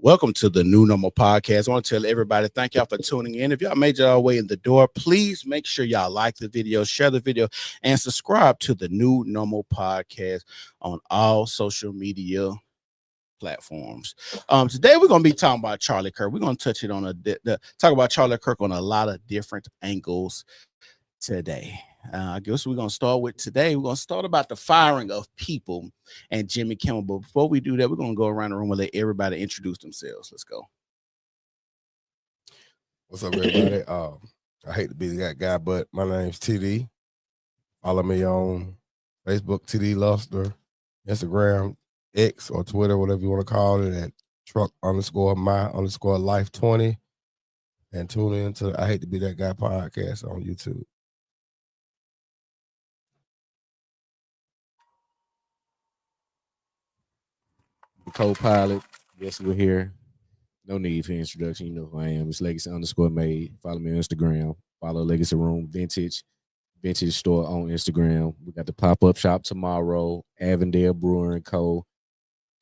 Welcome to the New Normal Podcast. I want to tell everybody, thank y'all for tuning in. If y'all made your way in the door, please make sure y'all like the video, share the video, and subscribe to the New Normal Podcast on all social media platforms. Today we're going to be talking about Charlie Kirk. We're going to touch it on talk about Charlie Kirk on a lot of different angles today. I guess we're going to start with today. We're going to start about the firing of people and Jimmy Kimmel. But before we do that, we're going to go around the room and let everybody introduce themselves. Let's go. What's up, everybody? I hate to be that guy, but my name's TD. Follow me on Facebook, TD Luster, Instagram, X, or Twitter, whatever you want to call it, at truck_my_life20. And tune in to I Hate to Be That Guy podcast on YouTube. The co-pilot. Yes, we're here. No need for introduction. You know who I am. It's Legacy_made. Follow me on Instagram. Follow Legacy Room Vintage store on Instagram. We got the pop-up shop tomorrow. Avondale Brewer & Co.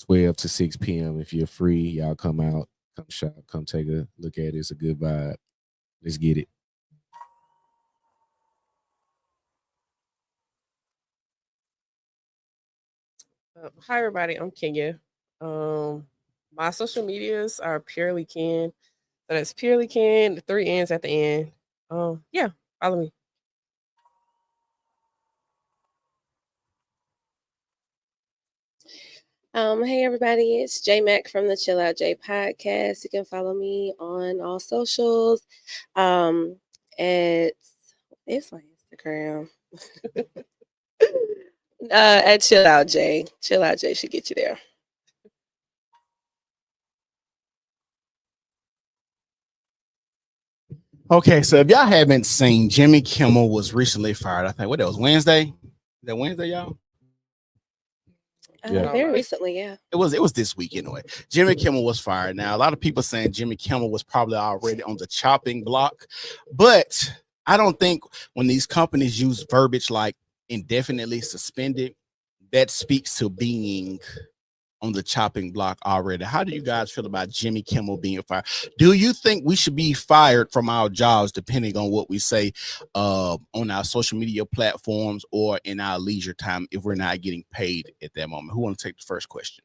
12 to 6 p.m. If you're free, y'all come out, come shop, come take a look at it. It's a good vibe. Let's get it. Hi, everybody. I'm Kenya. My social medias are Purely Ken. So that's Purely Ken, the 3 N's at the end. Yeah, follow me. Hey everybody, it's J Mac from the Chill Out J podcast. You can follow me on all socials. It's my Instagram. At Chill Out J. Chill Out J should get you there. Okay, so if y'all haven't seen, Jimmy Kimmel was recently fired. I think what that was Wednesday. Is that Wednesday, y'all? Very recently, yeah. It was this week anyway. Jimmy Kimmel was fired. Now, a lot of people saying Jimmy Kimmel was probably already on the chopping block, but I don't think when these companies use verbiage like indefinitely suspended, that speaks to being on the chopping block already. How do you guys feel about Jimmy Kimmel being fired? Do you think we should be fired from our jobs depending on what we say on our social media platforms or in our leisure time if we're not getting paid at that moment? Who want to take the first question?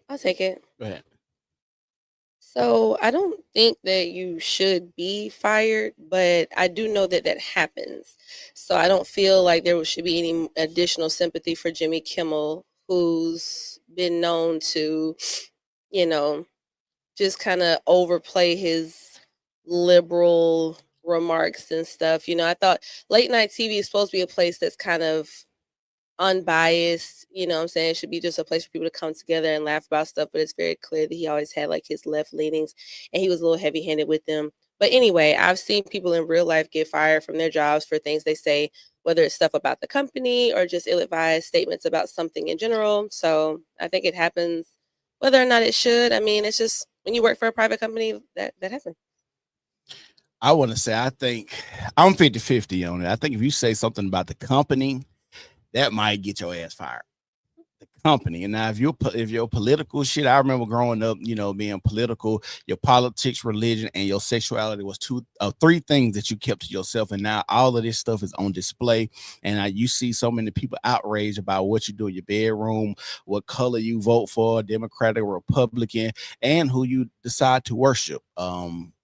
I'll take it. Go ahead. So I don't think that you should be fired, but I do know that that happens. So I don't feel like there should be any additional sympathy for Jimmy Kimmel, who's been known to, just kind of overplay his liberal remarks and stuff. I thought late night TV is supposed to be a place that's kind of unbiased, what I'm saying? It should be just a place for people to come together and laugh about stuff, but it's very clear that he always had like his left leanings and he was a little heavy-handed with them. But anyway, I've seen people in real life get fired from their jobs for things they say, whether it's stuff about the company or just ill-advised statements about something in general. So I think it happens whether or not it should. I mean, it's just when you work for a private company, that happens. I want to say I think I'm 50-50 on it. I think if you say something about the company, that might get your ass fired. The company. And now if your political shit, I remember growing up, being political, your politics, religion, and your sexuality was three things that you kept to yourself. And now all of this stuff is on display. And you see so many people outraged about what you do in your bedroom, what color you vote for, Democratic or Republican, and who you decide to worship.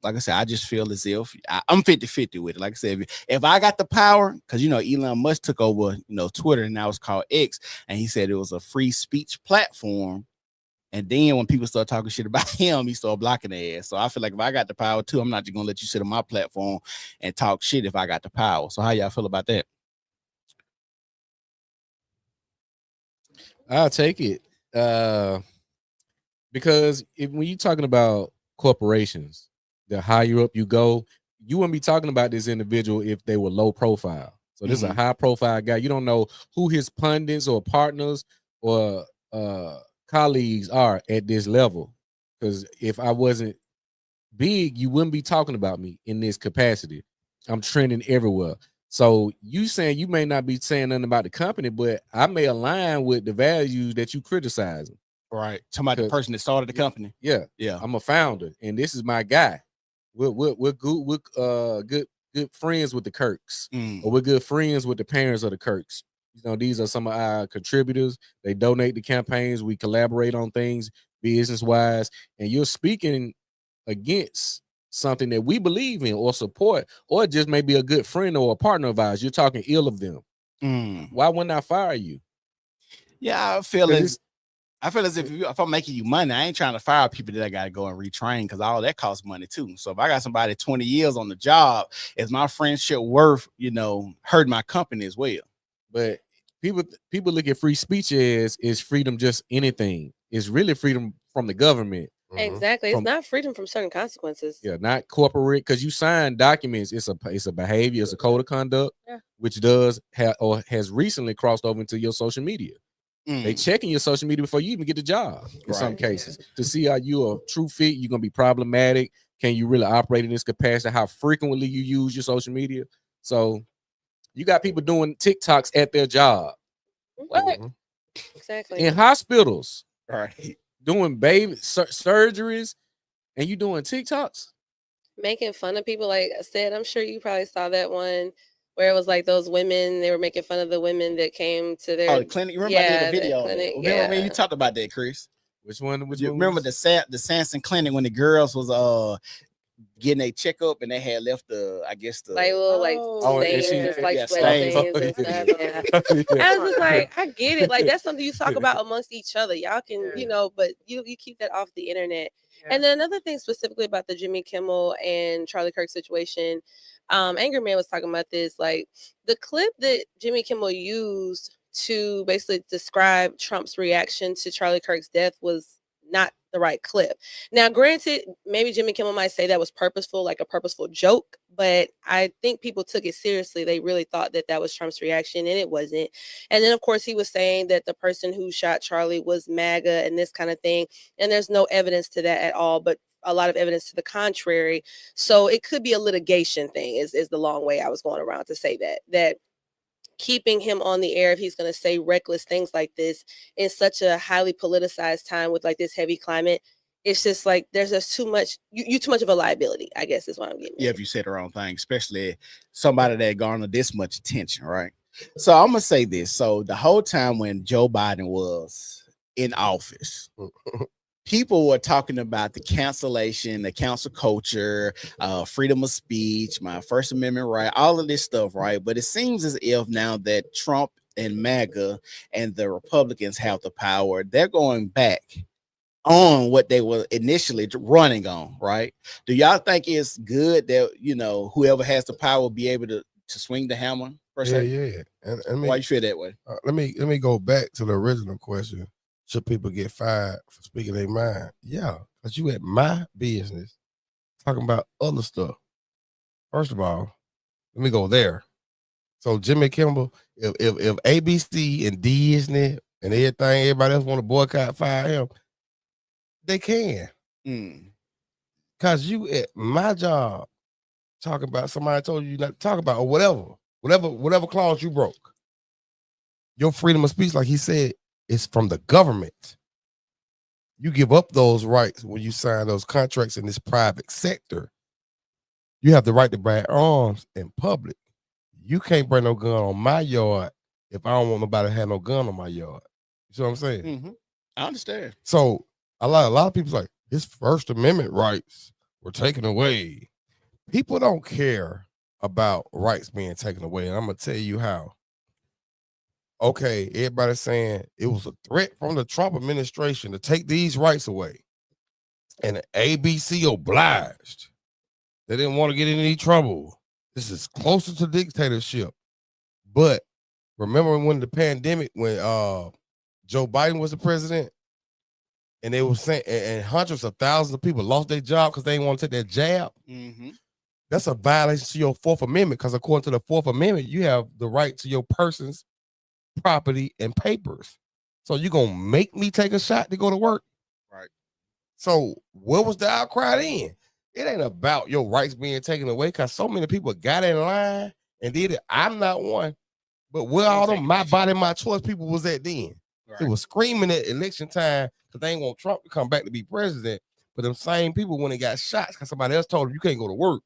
Like I said, I just feel as if I'm 50-50 with it. Like I said, if I got the power, because Elon Musk took over, Twitter, and now it's called X, and he said it was a free speech platform. And then when people start talking shit about him, he started blocking their ass. So I feel like if I got the power too, I'm not just gonna let you sit on my platform and talk shit if I got the power. So how y'all feel about that? I'll take it. Because when you're talking about corporations, the higher up you go, you wouldn't be talking about this individual if they were low profile. So this is a high profile guy. You don't know who his pundits or partners or colleagues are at this level. Because if I wasn't big, you wouldn't be talking about me in this capacity. I'm trending everywhere. So you saying you may not be saying nothing about the company, but I may align with the values that you criticizing. Right. Talking about the 'Cause- person that started the company. Yeah, Yeah. I'm a founder, and this is my guy. We're good friends with the Kirks, or we're good friends with the parents of the Kirks. You know, these are some of our contributors. They donate to campaigns. We collaborate on things business wise, and you're speaking against something that we believe in or support, or just maybe a good friend or a partner of ours. You're talking ill of them. Why wouldn't I fire you? Yeah, I feel 'Cause as if I'm making you money, I ain't trying to fire people that I got to go and retrain because all that costs money too. So if I got somebody 20 years on the job, is my friendship worth, hurting my company as well? But people look at free speech as is freedom just anything. It's really freedom from the government. Exactly. From- It's not freedom from certain consequences. Yeah, not corporate, because you sign documents. It's a behavior, it's a code of conduct, Yeah. which does have or has recently crossed over into your social media. They checking your social media before you even get the job in some Right. cases to see are you a true fit. You're gonna be problematic. Can you really operate in this capacity? How frequently you use your social media? So you got people doing TikToks at their job. What? Exactly. In hospitals, Right. doing baby surgeries, and you doing TikToks? Making fun of people, like I said, I'm sure you probably saw that one where it was like those women, they were making fun of the women that came to their The clinic. Remember I did yeah, a video that on that. clinic, Remember when yeah. you talked about that, Chris? Which one? You remember the Sanson Clinic when the girls was getting a checkup and they had left the like little like Oh, and stains, she- just like yeah, sweat stains. stains and stuff. Yeah. I was just like, I get it. Like that's something you talk about amongst each other. Y'all can, but you keep that off the internet. Yeah. And then another thing specifically about the Jimmy Kimmel and Charlie Kirk situation, Angry Man was talking about this. Like the clip that Jimmy Kimmel used to basically describe Trump's reaction to Charlie Kirk's death was not the right clip. Now, granted, maybe Jimmy Kimmel might say that was purposeful, like a purposeful joke, but I think people took it seriously. They really thought that was Trump's reaction, and it wasn't. And then, of course, he was saying that the person who shot Charlie was MAGA and this kind of thing. And there's no evidence to that at all, but a lot of evidence to the contrary. So it could be a litigation thing is the long way I was going around to say that keeping him on the air if he's going to say reckless things like this in such a highly politicized time with like this heavy climate, it's just like there's just too much you too much of a liability, I guess is what I'm getting Yeah, at. if you said the wrong thing, especially somebody that garnered this much attention, right? So I'm gonna say this. So the whole time when Joe Biden was in office, people were talking about the cancellation, the cancel culture, freedom of speech, my First Amendment right, all of this stuff, right? But it seems as if now that Trump and MAGA and the Republicans have the power, they're going back on what they were initially running on, right? Do y'all think it's good that whoever has the power will be able to swing the hammer per se? Yeah. And Why you feel that way? let me go back to the original question. Should people get fired for speaking their mind? Yeah, because you at my business talking about other stuff. First of all, let me go there. So Jimmy Kimmel, if ABC and Disney and everybody else want to boycott, fire him, they can. Because you at my job talking about somebody told you not to talk about or whatever clause you broke. Your freedom of speech, like he said, is from the government. You give up those rights when you sign those contracts in this private sector. You have the right to bear arms in public. You can't bring no gun on my yard if I don't want nobody to have no gun on my yard. You see what I'm saying? I understand. So a lot of people's like, his First Amendment rights were taken away. People don't care about rights being taken away, and I'm gonna tell you how. Okay, everybody's saying it was a threat from the Trump administration to take these rights away. And the ABC obliged. They didn't want to get in any trouble. This is closer to dictatorship. But remember when the pandemic, when Joe Biden was the president, and they were saying, and hundreds of thousands of people lost their job because they didn't want to take that jab. That's a violation to your Fourth Amendment, because according to the Fourth Amendment, you have the right to your person's property and papers. So you're gonna make me take a shot to go to work? Right. So what was the outcry then? It ain't about your rights being taken away, because so many people got in line and did it. I'm not one, but where all them my body, my choice people was at then? It was screaming at election time because they ain't want Trump to come back to be president. But them same people, when they got shots, because somebody else told them you can't go to work,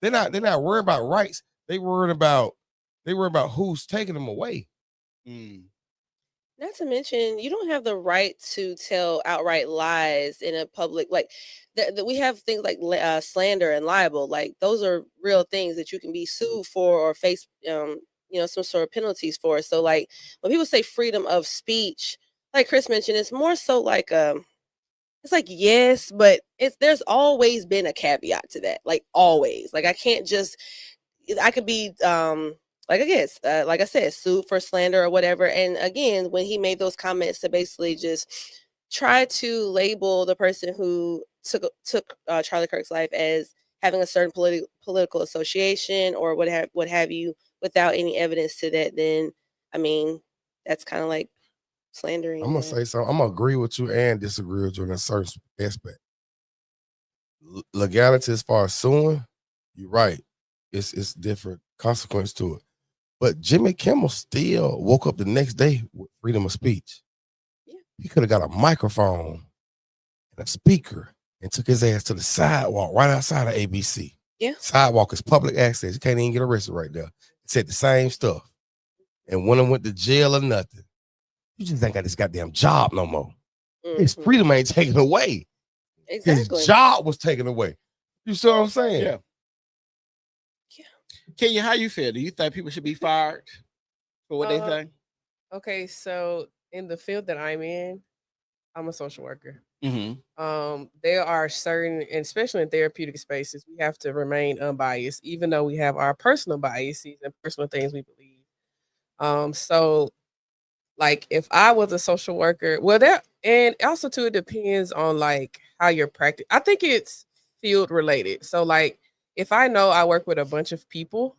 they're not worried about rights. They worried about who's taking them away. Not to mention, you don't have the right to tell outright lies in a public, like we have things like slander and libel. Like those are real things that you can be sued for or face, some sort of penalties for. So like when people say freedom of speech, like Chris mentioned, it's more so like, it's like, yes, but there's always been a caveat to that. Like always, like I could be, like I said, sued for slander or whatever. And again, when he made those comments to basically just try to label the person who took Charlie Kirk's life as having a certain political association or what have you, without any evidence to that, then I mean, that's kind of like slandering. I'm gonna say something. I'm gonna agree with you and disagree with you in a certain aspect. Legality as far as suing, you're right. It's different consequence to it. But Jimmy Kimmel still woke up the next day with freedom of speech. Yeah. He could have got a microphone and a speaker and took his ass to the sidewalk right outside of ABC. Yeah. Sidewalk is public access. You can't even get arrested right there. Said the same stuff. And when I went to jail or nothing, you just ain't got this goddamn job no more. His freedom ain't taken away. Exactly. His job was taken away. You see what I'm saying? Yeah. Kenya, how you feel? Do you think people should be fired for what they think? Okay, so in the field that I'm in, I'm a social worker. There are certain, and especially in therapeutic spaces, we have to remain unbiased, even though we have our personal biases and personal things we believe. So like if I was a social worker, and also too, it depends on like how you're practicing. I think it's field related. So like if I know I work with a bunch of people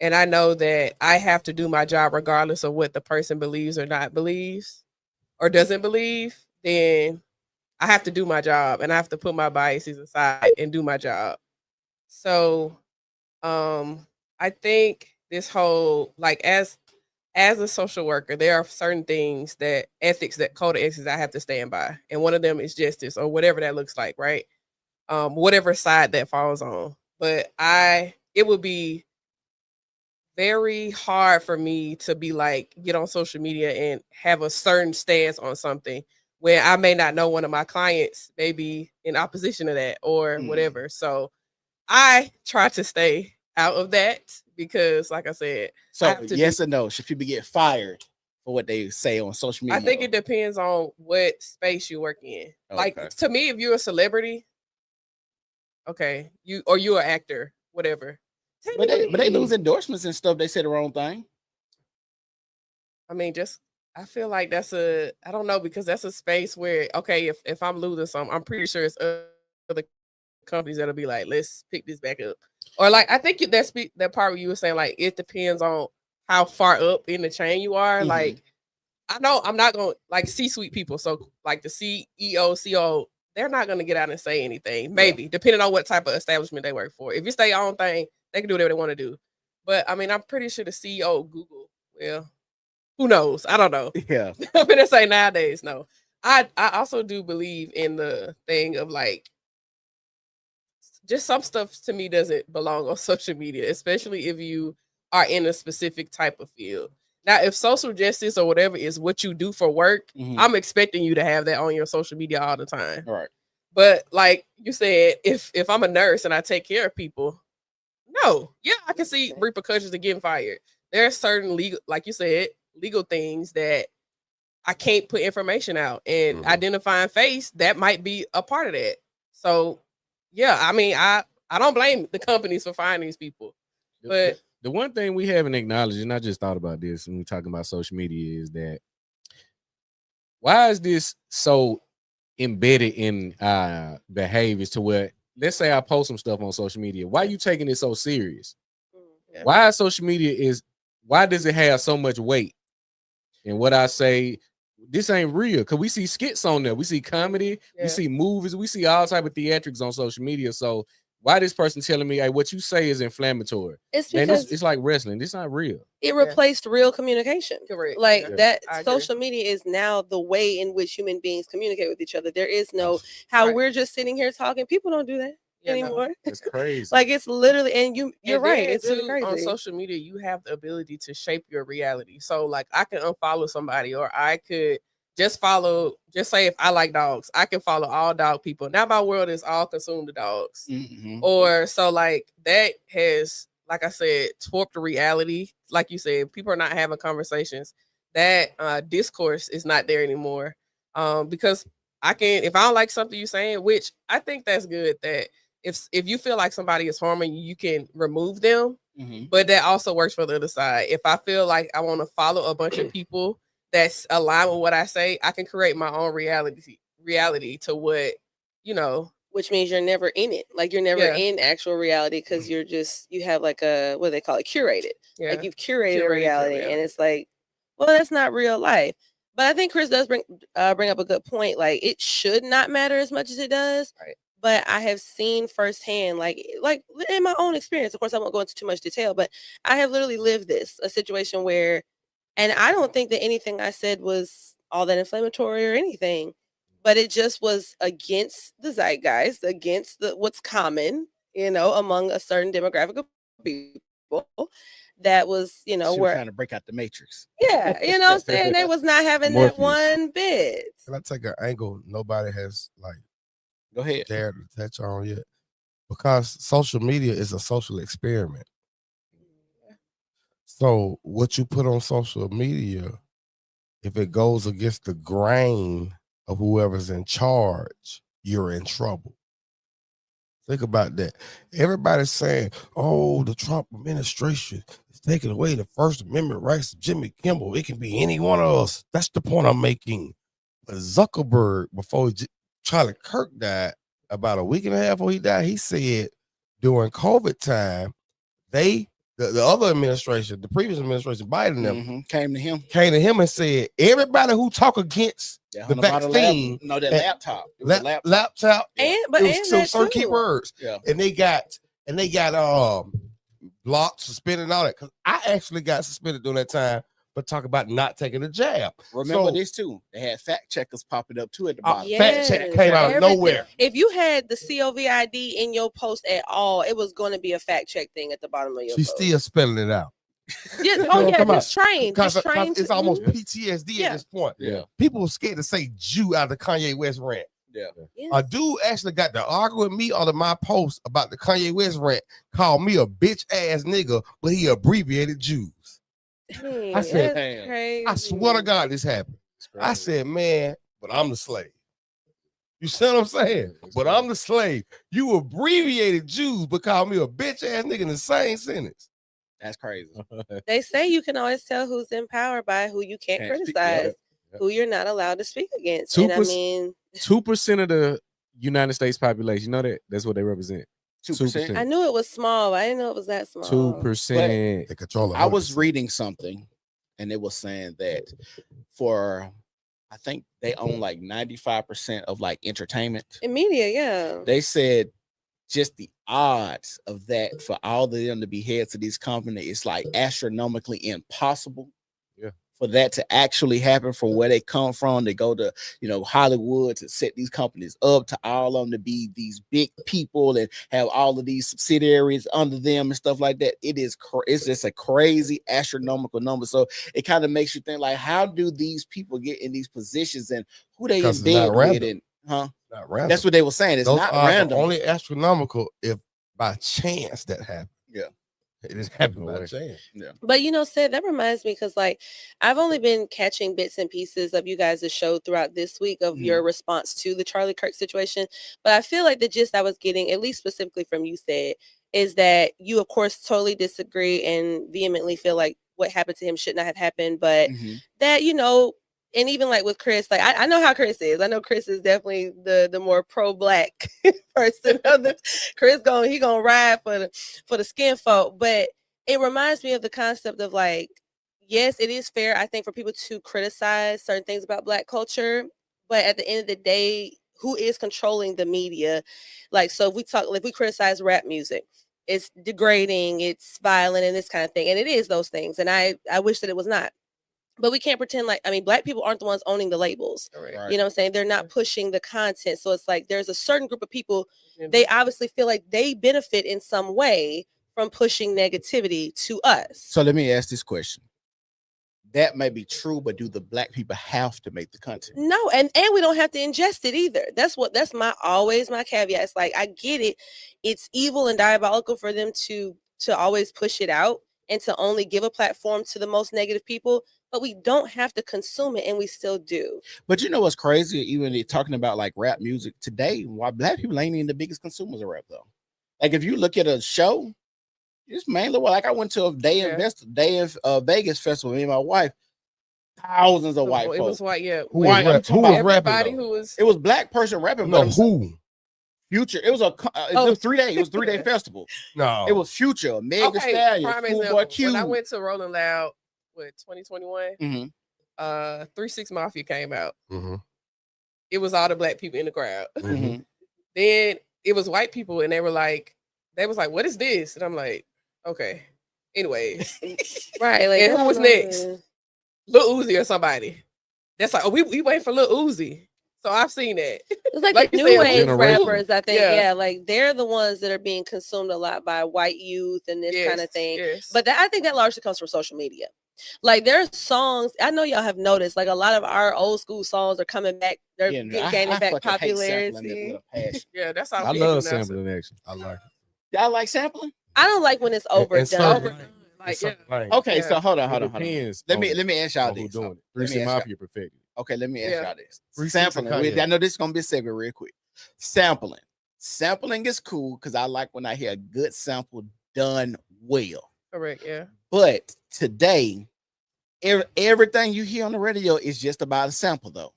and I know that I have to do my job regardless of what the person believes or not believes or doesn't believe, then I have to do my job and I have to put my biases aside and do my job. So I think this whole, like as a social worker, there are certain things that code of ethics I have to stand by. And one of them is justice or whatever that looks like, right? Whatever side that falls on. But it would be very hard for me to be like, get on social media and have a certain stance on something where I may not know one of my clients may be in opposition to that or whatever. So I try to stay out of that because, like I said, so yes or no, should people get fired for what they say on social media? I think it depends on what space you work in. Okay. Like to me, if you're a celebrity, okay, you're an actor, whatever. But they lose endorsements and stuff. They say the wrong thing. I mean, I feel like I don't know, because that's a space where, okay, if I'm losing something, I'm pretty sure it's other companies that'll be like, let's pick this back up. Or like, I think that part where you were saying, like, it depends on how far up in the chain you are. Like, I know I'm not going to, like, C-suite people. So like the CEO, CO, they're not going to get out and say anything. Maybe, depending on what type of establishment they work for. If it's their own thing, they can do whatever they want to do. But I mean, I'm pretty sure the CEO of Google, well, who knows? I don't know. Yeah. I'm gonna say nowadays, no. I also do believe in the thing of like, just some stuff to me doesn't belong on social media, especially if you are in a specific type of field. Now, if social justice or whatever is what you do for work, I'm expecting you to have that on your social media all the time. All right. But like you said, if I'm a nurse and I take care of people, no, yeah, I can see repercussions of getting fired. There are certain legal, like you said, legal things that I can't put information out, and identifying face, that might be a part of that. So yeah, I mean, I don't blame the companies for firing these people. But the one thing we haven't acknowledged, and I just thought about this when we're talking about social media, is that why is this so embedded in behaviors to where, let's say I post some stuff on social media, why are you taking it so serious? Yeah. Why social media why does it have so much weight? And what I say, this ain't real, because we see skits on there, we see comedy, we see movies, we see all type of theatrics on social media. So Why this person telling me, hey, what you say is inflammatory? It's Man, because it's like wrestling. It's not real. it replaced real communication. Correct. Like Yeah. that I agree. social media is now the way in which human beings communicate with each other. There is no how Right. we're just sitting here talking. People don't do that Yeah, no. anymore. It's crazy. Like it's literally, and you're And right. then, It's really too, on crazy. social media, you have the ability to shape your reality. So, like, I can unfollow somebody, or I could just follow. Just say if I like dogs, I can follow all dog people. Now my world is all consumed to dogs. Mhm. Or so, like, that has, like I said, warped the reality. Like you said, people are not having conversations. That discourse is not there anymore. Because I can, if I don't like something you're saying, which I think that's good, that if you feel like somebody is harming you, you can remove them. Mhm. But that also works for the other side. If I feel like I want to follow a bunch of people that's aligned with what I say, I can create my own reality to what, you know. Which means you're never in it. Like you're never Yeah. in actual reality because you're just you have like a what do they call it, curated. Yeah. Like you've curated Curated reality, reality. and it's like, well, that's not real life. But I think Chris does bring up a good point. Like it should not matter as much as it does. Right. But I have seen firsthand, like in my own experience. Of course, I won't go into too much detail, but I have literally lived a situation where, and I don't think that anything I said was all that inflammatory or anything, but it just was against the zeitgeist, against what's common, among a certain demographic of people. That was, She was where trying to break out the matrix. yeah, what I'm saying, they was not having that Morpheus. one bit. Can I take an angle nobody has like Go ahead. dared to touch on yet? Because social media is a social experiment. So what you put on social media, if it goes against the grain of whoever's in charge, you're in trouble. Think about that. Everybody's saying, oh, the Trump administration is taking away the First Amendment rights of Jimmy Kimmel. It can be any one of us. That's the point I'm making. But Zuckerberg, before Charlie Kirk died, about a week and a half before he died, he said during COVID time, the other administration, the previous administration, Biden, them came to him and said, everybody who talk against the vaccine, that laptop, it was a laptop, and certain keywords, and they got blocked, suspended, and all that. Because I actually got suspended during that time for talking about not taking a jab. Remember this too? They had fact checkers popping up too at the bottom. Fact check came out of nowhere. If you had the COVID in your post at all, it was going to be a fact check thing at the bottom of your She's post. still spelling it out. Just trained. It's almost PTSD at this point. Yeah. People were scared to say Jew out of the Kanye West rant. Yeah. A dude actually got to argue with me on my post about the Kanye West rant, called me a bitch ass nigga, but he abbreviated Jews. Dang, I said, crazy. I swear to God this happened. I said, man, but I'm the slave. You see what I'm saying? But I'm the slave. You abbreviated Jews but called me a bitch ass nigga in the same sentence. That's crazy. They say you can always tell who's in power by who you can't criticize, who you're not allowed to speak against. And I mean, 2% of the United States population, you know that's what they represent. 2%. I knew it was small, but I didn't know it was that small. 2%. They control. I was reading something, and it was saying that for, I think they own like 95% of like entertainment In media, yeah. They said just the odds of that for all of them to be heads of these companies is like astronomically impossible. Yeah. For that to actually happen from where they come from, they go to Hollywood to set these companies up, to all of them to be these big people and have all of these subsidiaries under them and stuff like that. It's just a crazy astronomical number. So it kind of makes you think, like, how do these people get in these positions and who they in bed with? And not random. That's what they were saying. It's Those not are random. Only astronomical if by chance that happened. Yeah. It just happened by chance. Yeah. But Sid, that reminds me, because like I've only been catching bits and pieces of you guys' show throughout this week of your response to the Charlie Kirk situation. But I feel like the gist I was getting, at least specifically from you, said, is that you of course totally disagree and vehemently feel like what happened to him should not have happened, but that and even like with Chris, like I know how Chris is. I know Chris is definitely the more pro-black person of the Chris he gonna ride for the skin folk. But it reminds me of the concept of like, yes, it is fair, I think, for people to criticize certain things about Black culture, but at the end of the day, who is controlling the media. Like, so if we criticize rap music, it's degrading, it's violent, and this kind of thing. And it is those things. And I wish that it was not. But we can't pretend like, I mean, Black people aren't the ones owning the labels. Right. You know what I'm saying? They're not pushing the content. So it's like there's a certain group of people, they obviously feel like they benefit in some way from pushing negativity to us. So let me ask this question. That may be true, but do the Black people have to make the content? No, and we don't have to ingest it either. That's my caveat. It's like, I get it. It's evil and diabolical for them to always push it out and to only give a platform to the most negative people, but we don't have to consume it, and we still do. But you know what's crazy? Even talking about like rap music today, why Black people ain't even the biggest consumers of rap though. Like if you look at a show, it's mainly like I went to a day in Vegas festival. Me and my wife, thousands of white folks. It was white, yeah. Who was Everybody rapping? who was. It was Black person rapping. No, but who? Future. It was it was 3 days. It was 3 day festival. No, It was Future, Meg Thee Stallion, prime Schoolboy example. Q. When I went to Rolling Loud with 2021, Mhm. 3 6 Mafia came out. Mm-hmm. It was all the Black people in the crowd. Mhm. Then it was white people, and they was like, what is this? And I'm like, okay. Anyways, Right. Like, and who was next? Lil Uzi or somebody. That's like, we waiting for Lil Uzi. So I've seen that. It's like Like the you new said, age generation. rappers, I think. Yeah. Yeah, like they're the ones that are being consumed a lot by white youth and this kind of thing. Yes. But I think that largely comes from social media. Like there's songs, I know y'all have noticed, like a lot of our old school songs are coming back. They're gaining back fucking hate sampling popularity. with a passion. yeah, that's all I people love do now. sampling action. I like it. Y'all like sampling? I don't like when it's And overdone. certain- Like, and certain Okay, Yeah. so hold on. It depends Let on me ask y'all who this. doing it. Let me 3 ask y'all- Mafia perfected. Okay, let me ask Yeah. y'all this. 3 6 Sampling. and Kanye. I know this is gonna be a segue real quick. Sampling is cool because I like when I hear a good sample done well. correct, yeah. But today, everything you hear on the radio is just about a sample, though.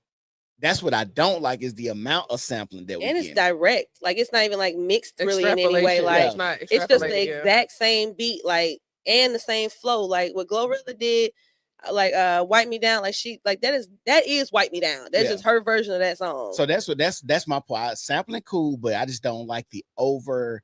That's what I don't like is the amount of sampling that we And it's get. direct. Like it's not even like mixed really in any way. Extrapolation, Like it's not it's just the extrapolated, yeah. exact same beat, like, and the same flow. Like what Glorilla did, like Wipe Me Down, like she like that is Wipe Me Down. That's Yeah. just her version of that song. So that's my point. Sampling cool, but I just don't like the over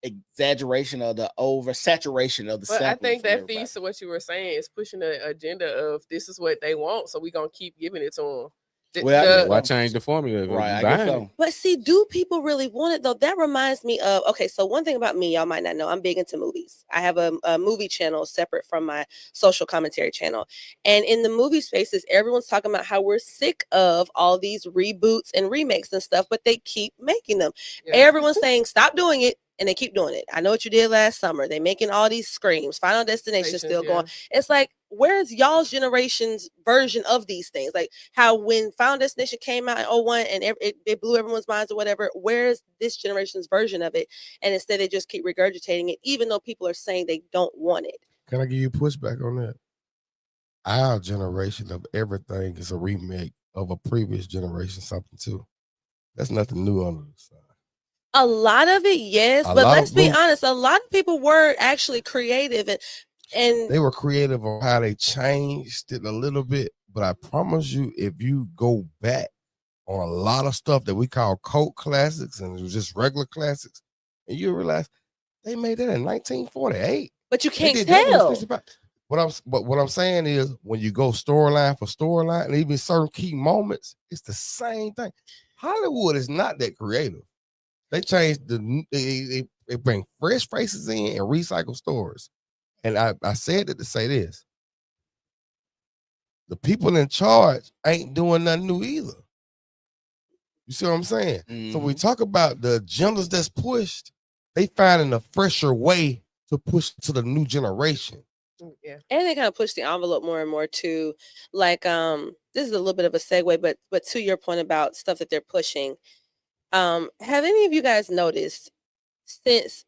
exaggeration or the over saturation of the But I sampling think from that everybody. feeds to what you were saying is pushing the agenda of this is what they want, so we're gonna keep giving it to them. Well, Why change the formula? If Right, you I guess buying so. it? But see, do people really want it though? That reminds me of, okay, so one thing about me, y'all might not know, I'm big into movies. I have a movie channel separate from my social commentary channel. And in the movie spaces, everyone's talking about how we're sick of all these reboots and remakes and stuff, but they keep making them. Yeah. Everyone's saying, stop doing it. And they keep doing it. I know what you did last summer. They making all these screams. Final Destination still going. It's like, where's y'all's generation's version of these things? Like how when Final Destination came out in 01 and it blew everyone's minds or whatever, where's this generation's version of it? And instead they just keep regurgitating it, even though people are saying they don't want it. Can I give you pushback on that? Our generation of everything is a remake of a previous generation, something too. That's nothing new under the sun. A lot of it, yes, A but lot let's of be them- honest, a lot of people were actually creative and They were creative on how they changed it a little bit, but I promise you, if you go back on a lot of stuff that we call cult classics and it was just regular classics, and you realize they made that in 1948. but you They can't did that when tell. it's 65. What I'm saying is when you go storyline for storyline and even certain key moments, it's the same thing. Hollywood is not that creative. They changed they bring fresh faces in and recycle stories. And I said it to say this. The people in charge ain't doing nothing new either. You see what I'm saying? So we talk about the agendas that's pushed, they finding a fresher way to push to the new generation. Yeah. And they kind of push the envelope more and more too. Like this is a little bit of a segue, but to your point about stuff that they're pushing. Have any of you guys noticed since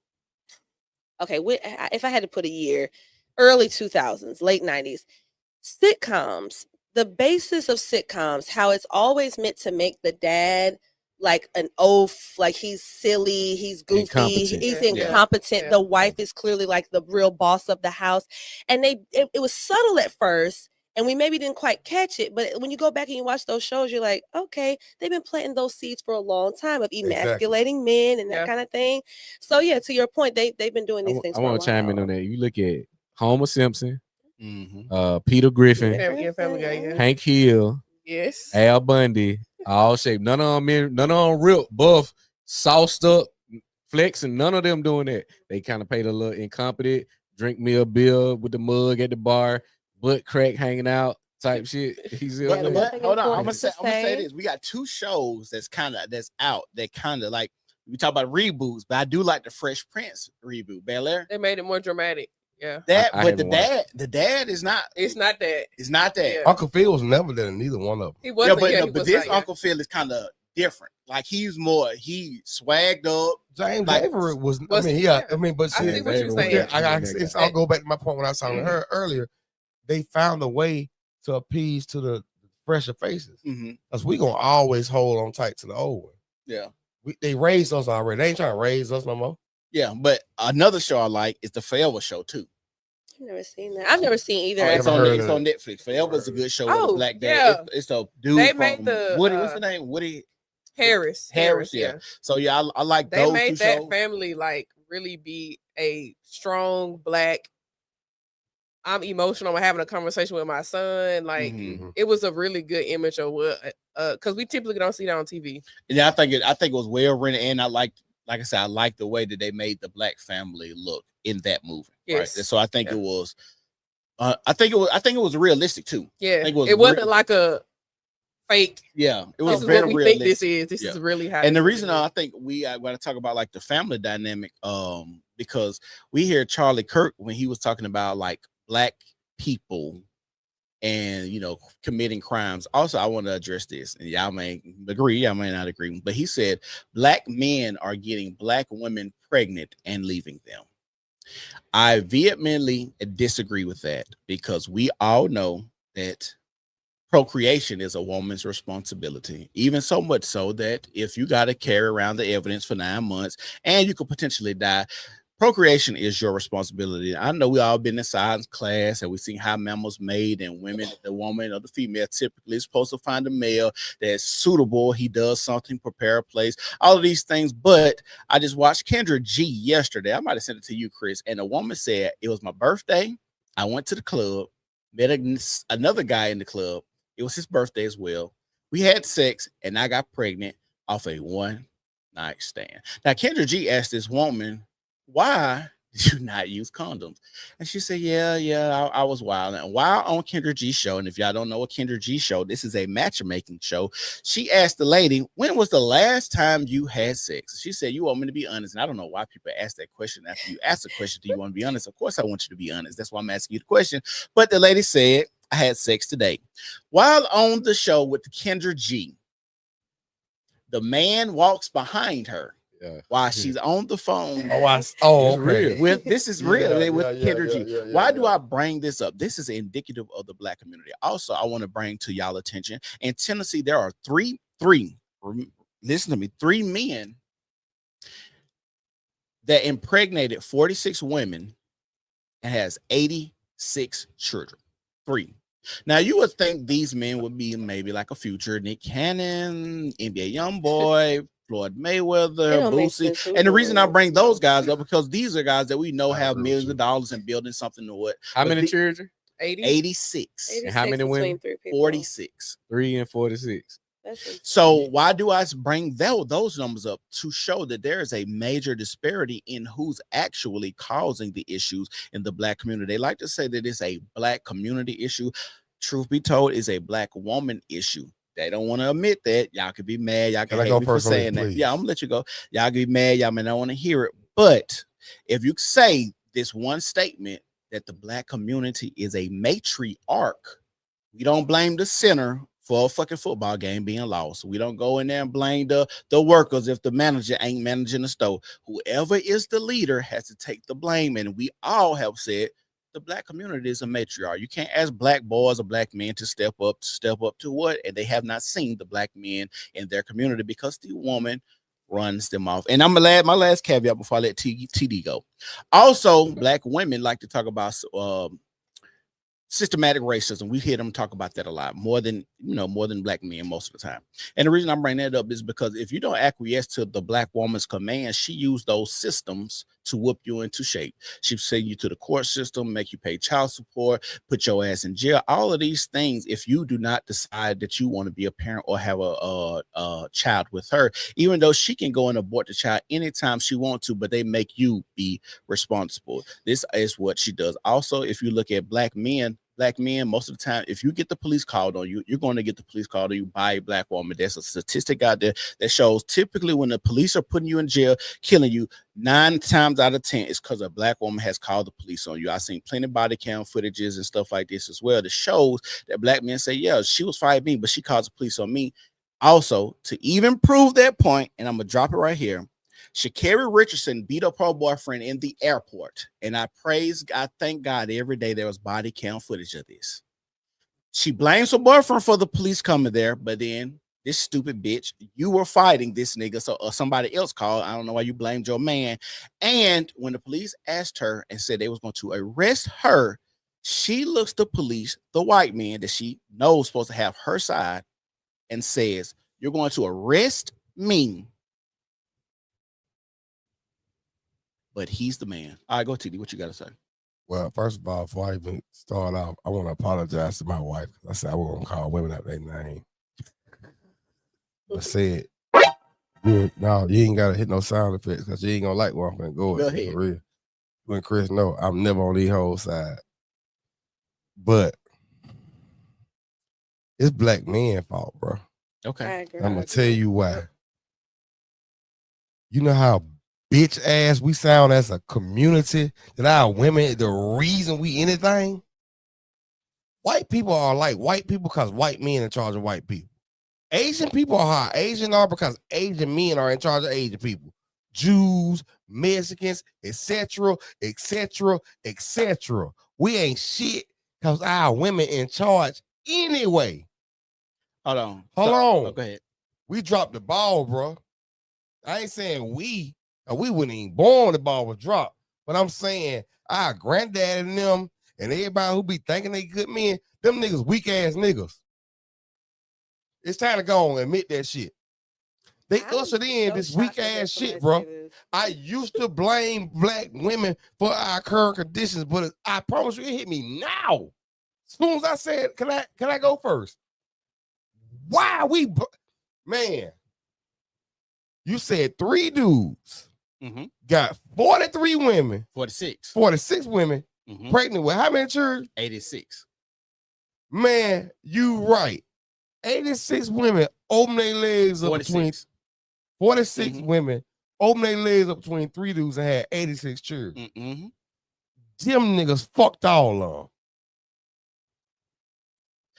if I had to put a year, early 2000s, late 90s, sitcoms, the basis of sitcoms, how it's always meant to make the dad like an oaf, like he's silly, he's goofy, Incompetent. he's Yeah. incompetent. Yeah. The wife is clearly like the real boss of the house. And it was subtle at first. and we maybe didn't quite catch it. But when you go back and you watch those shows, you're like, okay, they've been planting those seeds for a long time of emasculating men and that kind of thing. So yeah, to your point, they've been doing these things. I want to chime in on that. You look at Homer Simpson, Mm-hmm. Peter Griffin, Family Guy, yeah. Hank Hill, Yes. Al Bundy, all shaped. None of them real buff, sauced up, flexing. None of them doing that. They kind of paid a little incompetent, drink me a beer with the mug at the bar, butt crack hanging out type shit. But hold on, I'm gonna say this. We got two shows that's out that kind of like we talk about reboots, but I do like the Fresh Prince reboot, Bel Air. They made it more dramatic. Yeah. But the dad is not. It's not that. It's not that. Yeah. Uncle Phil was never there, neither one of them. He wasn't. But this Uncle Phil is kind of different. Like he swagged up. James like, Avery was. But I see what you're saying. I'll go back to my point when I was talking to her earlier. They found a way to appease to the fresher faces, because we gonna always hold on tight to the old one. Yeah, they raised us already. They ain't trying to raise us no more. Yeah, but another show I like is the Forever Show too. I've never seen that. I've never seen either. It's on Netflix. Forever is a good show. Oh, with a black dad. Yeah. It's a dude they from made the Woody. What's the name? Woody Harris. Yeah. So yeah, I like they those made two that shows. family like really be a strong black. I'm emotional. I'm having a conversation with my son. Like it was a really good image of what because we typically don't see that on TV. Yeah, I think it was well written, and I like I said, I like the way that they made the black family look in that movie. Yes. Right. And so I think it was I think it was realistic too. Yeah. It wasn't like a fake. Yeah. It was this very is what we realistic. think this is. This is really how. And the reason I think we want to talk about like the family dynamic, because we hear Charlie Kirk when he was talking about like black people and committing crimes. Also, I want to address this, and y'all may agree, y'all may not agree, but he said black men are getting black women pregnant and leaving them. I vehemently disagree with that, because we all know that procreation is a woman's responsibility, even so much so that if you got to carry around the evidence for 9 months and you could potentially die, procreation is your responsibility. I know we all been in science class and we've seen how mammals made, and the woman or the female typically is supposed to find a male that's suitable. He does something, prepare a place, all of these things. But I just watched Kendra G yesterday. I might have sent it to you, Chris. And a woman said, it was my birthday. I went to the club, met another guy in the club. It was his birthday as well. We had sex and I got pregnant off a one-night stand. Now, Kendra G asked this woman, why did you not use condoms? And she said, I was wild. And while on Kendra G show, and if y'all don't know what Kendra G show, this is a matchmaking show. She asked the lady, when was the last time you had sex? She said, you want me to be honest? And I don't know why people ask that question after you ask the question. Do you want to be honest? Of course I want you to be honest. That's why I'm asking you the question. But the lady said, I had sex today. While on the show with Kendra G, the man walks behind her. While she's on the phone. Okay. This is real with Kendra G. Why do I bring this up? This is indicative of the black community. Also, I want to bring to y'all attention. In Tennessee, there are three, listen to me, 3 men that impregnated 46 women and has 86 children. 3. Now, you would think these men would be maybe like a future Nick Cannon, NBA Youngboy, Floyd Mayweather, Boosie. And the reason I bring those guys up, because these are guys that we know have millions of dollars and building something to what. How many children? 86. And how many women? 46. 3 and 46. So why do I bring those numbers up? To show that there is a major disparity in who's actually causing the issues in the black community. They like to say that it's a black community issue. Truth be told, it's a black woman issue. They don't want to admit that. Y'all could be mad. Y'all can hate me for saying that. Yeah, I'm gonna let you go. Y'all can be mad. Y'all may not want to hear it. But if you say this one statement that the black community is a matriarch, we don't blame the center for a fucking football game being lost. We don't go in there and blame the workers if the manager ain't managing the store. Whoever is the leader has to take the blame. And we all have said the black community is a matriarch. You can't ask black boys or black men to step up to what? And they have not seen the black men in their community because the woman runs them off. And I'm gonna add my last caveat before I let TD go. Also, black women like to talk about systematic racism. We hear them talk about that a lot, more than black men most of the time. And the reason I'm bringing that up is because if you don't acquiesce to the black woman's commands, she used those systems to whoop you into shape. She send you to the court system, make you pay child support, put your ass in jail. All of these things, if you do not decide that you want to be a parent or have a child with her, even though she can go and abort the child anytime she wants to, but they make you be responsible. This is what she does. Also, if you look at black men, most of the time, if you get the police called on you, you're going to get the police called on you by a black woman. There's a statistic out there that shows typically when the police are putting you in jail, killing you, 9 times out of 10 is because a black woman has called the police on you. I've seen plenty of body cam footages and stuff like this as well that shows that black men say, yeah, she was fighting me, but she calls the police on me. Also, to even prove that point, and I'm going to drop it right here, Sha'Carri Richardson beat up her boyfriend in the airport. And I thank God every day there was body cam footage of this. She blames her boyfriend for the police coming there, but then this stupid bitch, you were fighting this nigga, so somebody else called. I don't know why you blamed your man. And when the police asked her and said they was going to arrest her, she looks the police, the white man that she knows supposed to have her side, and says, "You're going to arrest me." But he's the man. All right, go TD. What you got to say? Well, first of all, before I even start off, I want to apologize to my wife. I said I wasn't gonna call women out their name. I said, no, you ain't gotta hit no sound effects because you ain't gonna like where I'm gonna go. Go ahead. For real. When Chris know, I'm never on the whole side. But it's black men fault, bro. Okay. I'm gonna tell you why. You know how bitch ass we sound as a community, that our women, the reason we anything. White people are like white people because white men in charge of white people. Asian people are how Asian are because Asian men are in charge of Asian people. Jews, Mexicans, etc., etc., etc. We ain't shit because our women in charge anyway. Hold on. Oh, go ahead. We dropped the ball, bro. I ain't saying we wouldn't even born the ball was dropped. But I'm saying our granddad and them and everybody who be thinking they good men, them niggas weak ass niggas. It's time to go and admit that shit. They ushered in this weak ass shit, bro. I used to blame black women for our current conditions, but I promise you, it hit me now. As soon as I said, can I go first? Why man? You said 3 dudes got 43 women, 46 women pregnant with how many children? 86. Man, you right. 86 women open their legs up between 46 women open their legs up between 3 dudes and had 86 children. Them niggas fucked all of them.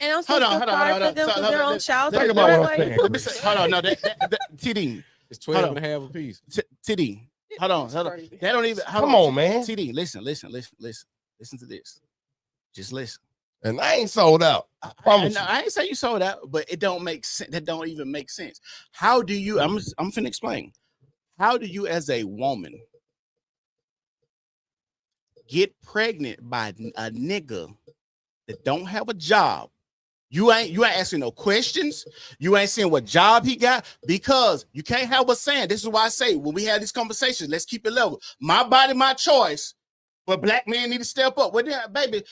And I'm supposed to cry for them because they're on child support. Hold on, no, TD. It's 12 and a half a piece. TD. Hold on. That don't even. Come on, man. TD, listen to this. Just listen. And I ain't sold out. I promise you. I ain't say you sold out, but it don't make sense. That don't even make sense. How do you? I'm finna explain. How do you, as a woman, get pregnant by a nigga that don't have a job? You ain't asking no questions. You ain't saying what job he got, because you can't have us saying, this is why I say when we have these conversations, let's keep it level. My body, my choice. But black men need to step up. Well, then, baby,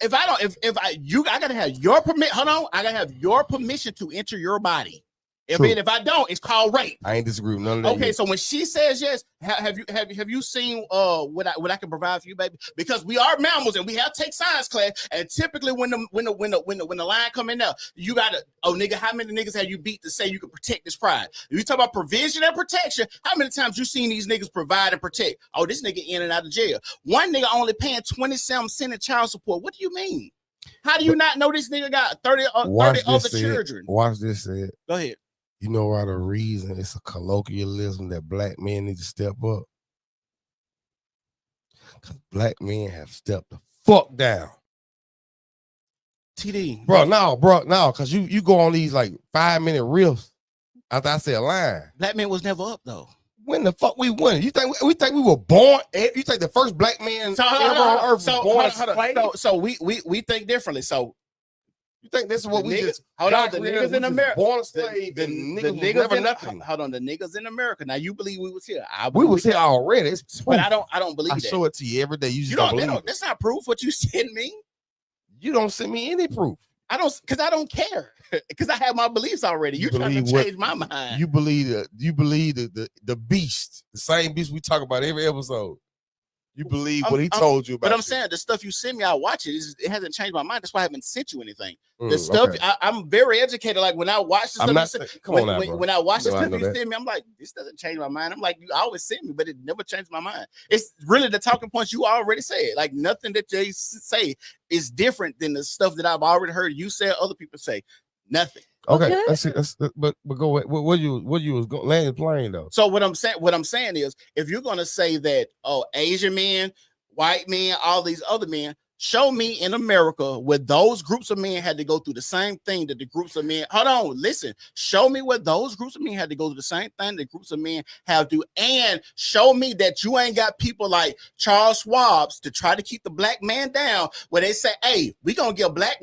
I gotta have your permit. Hold on, I gotta have your permission to enter your body. If I don't, it's called rape. I ain't disagree with none of that. Okay, so when she says yes, have you seen what I can provide for you, baby? Because we are mammals and we have to take science class. And typically when the line coming out, you gotta, nigga, how many niggas have you beat to say you can protect this pride? If you talk about provision and protection, how many times you seen these niggas provide and protect? Oh, this nigga in and out of jail. One nigga only paying 27 cents in child support. What do you mean? How do you not know this nigga got 30 other children? Watch this. Go ahead. You know why the reason it's a colloquialism that black men need to step up? Because black men have stepped the fuck down. TD. Bro, because you go on these like 5-minute riffs after I say a line. Black men was never up, though. When the fuck we win? You think we were born? You think the first black man ever on earth was born as a slave? So we think differently. So you think this is what we niggas, just hold on, got the rid niggas of? in America, born a slave, the and niggas was never in, nothing. hold on, the niggas in America. Now you believe we was here. We was here already. It's but I don't believe I that. show it to you every day. You just don't believe it. That's not proof. What you send me, you don't send me any proof. I don't care because I have my beliefs already. You trying to change my mind. You believe the beast, the same beast we talk about every episode. You believe what he told you about. But I'm saying the stuff you send me, I watch it. It hasn't changed my mind. That's why I haven't sent you anything. The stuff I'm very educated. Like when I watch the stuff, when I watch the stuff you send me, I'm like, this doesn't change my mind. I'm like, you always send me, but it never changed my mind. It's really the talking points you already said. Like nothing that they say is different than the stuff that I've already heard you say or other people say. Nothing. Okay, let's see. But go ahead. What you was landing plane though? So what I'm saying is, if you're gonna say that, Asian men, white men, all these other men, show me in America where those groups of men had to go through the same thing that the groups of men. Hold on, listen. Show me where those groups of men had to go through the same thing that groups of men have to, and show me that you ain't got people like Charles Schwab's to try to keep the black man down. Where they say, "Hey, we gonna give black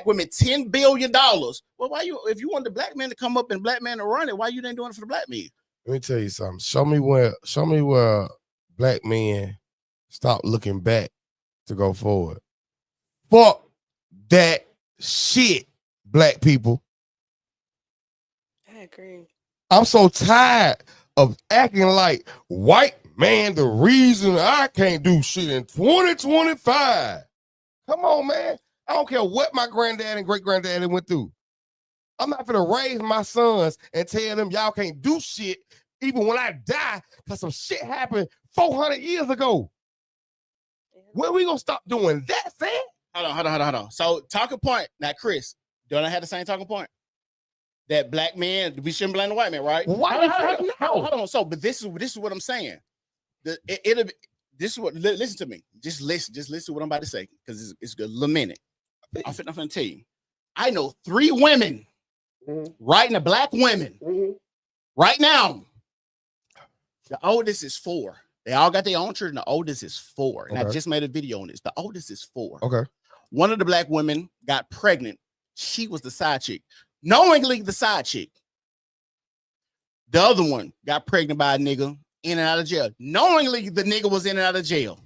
women $10 billion." Well, why you? If you want the black man to come up and black man to run it, why you ain't doing it for the black man? Let me tell you something. Show me where black men stop looking back to go forward. Fuck that shit, black people. I agree. I'm so tired of acting like white man the reason I can't do shit in 2025. Come on, man. I don't care what my granddad and great granddaddy went through. I'm not gonna raise my sons and tell them y'all can't do shit even when I die because some shit happened 400 years ago. When we gonna stop doing that, fam? Hold on. So talking point. Now, Chris, don't I have the same talking point? That black man, we shouldn't blame the white man, right? Why? Hold on. So, but this is what I'm saying. This is what. Listen to me. Just listen to what I'm about to say because it's a little minute. I'm finna tell you. I know 3 women, right now, black women, right now. The oldest is 4. They all got their own children. The oldest is 4. And I just made a video on this. The oldest is 4. Okay. One of the black women got pregnant. She was the side chick. Knowingly the side chick. The other one got pregnant by a nigga in and out of jail. Knowingly the nigga was in and out of jail.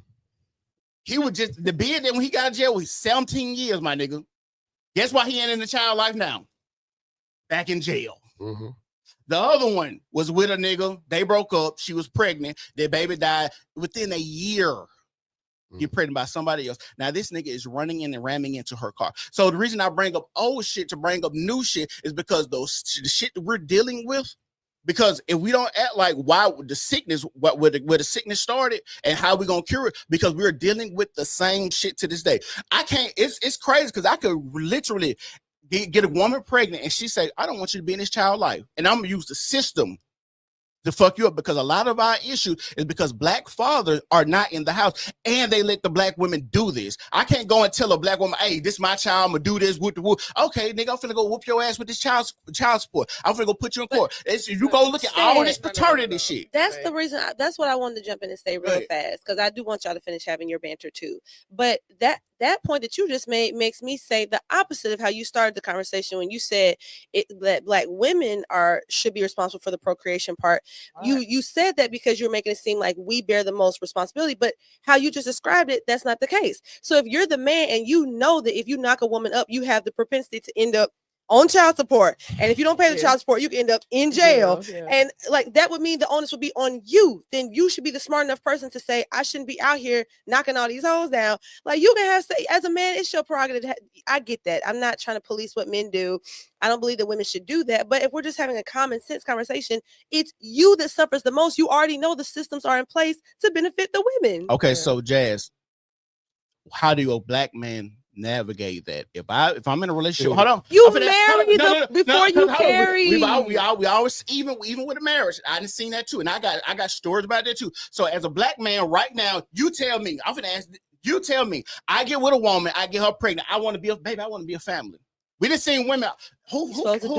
He was just, the bid that when he got out of jail was 17 years, my nigga. Guess why he ain't in the child life now? Back in jail. Mm-hmm. The other one was with a nigga. They broke up. She was pregnant. Their baby died within a year. Get pregnant by somebody else. Now this nigga is running in and ramming into her car. So the reason I bring up old shit to bring up new shit is because the shit that we're dealing with. Because if we don't act like why the sickness, where the sickness started and how we gonna cure it, because we're dealing with the same shit to this day. I can't. It's crazy because I could literally get a woman pregnant and she say, "I don't want you to be in this child life," and I'm gonna use the system to fuck you up, because a lot of our issue is because black fathers are not in the house and they let the black women do this. I can't go and tell a black woman, "Hey, this is my child, I'm gonna do this." Okay, nigga, I'm finna go whoop your ass with this child support. I'm finna go put you in court. You go look at all this paternity shit. That's the reason. That's what I wanted to jump in and say real fast, because I do want y'all to finish having your banter too. But that point that you just made makes me say the opposite of how you started the conversation when you said that black women should be responsible for the procreation part. You said that because you're making it seem like we bear the most responsibility, but how you just described it, that's not the case. So if you're the man and you know that if you knock a woman up, you have the propensity to end up on child support, and if you don't pay the child support, you can end up in jail. And like that would mean the onus would be on you. Then you should be the smart enough person to say, I shouldn't be out here knocking all these hoes down. Like you can have say, as a man, it's your prerogative. I get that. I'm not trying to police what men do. I don't believe that women should do that. But if we're just having a common sense conversation, it's you that suffers the most. You already know the systems are in place to benefit the women. Okay, so Jazz, how do a black man navigate that? If I'm in a relationship, hold on, you marry before you carry. We always even with a marriage. I done seen that too, and I got stories about that too. So as a black man right now, you tell me. I'm gonna ask. You tell me. I get with a woman. I get her pregnant. I want to be a baby. I want to be a family. We done seen women who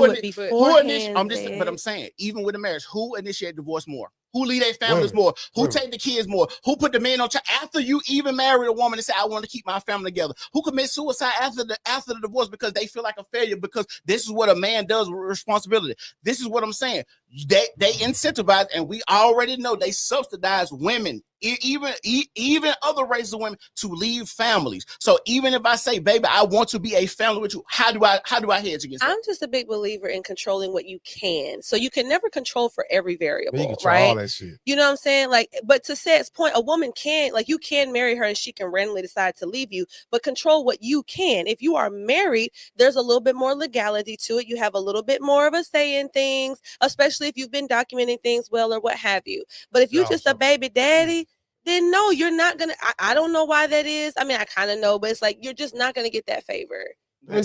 initiate. I'm saying even with a marriage, who initiate divorce more? Who lead their families more? Who Women. take the kids more? Who put the men on child after you even married a woman and say, I want to keep my family together? Who commit suicide after the divorce because they feel like a failure, because this is what a man does with responsibility. This is what I'm saying. They incentivize, and we already know they subsidize women, even other races of women, to leave families. So even if I say, baby, I want to be a family with you, how do I hedge against that? I'm just a big believer in controlling what you can. So you can never control for every variable, You control right? all that shit. You know what I'm saying? Like, but to Seth's point, a woman can, like, you can marry her and she can randomly decide to leave you, but control what you can. If you are married, there's a little bit more legality to it. You have a little bit more of a say in things, especially if you've been documenting things well or what have you. But if you're just a baby daddy, then no, you're not gonna. I don't know why that is. I mean, I kind of know, but it's like you're just not gonna get that favor. Let me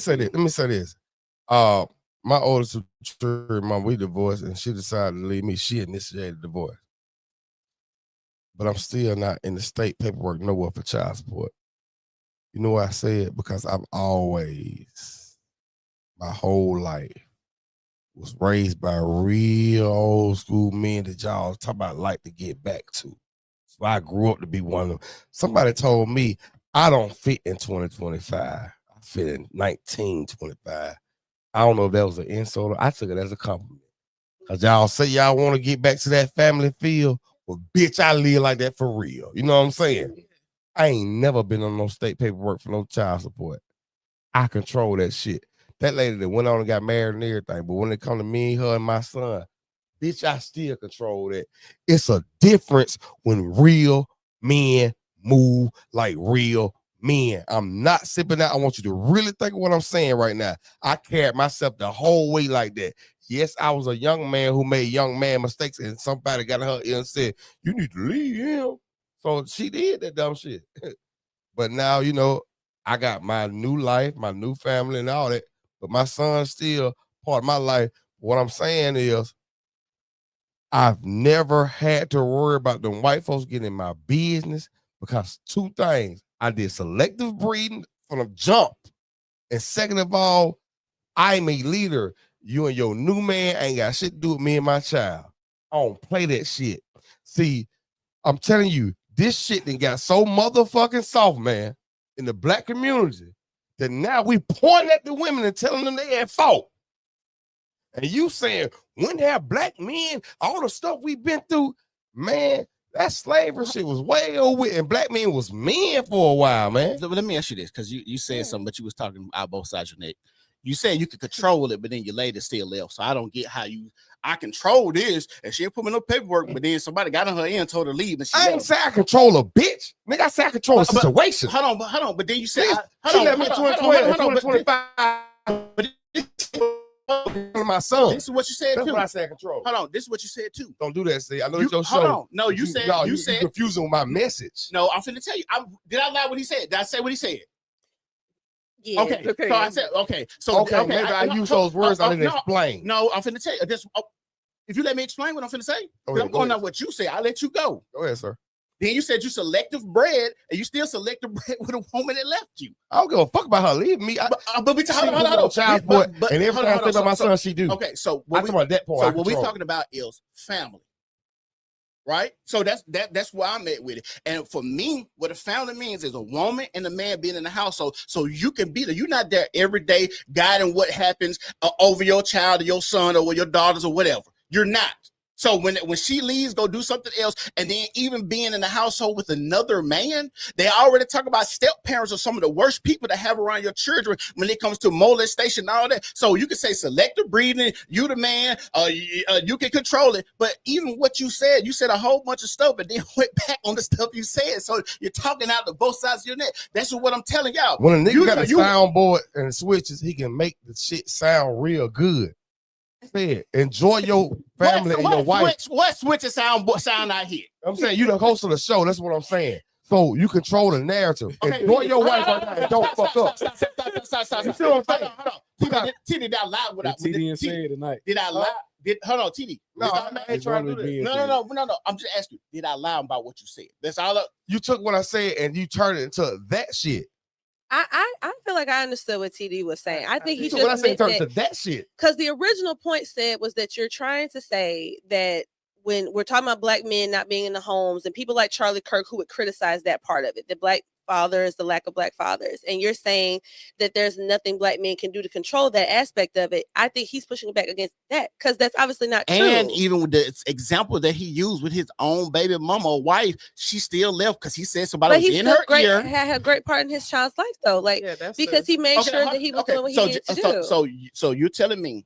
say this. My oldest mom, we divorced, and she decided to leave me. She initiated the divorce, but I'm still not in the state paperwork nowhere for child support. You know why I say it? Because I've always, my whole life, was raised by real old school men that y'all talk about like to get back to. So I grew up to be one of them. Somebody told me I don't fit in 2025. I fit in 1925. I don't know if that was an insult or I took it as a compliment. Because y'all say y'all want to get back to that family feel. Well, bitch, I live like that for real. You know what I'm saying? I ain't never been on no state paperwork for no child support. I control that shit. That lady that went on and got married and everything, but when it come to me, her, and my son, bitch, I still control that. It's a difference when real men move like real men. I'm not sipping out. I want you to really think of what I'm saying right now. I carried myself the whole way like that. Yes, I was a young man who made young man mistakes, and somebody got in her ear and said, you need to leave him. So she did that dumb shit. But now, you know, I got my new life, my new family and all that, but my son's still part of my life. What I'm saying is, I've never had to worry about them white folks getting in my business because two things. I did selective breeding from the jump. And second of all, I'm a leader. You and your new man ain't got shit to do with me and my child. I don't play that shit. See, I'm telling you, this shit done got so motherfucking soft, man, in the black community that now we pointing at the women and telling them they at fault. And you saying, when have black men, all the stuff we've been through, man, that slavery shit was way over with, and black men was men for a while, man. Let me ask you this, because you said something, but you was talking out both sides of your neck. You said you could control it, but then your lady still left. So I don't get how I control this, and she ain't put me no paperwork, but then somebody got on her ear and told her to leave. And I ain't say I control a bitch. Nigga, I say I control a situation. Hold on. But then you said, she left me 2025. My son. This is what you said. That's too. what I said. Control. Hold on. This is what you said too. Don't do that. See, I know it's your show. Hold on. No, you said. You said confusing with my message. No, I'm finna tell you. Did I lie what he said? Did I say what he said? Yeah. Okay. So I said okay. So okay. Maybe I use those words. I didn't explain. No, I'm finna tell you. If you let me explain what I'm finna say, I'm going on what you say. I'll let you go. Go ahead, sir. Then you said you selective bred, and you still selective bred with a woman that left you. I don't give a fuck about her leaving me. But we talking about child support, and everything I think about my son, she do. Okay, so what we talking about is family, right? So that's where I'm at with it. And for me, what a family means is a woman and a man being in the household. So you can be there. You're not there every day guiding what happens over your child or your son or your daughters or whatever. You're not. So when she leaves, go do something else, and then even being in the household with another man, they already talk about step parents are some of the worst people to have around your children when it comes to molestation and all that. So you can say selective breeding, you the man, you can control it. But even what you said a whole bunch of stuff, and then went back on the stuff you said. So you're talking out of both sides of your neck. That's what I'm telling y'all. When a nigga got a soundboard and switches, he can make the shit sound real good. Said, enjoy your family and your wife. What switches sound out here? I'm saying you the host of the show. That's what I'm saying. So you control the narrative. Okay. Enjoy your wife right now and don't fuck up. Stop. You see what I'm saying? Hold on. TD, did I lie without TD said tonight? Did I lie? Hold on, TD. No, I ain't trying to do this. No. I'm just asking you. Did I lie about what you said? That's all. You took what I said and you turned it into that shit. I feel like I understood what TD was saying. I think he just meant that shit. Because the original point said was that you're trying to say that when we're talking about black men not being in the homes, and people like Charlie Kirk who would criticize that part of it, the black fathers, the lack of black fathers, and you're saying that there's nothing black men can do to control that aspect of it, I think he's pushing back against that because that's obviously not true. And even with the example that he used with his own baby mama or wife, she still left because he said somebody was in her ear. Had a great part in his child's life though, like because he made sure that he was doing what he needed to do. So you're telling me,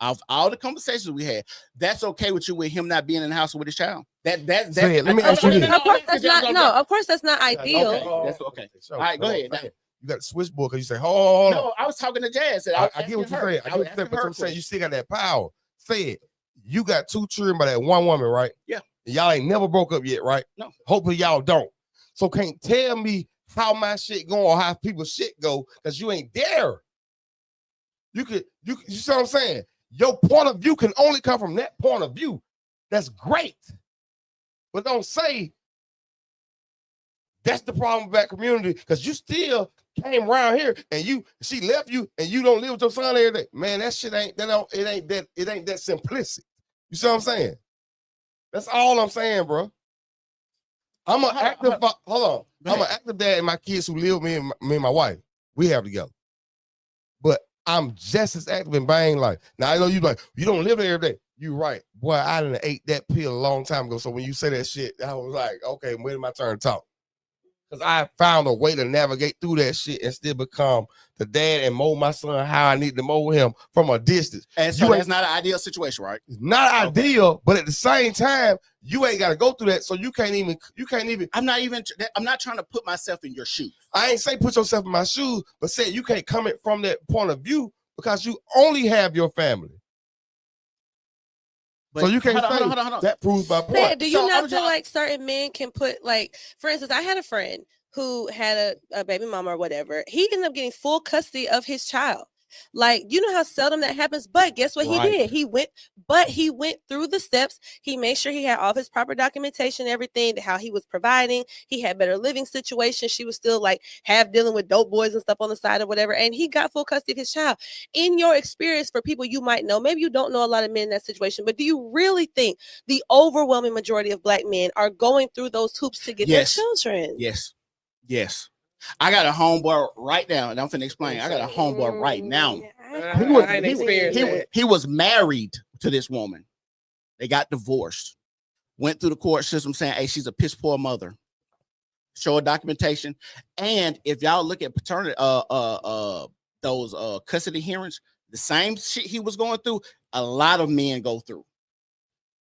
of all the conversations we had, that's okay with you with him not being in the house with his child? Let me ask you this. Of course that's not. No, of course that's not ideal. Okay, that's okay. All right, go ahead. You got the switchboard because you say, hold on. No, I was talking to Jazz. I get what you're saying. I get what you're saying, but I'm saying you still got that power. Say it. You got 2 children by that one woman, right? Yeah. And y'all ain't never broke up yet, right? No. Hopefully y'all don't. So can't tell me how my shit go or how people's shit go because you ain't there. You see what I'm saying? Your point of view can only come from that point of view. That's great. But don't say that's the problem with that community because you still came around here and she left you and you don't live with your son every day. Man, that shit ain't that simplistic. You see what I'm saying? That's all I'm saying, bro. I'm an active dad and my kids who live with me and my wife. We have together. But I'm just as active in Bang life. Now I know you like you don't live there every day. You right. Boy, I done ate that pill a long time ago. So when you say that shit, I was like, okay, when's my turn to talk? Because I found a way to navigate through that shit and still become the dad and mold my son how I need to mold him from a distance. And so that's not an ideal situation, right? It's not ideal, but at the same time, you ain't got to go through that. So you can't even. I'm not trying to put myself in your shoes. I ain't say put yourself in my shoes, but say you can't come it from that point of view because you only have your family. But so you can't say that proves my point. Do you not feel like certain men can put, like, for instance, I had a friend who had a baby mama or whatever. He ended up getting full custody of his child. Like, you know how seldom that happens, but guess what he did? He went through the steps. He made sure he had all of his proper documentation, everything, how he was providing. He had better living situation. She was still like half dealing with dope boys and stuff on the side or whatever. And he got full custody of his child. In your experience, for people you might know, maybe you don't know a lot of men in that situation, but do you really think the overwhelming majority of black men are going through those hoops to get their children? Yes. I got a homeboy right now, and I'm finna explain. I got a homeboy right now. He was married to this woman. They got divorced. Went through the court system saying, hey, she's a piss poor mother. Show her documentation. And if y'all look at paternity, those custody hearings, the same shit he was going through, a lot of men go through.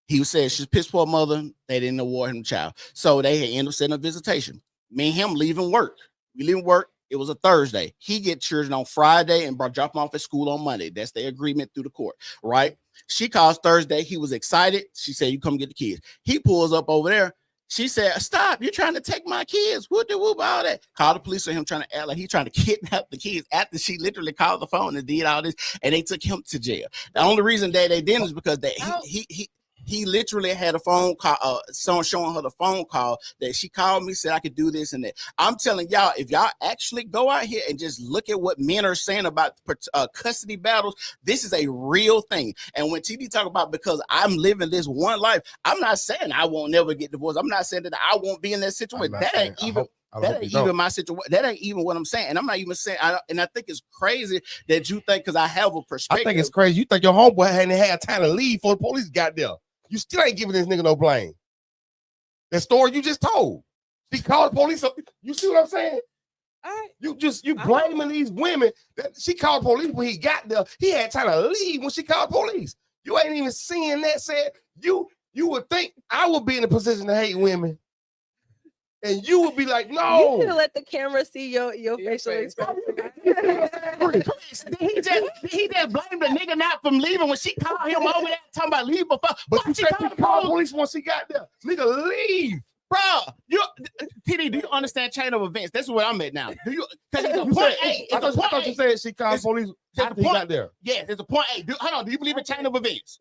He said she's a piss poor mother. They didn't award him a child. So they ended up sending a visitation. Me and him leaving work. We leave work. It was a Thursday. He get children on Friday and drop them off at school on Monday. That's the agreement through the court, right? She calls Thursday. He was excited. She said, you come get the kids. He pulls up over there. She said, stop. You're trying to take my kids. Whoop, all that. Call the police on him trying to act like he's trying to kidnap the kids after she literally called the phone and did all this. And they took him to jail. The only reason that they didn't is because he literally had a phone call, someone showing her the phone call that she called me, said I could do this and that. I'm telling y'all, if y'all actually go out here and just look at what men are saying about custody battles, this is a real thing. And when TD talk about because I'm living this one life, I'm not saying I won't never get divorced. I'm not saying that I won't be in that situation. That ain't even my situation. That ain't even what I'm saying. And I'm not even saying, I think it's crazy that you think because I have a perspective. I think it's crazy. You think your homeboy hadn't had time to leave before the police got there. You still ain't giving this nigga no blame. That story you just told. She called the police up. You see what I'm saying? You blaming these women. She called the police when he got there. He had time to leave when she called the police. You ain't even seeing that. Said you would think I would be in a position to hate women. And you would be like, no. You should let the camera see your facial expression. He just blamed the nigga not from leaving when she called him over there talking about leave before. But you said she called the police once he got there. Nigga, leave. Bro, TD, do you understand chain of events? That's what I'm at now. Do you? Because it's a point A. I thought you said she called police after he got there. Yeah, there's a point A. Hold on. Do you believe in chain of events?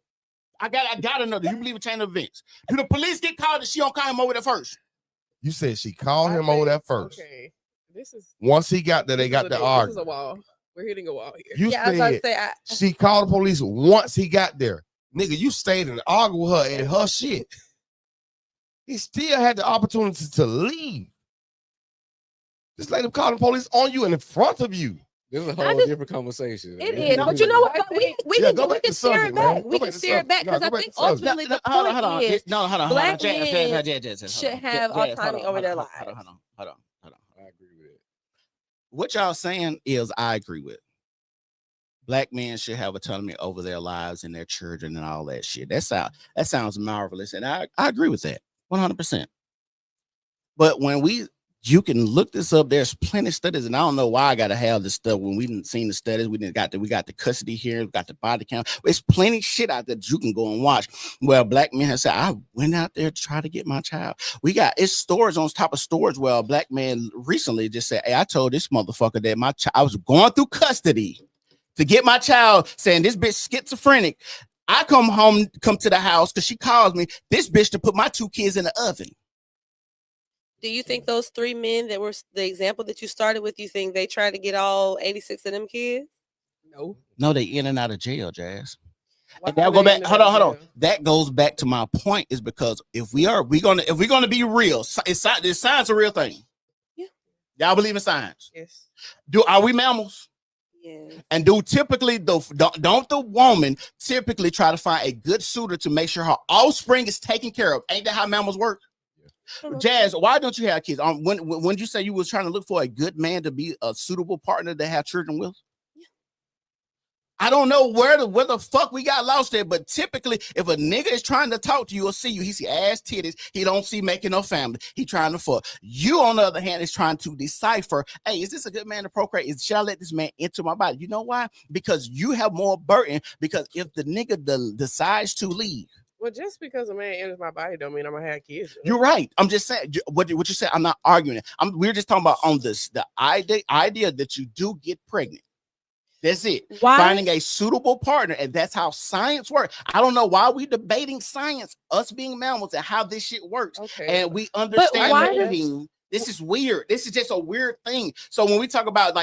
I gotta know. Do you believe in chain of events? Do the police get called and she don't call him over there first? You said she called him over there first. Okay. Once he got there, they got the argument. This is a wall. We're hitting a wall here. You said she called the police once he got there. Nigga, you stayed and argued with her and her shit. He still had the opportunity to leave. This lady calling the police on you and in front of you. This is a whole different conversation. It is, but you know what? We can steer it back. We can steer it back because I think ultimately the point is black men should have autonomy over their lives. Hold on. I agree with it. What y'all saying is I agree with. Black men should have autonomy over their lives and their children and all that shit. That sounds marvelous, and I agree with that 100%. But when you can look this up, there's plenty of studies, and I don't know why I gotta have this stuff when we didn't seen the studies. We got the custody here, we got the body count. There's plenty of shit out there that you can go and watch. Where black men have said, I went out there to try to get my child. It's stories on top of stories where a black man recently just said, hey, I told this motherfucker that I was going through custody to get my child, saying this bitch schizophrenic. I come to the house because she calls me, this bitch to put my 2 kids in the oven. Do you think those 3 men that were the example that you started with, you think they tried to get all 86 of them kids? No, they in and out of jail, Jazz. And now go back. Hold on. That goes back to my point, is because if we're gonna be real, is science a real thing? Yeah. Y'all believe in science? Yes. Are we mammals? Yes. And don't the woman typically try to find a good suitor to make sure her offspring is taken care of? Ain't that how mammals work? Jazz, why don't you have kids? When you say you was trying to look for a good man to be a suitable partner to have children with? Yeah. I don't know where the fuck we got lost there, but typically if a nigga is trying to talk to you or see you, he see ass titties, he don't see making no family, he trying to fuck. You, on the other hand, is trying to decipher, hey, is this a good man to procreate? Should I let this man into my body? You know why? Because you have more burden, because if the nigga decides to leave. Well, just because a man enters my body don't mean I'm gonna have kids. You're right. I'm just saying what you said. I'm not arguing it. We're just talking about on this the idea that you do get pregnant. That's it. Why? Finding a suitable partner, and that's how science works. I don't know why we debating science, us being mammals, and how this shit works. Okay. And we understand this is weird. This is just a weird thing. So when we talk about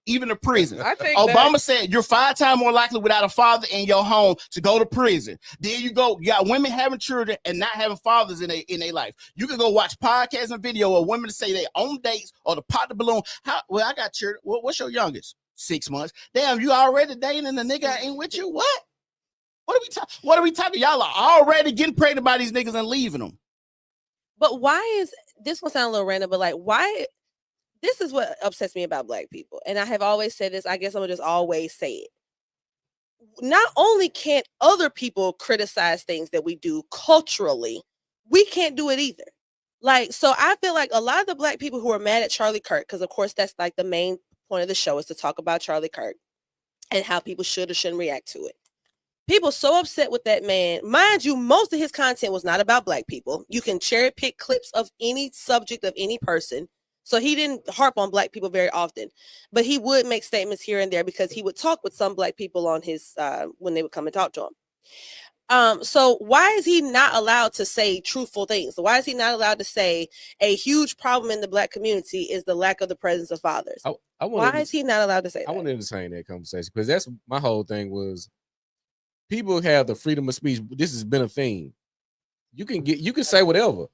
even the prison, Obama said you're 5 times more likely without a father in your home to go to prison. There you go. You got women having children and not having fathers in their life. You can go watch podcasts and video of women say they own dates or to pop the balloon. I got children. What's your youngest? 6 months. Damn, you already dating and the nigga ain't with you? What? What are we talking? Y'all are already getting pregnant by these niggas and leaving them. But why is this one sound a little random? But why? This is what upsets me about black people, and I have always said this. I guess I'm gonna just always say it. Not only can't other people criticize things that we do culturally, we can't do it either. So I feel like a lot of the black people who are mad at Charlie Kirk, because of course that's the main point of the show is to talk about Charlie Kirk and how people should or shouldn't react to it. People so upset with that man. Mind you, most of his content was not about black people. You can cherry pick clips of any subject of any person. So he didn't harp on black people very often, but he would make statements here and there because he would talk with some black people on his when they would come and talk to him. So why is he not allowed to say truthful things? Why is he not allowed to say a huge problem in the black community is the lack of the presence of fathers? Why is he not allowed to say that? I want to entertain that conversation because that's my whole thing was people have the freedom of speech. This has been a theme. You can say whatever.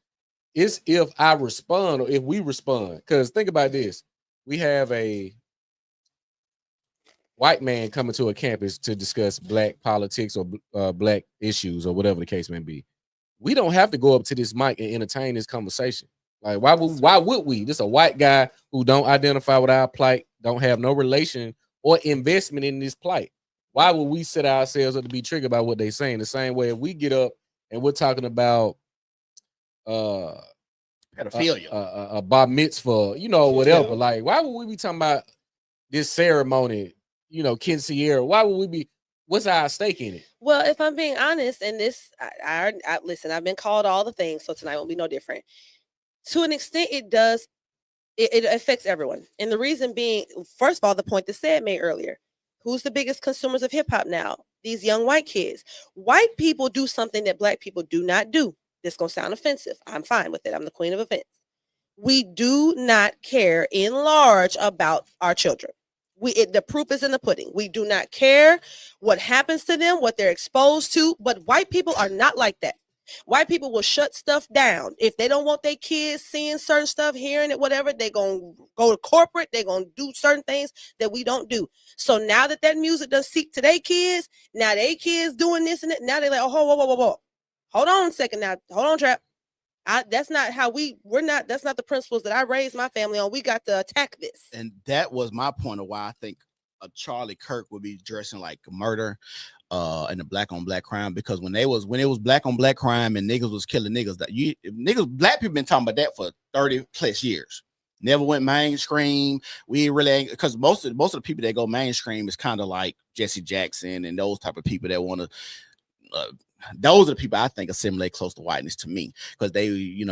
It's if I respond or if we respond. Because think about this. We have a white man coming to a campus to discuss black politics or black issues or whatever the case may be. We don't have to go up to this mic and entertain this conversation. Why would we? This is a white guy who don't identify with our plight, don't have no relation or investment in this plight. Why would we set ourselves up to be triggered by what they're saying? The same way if we get up and we're talking about pedophilia, a bar mitzvah, whatever. Why would we be talking about this ceremony? Ken Sierra. Why would we be? What's our stake in it? Well, if I'm being honest, and this, I listen. I've been called all the things, so tonight won't be no different. To an extent, it does. It affects everyone, and the reason being, first of all, the point that Sad made earlier. Who's the biggest consumers of hip hop now? These young white kids. White people do something that black people do not do. This is going to sound offensive. I'm fine with it. I'm the queen of offense. We do not care in large about our children. The proof is in the pudding. We do not care what happens to them, what they're exposed to, but white people are not like that. White people will shut stuff down. If they don't want their kids seeing certain stuff, hearing it, whatever, they're going to go to corporate. They're going to do certain things that we don't do. So now that music does seek to their kids, now they kids doing this and that, now they're like, oh, whoa. Hold on a second now. Hold on, Trap. That's not how that's not the principles that I raised my family on. We got to attack this. And that was my point of why I think Charlie Kirk would be dressing like murder and the black on black crime, because when it was black on black crime and niggas was killing niggas, black people been talking about that for 30 plus years. Never went mainstream. We really ain't, because most of the people that go mainstream is kind of like Jesse Jackson and those type of people that want to those are the people I think assimilate close to whiteness to me, because they,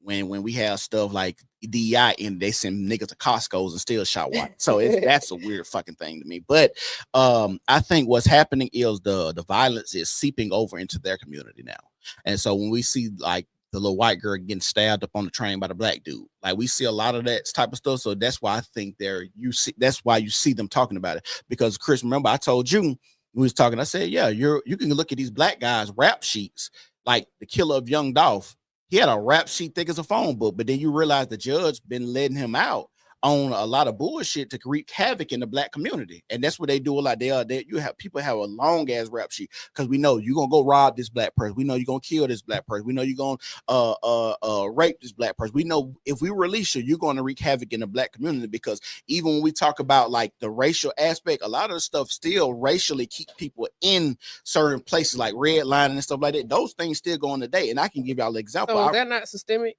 when we have stuff like DEI and they send niggas to Costco's and still shot white. So that's a weird fucking thing to me. But I think what's happening is the violence is seeping over into their community now. And so when we see like the little white girl getting stabbed up on the train by the black dude, like we see a lot of that type of stuff. So that's why I think that's why you see them talking about it. Because Chris, remember I told you, we was talking, I said, yeah, you can look at these black guys' rap sheets, like the killer of Young Dolph. He had a rap sheet thick as a phone book, but then you realize the judge been letting him out on a lot of bullshit to wreak havoc in the black community. And that's what they do a lot. You have people have a long ass rap sheet, because we know you're gonna go rob this black person. We know you're gonna kill this black person. We know you're gonna rape this black person. We know if we release you, you're gonna wreak havoc in the black community, because even when we talk about like the racial aspect, a lot of the stuff still racially keep people in certain places like redlining and stuff like that. Those things still go on today. And I can give y'all an example. So is that not systemic?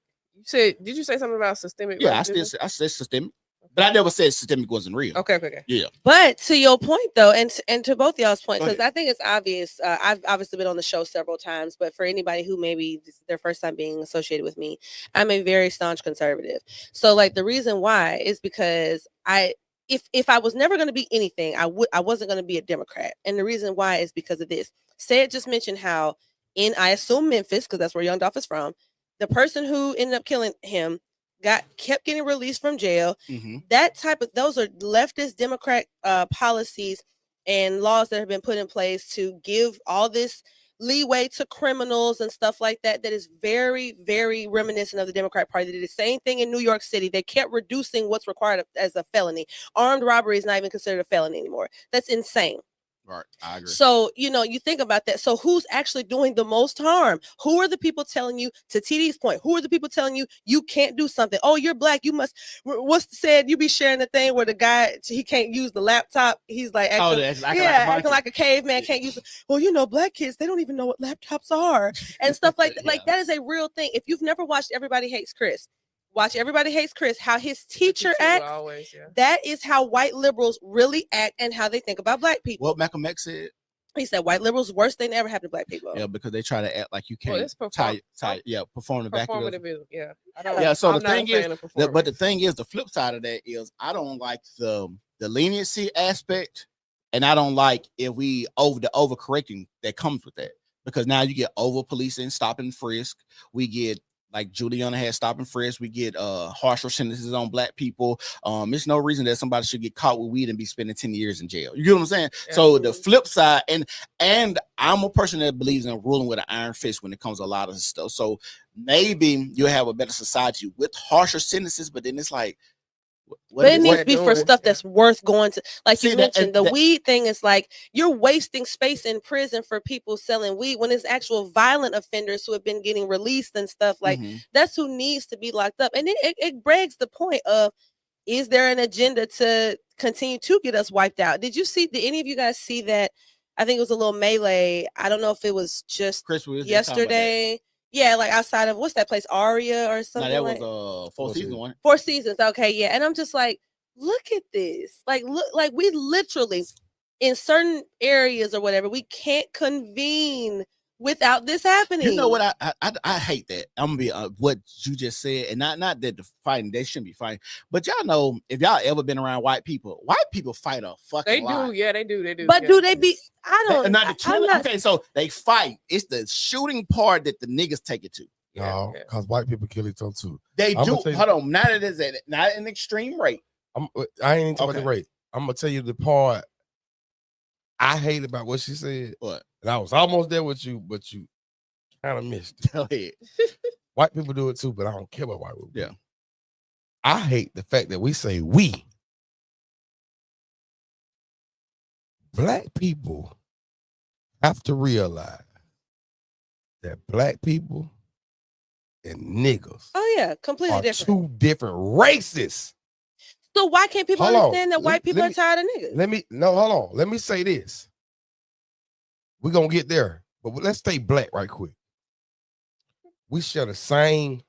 Did you say something about systemic? Yeah, I said systemic, but I never said systemic wasn't real. Okay. Yeah. But to your point though, and to both y'all's point, because I think it's obvious. I've obviously been on the show several times, but for anybody who maybe this is their first time being associated with me, I'm a very staunch conservative. So like the reason why is because if I was never going to be anything, I wasn't going to be a Democrat. And the reason why is because of this. Said just mentioned how I assume Memphis, because that's where Young Dolph is from, the person who ended up killing him kept getting released from jail. Mm-hmm. Those are leftist Democrat policies and laws that have been put in place to give all this leeway to criminals and stuff like that. That is very, very reminiscent of the Democrat Party. They did the same thing in New York City. They kept reducing what's required as a felony. Armed robbery is not even considered a felony anymore. That's insane. Right, I agree. So, you think about that. So who's actually doing the most harm? Who are the people telling you, to TD's point, who are the people telling you you can't do something? Oh, you're black. You must, what's said, you be sharing the thing where the guy, he can't use the laptop. He's like, acting like a caveman, can't use it. Well, black kids, they don't even know what laptops are and stuff like that. Like that is a real thing. If you've never watched Everybody Hates Chris, watch Everybody Hates Chris, how his teacher acts. Always, yeah. That is how white liberals really act and how they think about black people. What Malcolm X said? He said white liberals worst thing that ever happened to black people. Yeah, because they try to act like you can't perform the vacuum. Yeah. So the thing is, but the thing is, the flip side of that is I don't like the leniency aspect, and I don't like if we overcorrecting that comes with that, because now you get over policing, stop and frisk. We get, like Juliana had stop and frisk. We get harsher sentences on black people. There's no reason that somebody should get caught with weed and be spending 10 years in jail. You get what I'm saying? Yeah. So the flip side, and I'm a person that believes in ruling with an iron fist when it comes to a lot of stuff. So maybe you'll have a better society with harsher sentences, but then it's like, but it needs to be for stuff that's worth going to. Like you mentioned, the weed thing is like you're wasting space in prison for people selling weed when it's actual violent offenders who have been getting released and stuff. Like that's who needs to be locked up. And it begs the point of, is there an agenda to continue to get us wiped out? Did any of you guys see that? I think it was a little melee. I don't know if it was just yesterday. Yeah, like outside of, what's that place, Aria or something? No, that was Four Seasons one. Four Seasons, okay, yeah. And I'm just like, look at this. Like, look, like we literally, in certain areas or whatever, we can't convene without this happening. You know what? I hate that. I'm gonna be what you just said, and not that the fighting, they shouldn't be fighting, but y'all know, if y'all ever been around white people fight a fucking lot. They do. But do they be? I don't. Not the killing. Okay, so they fight. It's the shooting part that the niggas take it to. No, because white people kill each other too. They do. Hold on, not at an extreme rate. I ain't even talking about the rate. I'm gonna tell you the part I hate about what she said. What? And I was almost there with you, but you kind of missed it. Go ahead. White people do it too, but I don't care about white people. Yeah. I hate the fact that we say we. Black people have to realize that black people and niggas Oh yeah, completely are different. two different races. So why can't people Hold on. understand that white people are tired of niggas? Hold on. Let me say this. We're gonna get there, but let's stay black right quick. We share the same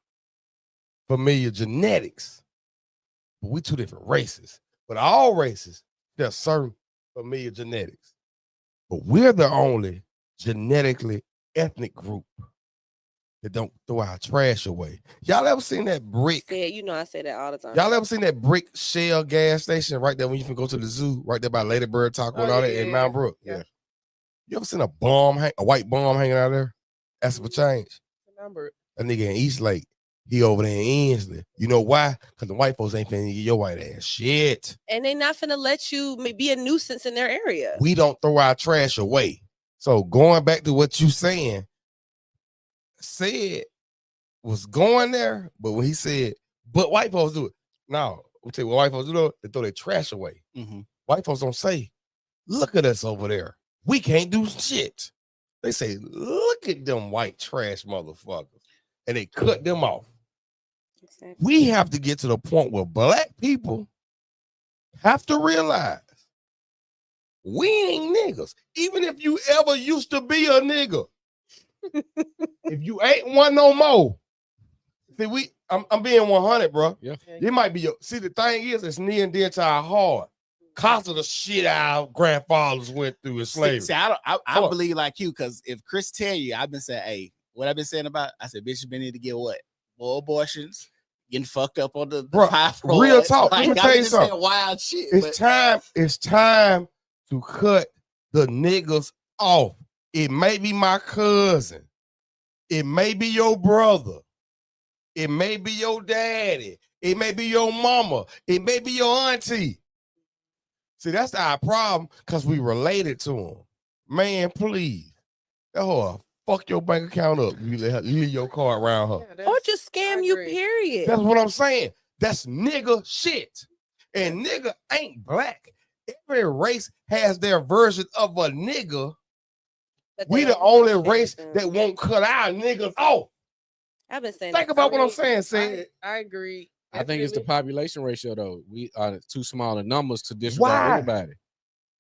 familiar genetics, but we two different races. But all races share certain familiar genetics. But we're the only genetically ethnic group that don't throw our trash away. Y'all ever seen that brick? Yeah, you know I say that all the time. Y'all ever seen that brick shell gas station right there when you can go to the zoo, right there by Lady Bird Taco and all that in Mount Brook? Yeah. You ever seen a white bomb hanging out there? Asking for change. That nigga in East Lake, he over there in Ensley. You know why? Because the white folks ain't finna get your white ass shit. And they not finna let you be a nuisance in their area. We don't throw our trash away. So going back to what you saying, said was going there, but when he said, but white folks do it. No, I'll tell you what white folks do, they throw their trash away. Mm-hmm. White folks don't say, look at us over there. We can't do shit. They say, look at them white trash motherfuckers. And they cut them off. Exactly. We have to get to the point where black people have to realize we ain't niggas. Even if you ever used to be a nigga. If you ain't one no more. See, I'm being 100, bro. Yeah. It might be your, see, the thing is, it's near and dear to our heart. Cause of the shit our grandfathers went through in slavery. See, I believe like you, because if Chris tell you, I've been saying, hey, what I've been saying about, I said, bitch, you been need to get what? More abortions, getting fucked up on the Bro, real talk. Like, Let me tell you something. Wild shit. It's time to cut the niggas off. It may be my cousin. It may be your brother. It may be your daddy. It may be your mama. It may be your auntie. See, that's our problem because we related to them. Man, please. That whore fuck your bank account up. You leave your card around her. Or just scam you, period. That's what I'm saying. That's nigga shit. And nigga ain't black. Every race has their version of a nigga. We the only race that won't cut our niggas off. I've been saying. Think about what I'm saying, Sid. I agree. I think it's the population ratio, though. We are too small in numbers to disregard anybody.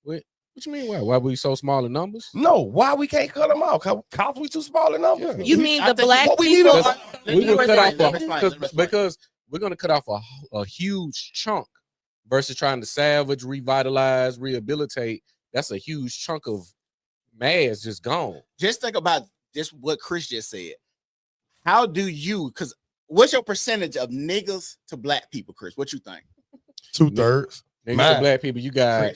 What you mean? Why? Why we so small in numbers? No, why we can't cut them off? Cause we too small in numbers. You mean the black people? We will cut off because we're gonna cut off a huge chunk versus trying to salvage, revitalize, rehabilitate. That's a huge chunk of mass just gone. Just think about just what Chris just said. How do you, because what's your percentage of niggas to black people, Chris? What you think? 2/3. Niggas to black people, you got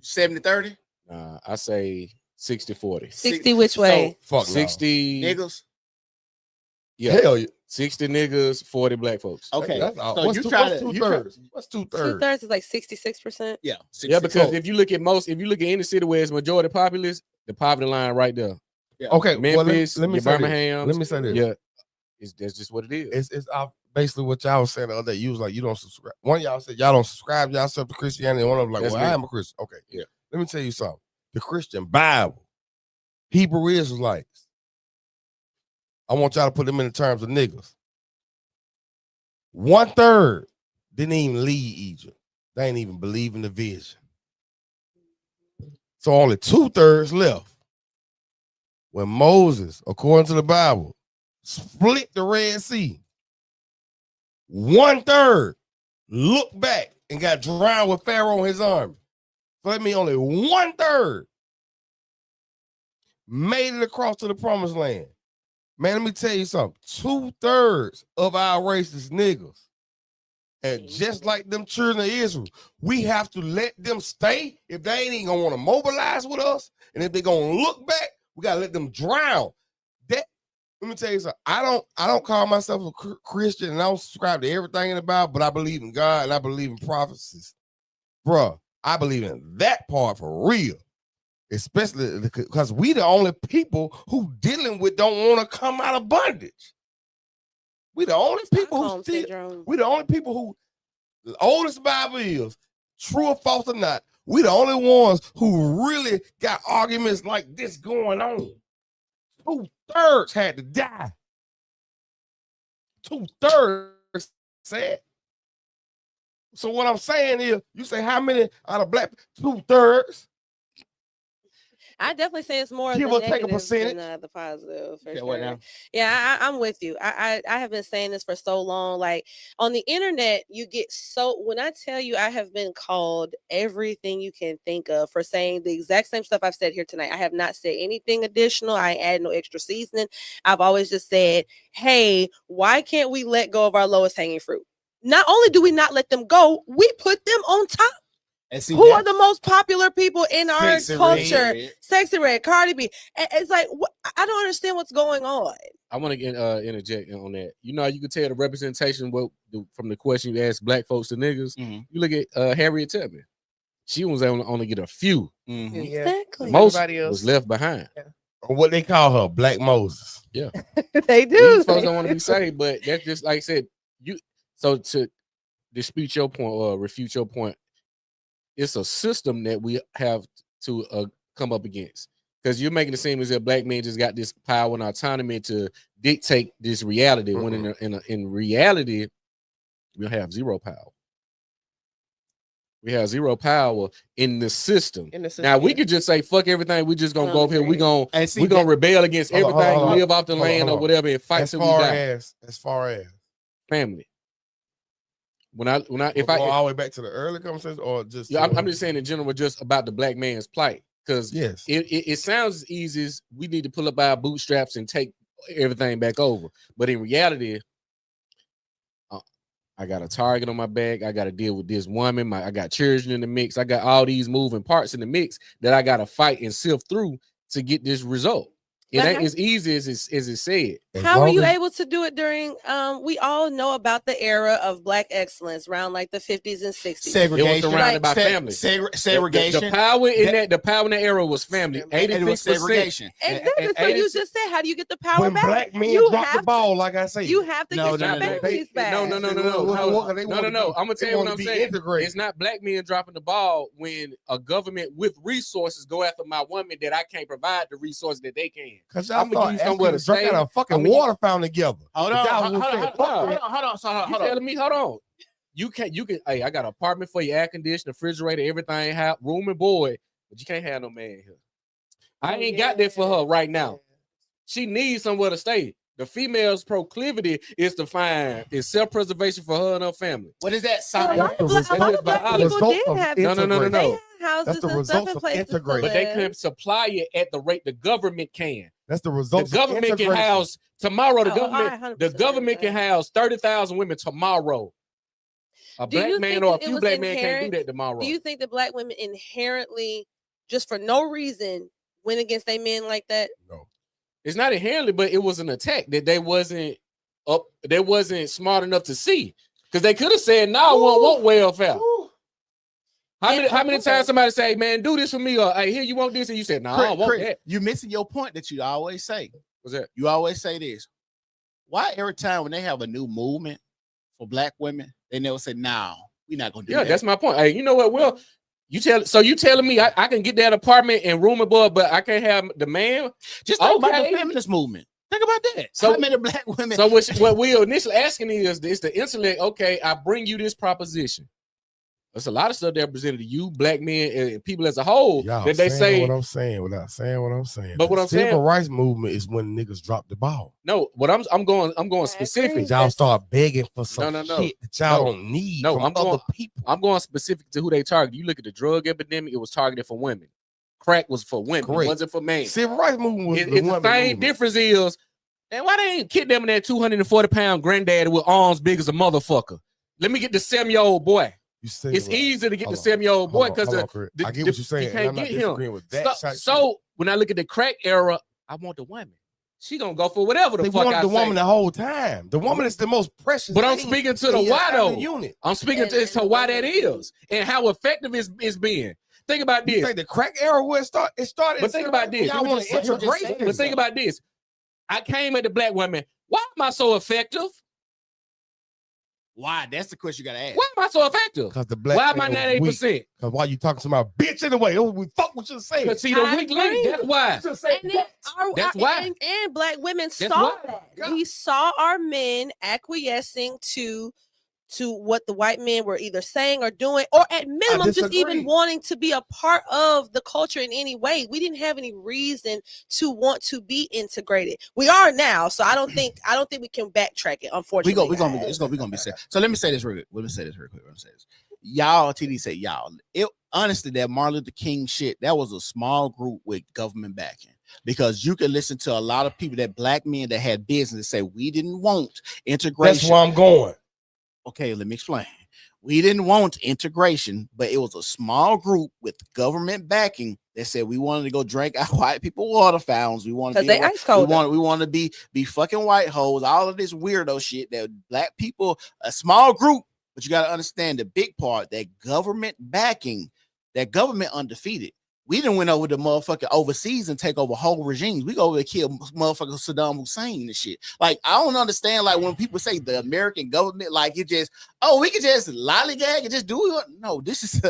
70-30? I say 60-40. 60 which way? So, fuck 60 niggas. Yeah. Hell yeah. 60 niggas, 40 black folks. Okay. That's all. So What's you two-thirds? What's 2/3? 2/3 is like 66%. Yeah. Yeah, because if you look at any city where it's majority populace, the poverty line right there. Yeah. Okay, Memphis, let me say Birmingham. Let me say this. Yeah, that's just what it is. It's basically what y'all was saying the other day. You was like, you don't subscribe. One of y'all said y'all don't subscribe yourself to Christianity. And one of them like, That's well, me. I am a Christian. Okay, Yeah. Let me tell you something. The Christian Bible, Hebrew Israelites. I want y'all to put them in the terms of niggas. 1/3 didn't even leave Egypt. They ain't even believe in the vision. So only 2/3 left. When Moses, according to the Bible, split the Red Sea, 1/3 looked back and got drowned with Pharaoh and his army. So that means only 1/3 made it across to the promised land. Man, let me tell you something. 2/3 of our race is niggas. And just like them children of Israel, we have to let them stay if they ain't even gonna want to mobilize with us. And if they're gonna look back, we gotta let them drown. That, let me tell you something. I don't call myself a Christian and I don't subscribe to everything in the Bible, but I believe in God and I believe in prophecies. Bruh, I believe in that part for real. Especially because we the only people who dealing with don't want to come out of bondage. We the only people who still, we the only people who, the oldest Bible is, true or false or not, we the only ones who really got arguments like this going on. 2/3 had to die. 2/3 said. So what I'm saying is, you say how many out of black? 2/3. I definitely say it's more Give the or take a negative percentage. than the positive. For what sure. now? Yeah, I'm with you. I have been saying this for so long. Like on the internet, you get so, when I tell you I have been called everything you can think of for saying the exact same stuff I've said here tonight. I have not said anything additional. I add no extra seasoning. I've always just said, hey, why can't we let go of our lowest hanging fruit? Not only do we not let them go, we put them on top. See, who are the most popular people in our culture? Red. Sexy Red, Cardi B. It's like, I don't understand what's going on. I want to interject on that. You know, you can tell the representation from the question you asked black folks to niggas. Mm-hmm. You look at Harriet Tubman. She was only get a few. Mm-hmm. Exactly. Most was left behind. Yeah. What they call her, Black Moses. Yeah. They do. These folks don't want to be saved, but that's just like I said. So to dispute your point or refute your point, it's a system that we have to come up against, because you're making it seem as if black men just got this power and autonomy to dictate this reality. Mm-hmm. When in reality, we have zero power. We have zero power in the system. Now we could just say fuck everything. We just gonna go up here. We gonna rebel against everything, live off the land or whatever, and fight till we die. As far as family. When I if I go all the way back to the early conversation, or just I'm just saying in general, just about the black man's plight, because yes, it sounds as easy as we need to pull up our bootstraps and take everything back over, but in reality, I got a target on my back. I got to deal with this woman. I got children in the mix. I got all these moving parts in the mix that I got to fight and sift through to get this result. It ain't as easy as it said. How are you able to do it during? We all know about the era of black excellence around like the 50s and 60s. Segregation. It was surrounded by family. Segregation. The power in the power in that era was family. 86% segregation. Exactly. So you just said, how do you get the power when back? Black men drop the ball, like I say, you have to get your families back. No. I'm gonna tell you what I'm saying. It's not black men dropping the ball when a government with resources go after my woman that I can't provide the resources that they can. Because I'm gonna somewhere to drink out a fucking water fountain together. Hold on. Telling me, hold on. You can. Hey, I got an apartment for you, air conditioner, refrigerator, everything, room and board, but you can't have no man here. I ain't got that for her right now. She needs somewhere to stay. The female's proclivity is to find self-preservation for her and her family. What is that sign? No. That's the result of integration. But they couldn't supply it at the rate the government can. That's the result. The government can house tomorrow. The government can house 30,000 women tomorrow. A black man or a few black men can't do that tomorrow. Do you think that black women inherently, just for no reason, went against their men like that? No, it's not inherently, but it was an attack that they wasn't up. They wasn't smart enough to see, because they could have said, "No, I won't want welfare." How many times somebody say, "Man, do this for me," or "Hey, here, you want this," and you said, "No, I don't want that." You're missing your point that you always say. What's that? You always say this. Why every time when they have a new movement for black women, they never say, "No, we're not gonna do that." Yeah, that's my point. Hey, you know what? Well, you telling me I can get that apartment and room and board, but I can't have the man? Just think about the feminist movement. Think about that. So how many black women? So what we're initially asking is the intellect. Okay, I bring you this proposition. There's a lot of stuff that presented to you, black men and people as a whole, that they say what I'm saying without saying what I'm saying. But what I'm saying, civil rights movement is when niggas drop the ball. No, what I'm going specific. Y'all start begging for some shit that y'all don't need. No, from other people. I'm going specific to who they target. You look at the drug epidemic; it was targeted for women. Crack was for women. Correct. It wasn't for men. Civil rights movement was it's the same difference is, and why they ain't kidnapping that 240-pound granddaddy with arms big as a motherfucker? Let me get the 7-year-old boy. It's easy to get the 7-year-old boy because I get what you're saying. You can't and I'm get not disagreeing with that. So when I look at the crack era, I want the women. she gonna go for whatever the They fuck wanted I the say. woman the whole time. The woman is the most precious. But I'm thing speaking to in the your why family though. unit. I'm speaking And to why that is and how effective it's been. Think about You this. think the crack era where it started? But think about this. Y'all want to integrate. But think about this. I came at the black woman. Why am I so effective? Why? That's the question you gotta ask. Why am I so effective? Because the black Why am I man was 98%? weak. Because why you talking to my bitch anyway? We fuck what you saying. Because see the I weak agree. link. That's why. And then That's why. And black women That's saw why. that. We saw our men acquiescing to what the white men were either saying or doing, or at minimum just even disagree. wanting to be a part of the culture in any way. We didn't have any reason to want to be integrated. We are now, so I don't think we can backtrack it. Unfortunately, we gonna be said. So let me say this real quick. Let me say this. Y'all, TD say y'all. It honestly, that Martin Luther King shit, that was a small group with government backing. Because you can listen to a lot of people, that black men that had business, say we didn't want integration. That's where I'm going. Okay, let me explain. We didn't want integration, but it was a small group with government backing that said we wanted to go drink our white people water fountains. We wanted to be ice cold. We want to be fucking white hoes. All of this weirdo shit that black people, a small group, but you got to understand the big part, that government backing, that government undefeated. We didn't went over the motherfucking overseas and take over whole regimes. We go over to kill motherfucking Saddam Hussein and shit. Like, I don't understand, like, when people say the American government, like, it just, we can just lollygag and just do it. No, this is,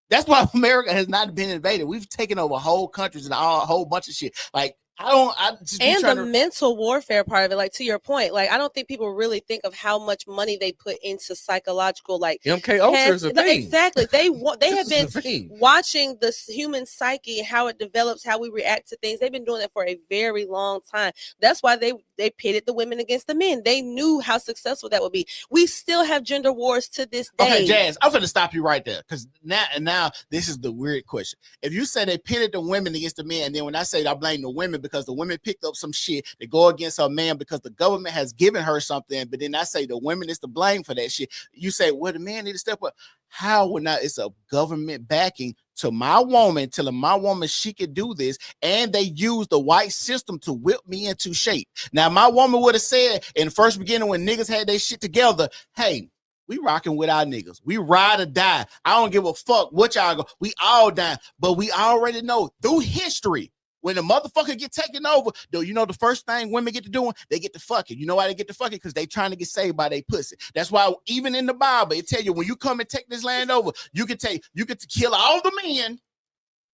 that's why America has not been invaded. We've taken over whole countries and a whole bunch of shit. Like, I just and the mental warfare part of it, like to your point, like I don't think people really think of how much money they put into psychological, like MK Ultra's a thing. Exactly. They have been watching the human psyche, how it develops, how we react to things. They've been doing that for a very long time. That's why they pitted the women against the men. They knew how successful that would be. We still have gender wars to this day. Okay, Jazz, I'm gonna stop you right there, because now this is the weird question. If you say they pitted the women against the men, and then when I say I blame the women because the women picked up some shit to go against her man because the government has given her something, but then I say the women is to blame for that shit. You say, well, the man need to step up. How would not? It's a government backing to my woman, telling my woman she could do this, and they use the white system to whip me into shape. Now, my woman would have said in the first beginning when niggas had their shit together, hey, we rocking with our niggas. We ride or die. I don't give a fuck what y'all go. We all die. But we already know through history, when the motherfucker get taken over, though, you know the first thing women get to doing, they get to fucking. You know why they get to fucking? Because they trying to get saved by their pussy. That's why even in the Bible, it tell you when you come and take this land over, you get to kill all the men,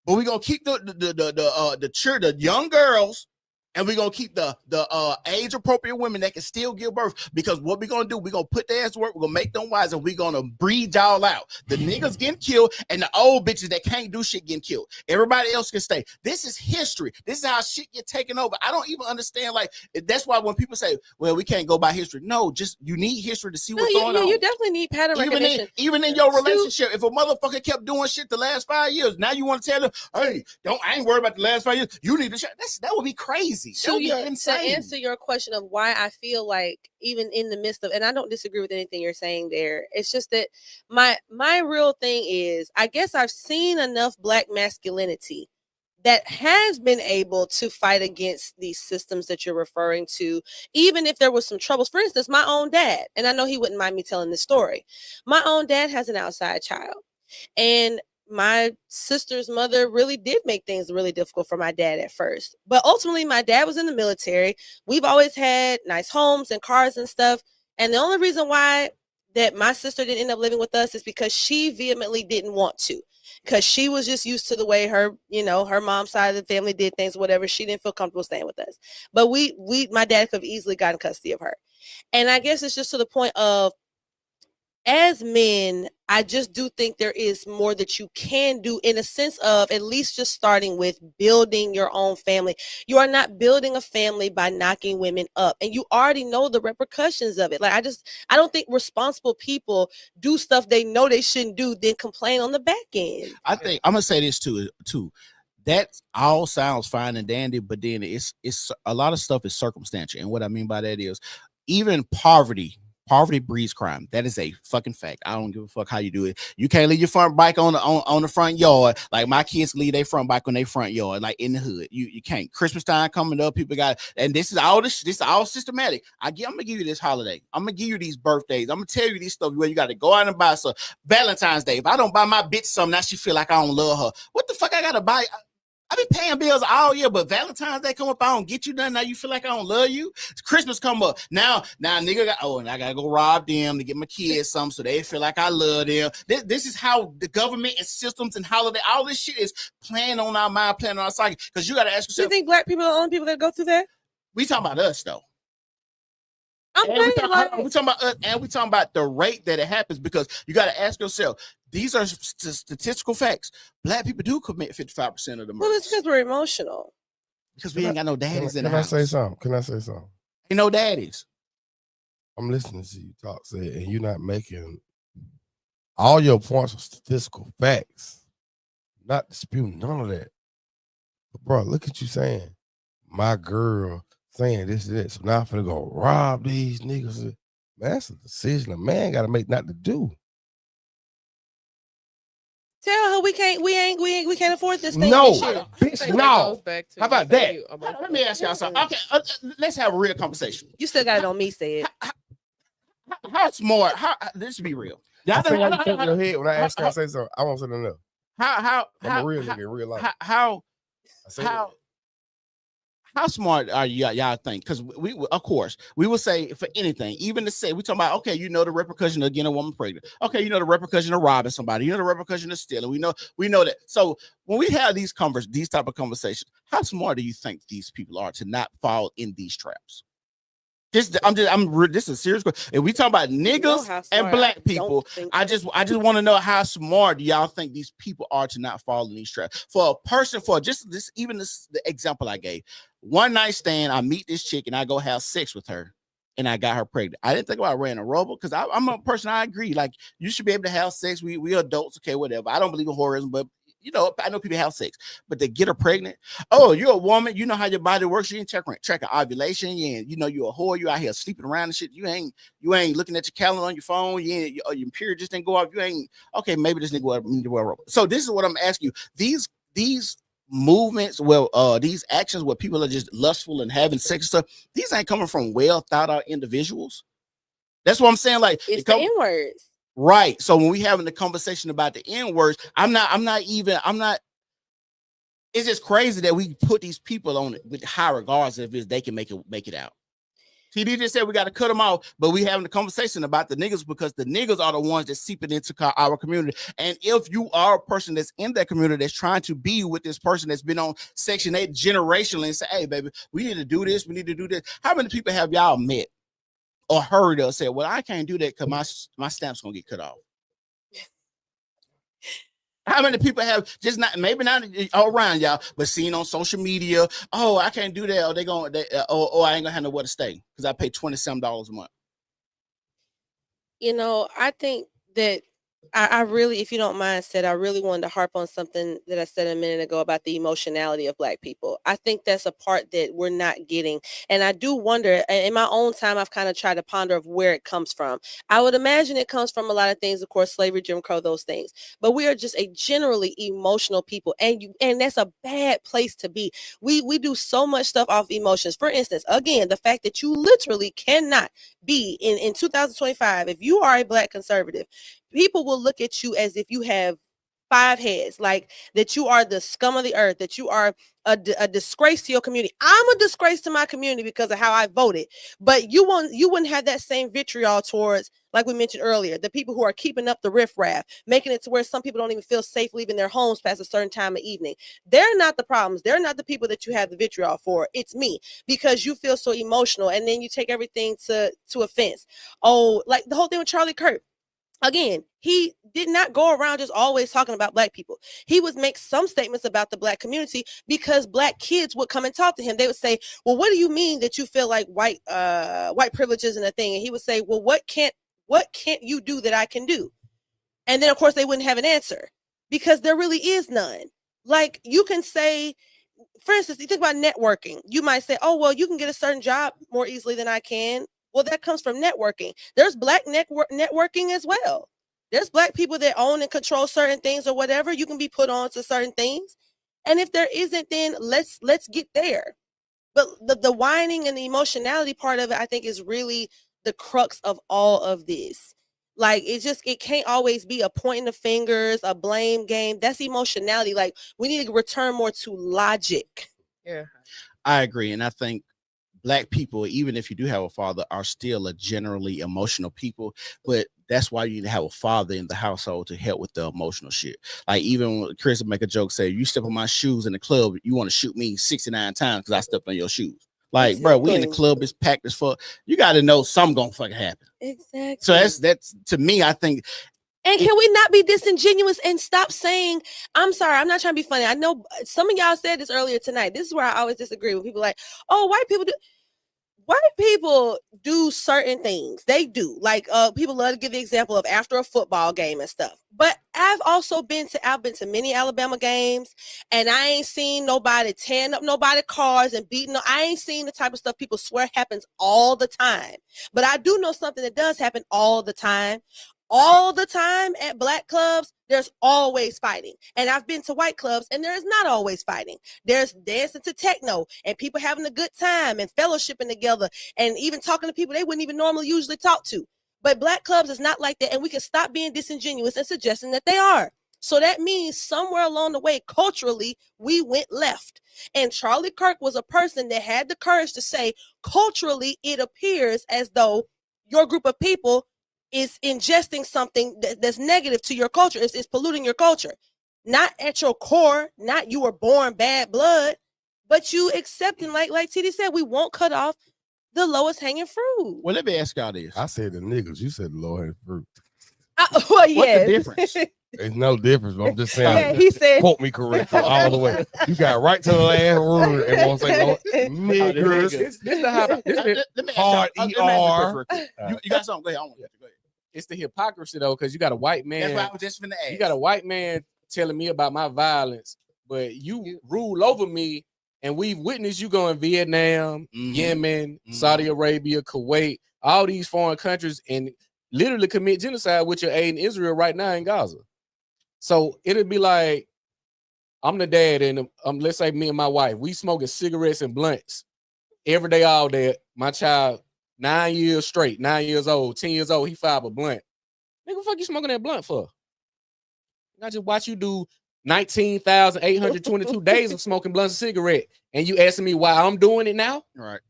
but we gonna keep the young girls. And we're gonna keep the age appropriate women that can still give birth, because what we're gonna do, we're gonna put their ass to work, we're gonna make them wise, and we're gonna breed y'all out. The niggas getting killed and the old bitches that can't do shit getting killed. Everybody else can stay. This is history. This is how shit get taken over. I don't even understand. Like, that's why when people say, well, we can't go by history. No, just you need history to see what's going on. You definitely need pattern recognition. Even in your relationship, if a motherfucker kept doing shit the last 5 years, now you want to tell them, hey, I ain't worried about the last 5 years. You need to shut. That would be crazy. To answer your question of why I feel like even in the midst of, and I don't disagree with anything you're saying there, it's just that my real thing is, I guess I've seen enough black masculinity that has been able to fight against these systems that you're referring to, even if there was some troubles. For instance, my own dad, and I know he wouldn't mind me telling this story. My own dad has an outside child, and my sister's mother really did make things really difficult for my dad at first. But ultimately, my dad was in the military. We've always had nice homes and cars and stuff. And the only reason why that my sister didn't end up living with us is because she vehemently didn't want to, because she was just used to the way her mom's side of the family did things, whatever. She didn't feel comfortable staying with us. But my dad could have easily gotten custody of her. And I guess it's just to the point of, as men, I just do think there is more that you can do, in a sense of at least just starting with building your own family. You are not building a family by knocking women up, and you already know the repercussions of it. Like, I don't think responsible people do stuff they know they shouldn't do, then complain on the back end. I think I'm gonna say this too. That all sounds fine and dandy, but then it's a lot of stuff is circumstantial. And what I mean by that is, even poverty Poverty breeds crime. That is a fucking fact. I don't give a fuck how you do it. You can't leave your front bike on the front yard. Like my kids leave their front bike on their front yard, like in the hood. You can't. Christmas time coming up, people got, and this is all systematic. I'm gonna give you this holiday. I'm gonna give you these birthdays. I'm gonna tell you these stuff where you got to go out and buy some. Valentine's Day. If I don't buy my bitch something, now she feel like I don't love her. What the fuck I gotta buy? I've been paying bills all year, but Valentine's Day come up, I don't get you nothing. Now you feel like I don't love you. Christmas come up. Now nigga and I gotta go rob them to get my kids something so they feel like I love them. This is how the government and systems and holiday, all this shit is playing on our mind, playing on our psyche. Because you gotta ask yourself. You think black people are the only people that go through that? We talking about us though. I'm saying, we talking about us, and we talking about the rate that it happens, because you got to ask yourself, these are statistical facts. Black people do commit 55% of the murders. Well, it's because we're emotional. Because we ain't got no daddies in the house. Can I say something? Ain't no daddies. I'm listening to you talk, and you're not making all your points of statistical facts. Not disputing none of that. But bro, look at you saying, my girl saying this and that. So now I'm finna go rob these niggas. Man, that's a decision a man gotta make not to do. Tell her we can't afford this thing. No, this year. bitch, no. How about that? Let me ask y'all something. Okay, let's have a real conversation. You still got it on me, say it. How smart? This be real. I think I take your head when I ask her to say something. I want to know. I'm a real nigga in real life. How smart are y'all think? Because we of course we will say for anything, even to say we talking about, okay, you know the repercussion of getting a woman pregnant. Okay, you know the repercussion of robbing somebody. You know the repercussion of stealing. We know that. So when we have these type of conversations, how smart do you think these people are to not fall in these traps? This is a serious question. If we talk about niggas and black people, I just want to know how smart do y'all think these people are to not fall in these traps? For a person, for just this, even this, the example I gave, one night stand, I meet this chick and I go have sex with her and I got her pregnant. I didn't think about running a rubber because I'm a person, I agree. Like, you should be able to have sex. We adults, okay, whatever. I don't believe in horrorism, but you know, I know people have sex, but they get her pregnant. Oh, you're a woman. You know how your body works. You ain't tracking ovulation. You know you're a whore. You out here sleeping around and shit. You ain't looking at your calendar on your phone. Your period just didn't go off. You ain't okay. Maybe this nigga need to wear a rubber. So this is what I'm asking you. These movements, these actions where people are just lustful and having sex and stuff, these ain't coming from well thought out individuals. That's what I'm saying. Like, it's the N-words. Right. So when we having the conversation about the N-words, it's just crazy that we put these people on it with high regards if they can make it out. TD just said we got to cut them off, but we having the conversation about the niggas because the niggas are the ones that seeping into our community. And if you are a person that's in that community that's trying to be with this person that's been on Section 8 generationally and say, hey, baby, we need to do this. We need to do this. How many people have y'all met or heard us say, well, I can't do that because my stamp's gonna get cut off? How many people have just not all around y'all, but seen on social media, oh, I can't do that, or I ain't gonna have nowhere to stay because I pay $27 a month. You know, I think that I really, if you don't mind, I really wanted to harp on something that I said a minute ago about the emotionality of Black people. I think that's a part that we're not getting. And I do wonder, in my own time, I've kind of tried to ponder of where it comes from. I would imagine it comes from a lot of things, of course, slavery, Jim Crow, those things. But we are just a generally emotional people. And that's a bad place to be. We do so much stuff off emotions. For instance, again, the fact that you literally cannot be in 2025, if you are a Black conservative, people will look at you as if you have 5 heads, like that you are the scum of the earth, that you are a disgrace to your community. I'm a disgrace to my community because of how I voted. But you wouldn't have that same vitriol towards, like we mentioned earlier, the people who are keeping up the riffraff, making it to where some people don't even feel safe leaving their homes past a certain time of evening. They're not the problems. They're not the people that you have the vitriol for. It's me, because you feel so emotional and then you take everything to offense. Oh, like the whole thing with Charlie Kirk. Again, he did not go around just always talking about Black people. He would make some statements about the Black community because Black kids would come and talk to him. They would say, well, what do you mean that you feel like white privilege isn't a thing? And he would say, well, what can't you do that I can do? And then, of course, they wouldn't have an answer because there really is none. Like, you can say, for instance, you think about networking. You might say, oh, well, you can get a certain job more easily than I can. Well, that comes from networking. There's Black networking as well. There's Black people that own and control certain things or whatever. You can be put on to certain things. And if there isn't, then let's get there. But the whining and the emotionality part of it, I think, is really the crux of all of this. Like, it can't always be a pointing the fingers, a blame game. That's emotionality. Like, we need to return more to logic. Yeah, I agree. And I think Black people, even if you do have a father, are still a generally emotional people. But that's why you need to have a father in the household to help with the emotional shit. Like, even when Chris would make a joke, say, you step on my shoes in the club, you want to shoot me 69 times because I stepped on your shoes. Like, Exactly. bro, we in the club, it's packed as fuck. You got to know something gonna fucking happen. Exactly. So that's to me, I think. And can we not be disingenuous and stop saying, I'm sorry, I'm not trying to be funny. I know some of y'all said this earlier tonight. This is where I always disagree with people like, oh, white people do certain things. They do. Like, people love to give the example of after a football game and stuff. But I've been to many Alabama games, and I ain't seen nobody tearing up nobody's cars and beating. I ain't seen the type of stuff people swear happens all the time. But I do know something that does happen all the time. All the time at Black clubs, there's always fighting. And I've been to white clubs, and there is not always fighting. There's dancing to techno and people having a good time and fellowshipping together and even talking to people they wouldn't even normally usually talk to. But Black clubs is not like that, and we can stop being disingenuous and suggesting that they are. So that means somewhere along the way, culturally, we went left. And Charlie Kirk was a person that had the courage to say, culturally, it appears as though your group of people is ingesting something that's negative to your culture. It's polluting your culture. Not at your core, not you were born bad blood, but you accepting, like TD said, we won't cut off the lowest hanging fruit. Well, let me ask y'all this. I said the niggas. You said the low hanging fruit. Well, yeah. What's the difference? There's no difference. But I'm just saying. Okay, he said. Quote me correctly all the way. You got right to the last word and won't say no niggers. This the Let me Hard ask y'all- let me ask you a ER. question real quick. You got something? Go ahead. I want you to go ahead. it's the hypocrisy though, because you got a white That's man. what I was just finna ask. You got a white man telling me about my violence, but you rule over me, and we've witnessed you go in Vietnam, Yemen, Saudi Arabia, Kuwait, all these foreign countries, and literally commit genocide with your aid in Israel right now in Gaza. So it'd be like, I'm the dad, and let's say me and my wife, we smoking cigarettes and blunts every day, all day. My child, 9 years straight, 9 years old, 10 years old, he fired a blunt. Nigga, what the fuck you smoking that blunt for? I just watch you do 19,822 days of smoking blunts and cigarette, and you asking me why I'm doing it now? Right.